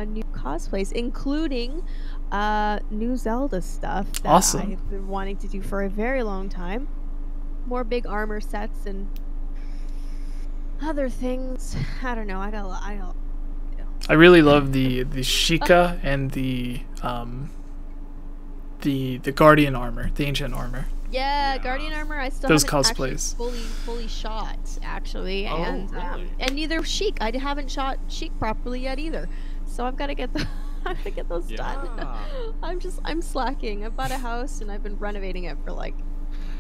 [SPEAKER 2] new cosplays, including new Zelda stuff that
[SPEAKER 1] Awesome.
[SPEAKER 2] I've been wanting to do for a very long time. More big armor sets and other things. I don't know. I got a lot.
[SPEAKER 1] I really love the Sheikah and the Guardian armor, the ancient armor.
[SPEAKER 2] Yeah, Guardian armor. I still
[SPEAKER 1] Those
[SPEAKER 2] haven't actually
[SPEAKER 1] cosplays.
[SPEAKER 2] fully shot actually,
[SPEAKER 3] Oh,
[SPEAKER 2] and
[SPEAKER 3] really?
[SPEAKER 2] and neither Sheik. I haven't shot Sheik properly yet either. So I've got to get the. I have to get those done.
[SPEAKER 3] Yeah.
[SPEAKER 2] I'm slacking. I bought a house and I've been renovating it for like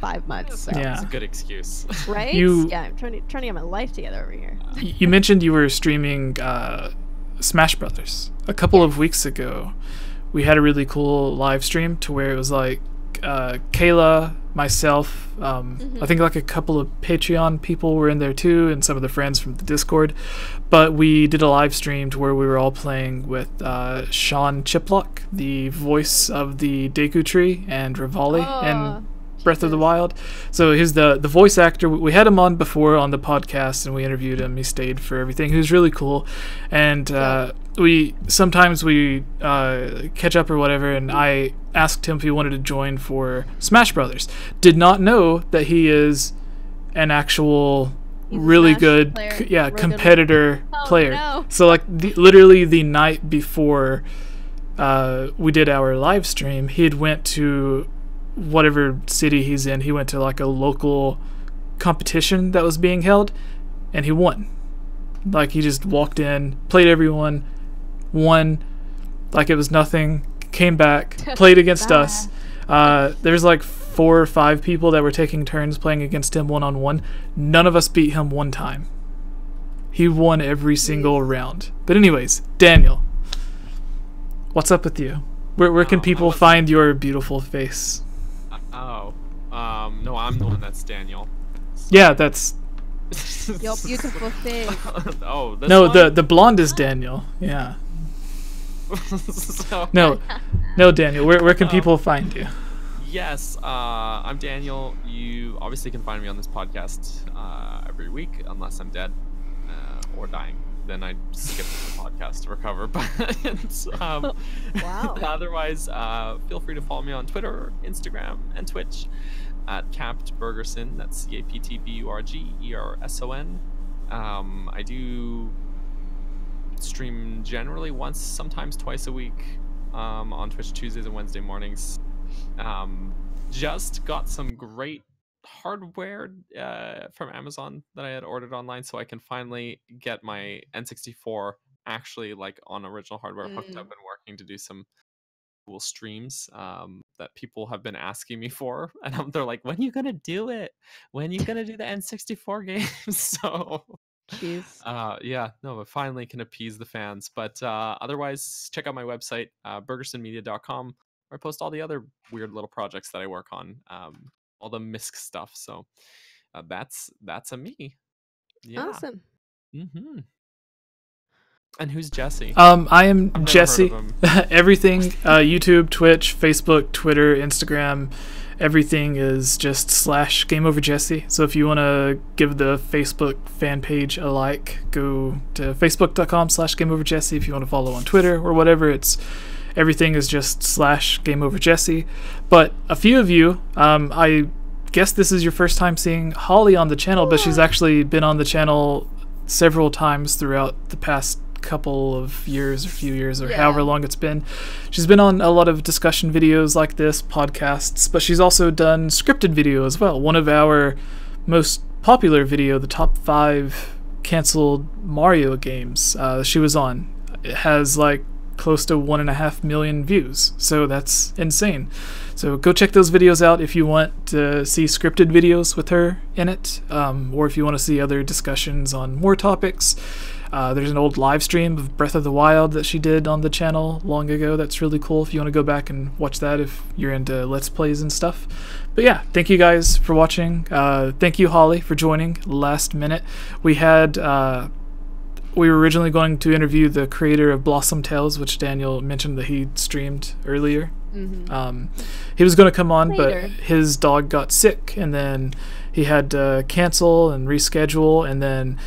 [SPEAKER 2] 5 months. So.
[SPEAKER 1] Yeah.
[SPEAKER 3] It's a good excuse.
[SPEAKER 2] Right?
[SPEAKER 1] You-
[SPEAKER 2] Yeah, I'm trying to get my life together over here.
[SPEAKER 1] You mentioned you were streaming Smash Brothers a couple of weeks ago. We had a really cool live stream to where it was like Kayla, myself, I think like a couple of Patreon people were in there too, and some of the friends from the Discord. But we did a live stream to where we were all playing with Sean Chiplock, the voice of the Deku Tree and Rivali, and Breath of the Wild. So he's the voice actor. We had him on before on the podcast and we interviewed him. He stayed for everything. He was really cool. And we sometimes catch up or whatever, and I asked him if he wanted to join for Smash Brothers. Did not know that he is an actual
[SPEAKER 2] He's a
[SPEAKER 1] really
[SPEAKER 2] Smash
[SPEAKER 1] good
[SPEAKER 2] player.
[SPEAKER 1] yeah,
[SPEAKER 2] We're
[SPEAKER 1] competitor
[SPEAKER 2] Oh,
[SPEAKER 1] player.
[SPEAKER 2] no.
[SPEAKER 1] So like literally the night before we did our live stream, he had went to whatever city he's in. He went to like a local competition that was being held, and he won. Like he just walked in, played everyone, won like it was nothing, came back, played against us. There's like 4 or 5 people that were taking turns playing against him one-on-one. None of us beat him one time. He won every single round. But anyways, Daniel, what's up with you? Where can people find your beautiful face?
[SPEAKER 3] No, I'm the one that's Daniel.
[SPEAKER 1] Yeah, that's
[SPEAKER 2] Your beautiful face.
[SPEAKER 3] Oh, this
[SPEAKER 1] no,
[SPEAKER 3] one?
[SPEAKER 1] the blonde is Daniel. Yeah.
[SPEAKER 3] So-
[SPEAKER 1] No, Daniel. Where can people find you?
[SPEAKER 3] Yes, I'm Daniel. You obviously can find me on this podcast every week, unless I'm dead or dying. Then I skip the podcast to recover. But
[SPEAKER 2] Wow.
[SPEAKER 3] otherwise, feel free to follow me on Twitter, Instagram, and Twitch at CaptBurgerson. That's CaptBurgerson. I do stream generally once, sometimes twice a week on Twitch Tuesdays and Wednesday mornings. Just got some great hardware from Amazon that I had ordered online, so I can finally get my N64 actually like on original hardware hooked up and working to do some cool streams that people have been asking me for, and they're like, when are you gonna do it? When are you gonna do the N64 games? So
[SPEAKER 2] Jeez.
[SPEAKER 3] yeah, no, but finally can appease the fans. But otherwise, check out my website, burgersonmedia.com, where I post all the other weird little projects that I work on, all the misc stuff. So that's a me. Yeah.
[SPEAKER 2] Awesome.
[SPEAKER 3] Mm-hmm. And who's Jesse?
[SPEAKER 1] I am
[SPEAKER 3] I've never
[SPEAKER 1] Jesse.
[SPEAKER 3] heard of him.
[SPEAKER 1] Everything, YouTube, Twitch, Facebook, Twitter, Instagram, everything is just /GameOverJesse. So if you want to give the Facebook fan page a like, go to facebook.com/GameOverJesse. If you want to follow on Twitter or whatever, everything is just /GameOverJesse. But a few of you, I guess this is your first time seeing Holly on the channel, but she's actually been on the channel several times throughout the past couple of years or few years or however long it's been. She's been on a lot of discussion videos like this, podcasts, but she's also done scripted video as well. One of our most popular video, the top 5 canceled Mario games, she was on. It has like close to 1.5 million views, so that's insane. So go check those videos out if you want to see scripted videos with her in it, or if you want to see other discussions on more topics. There's an old live stream of Breath of the Wild that she did on the channel long ago. That's really cool if you want to go back and watch that if you're into Let's Plays and stuff. But yeah, thank you guys for watching. Thank you, Holly, for joining last minute. We were originally going to interview the creator of Blossom Tales, which Daniel mentioned that he streamed earlier. He was going to come on, but his dog got sick, and then he had to cancel and reschedule, and then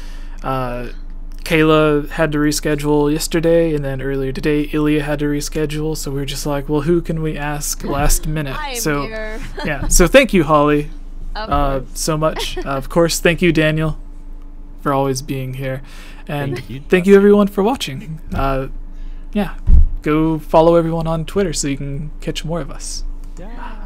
[SPEAKER 1] Kayla had to reschedule yesterday, and then earlier today, Ilya had to reschedule. So we were just like, well, who can we ask last minute?
[SPEAKER 2] I'm
[SPEAKER 1] so
[SPEAKER 2] here.
[SPEAKER 1] yeah. So thank you, Holly,
[SPEAKER 2] Of course.
[SPEAKER 1] so much. Of course, thank you, Daniel, for always being here, and
[SPEAKER 3] Thank you,
[SPEAKER 1] thank you everyone for watching. Yeah, go follow everyone on Twitter so you can catch more of us.
[SPEAKER 3] Yeah.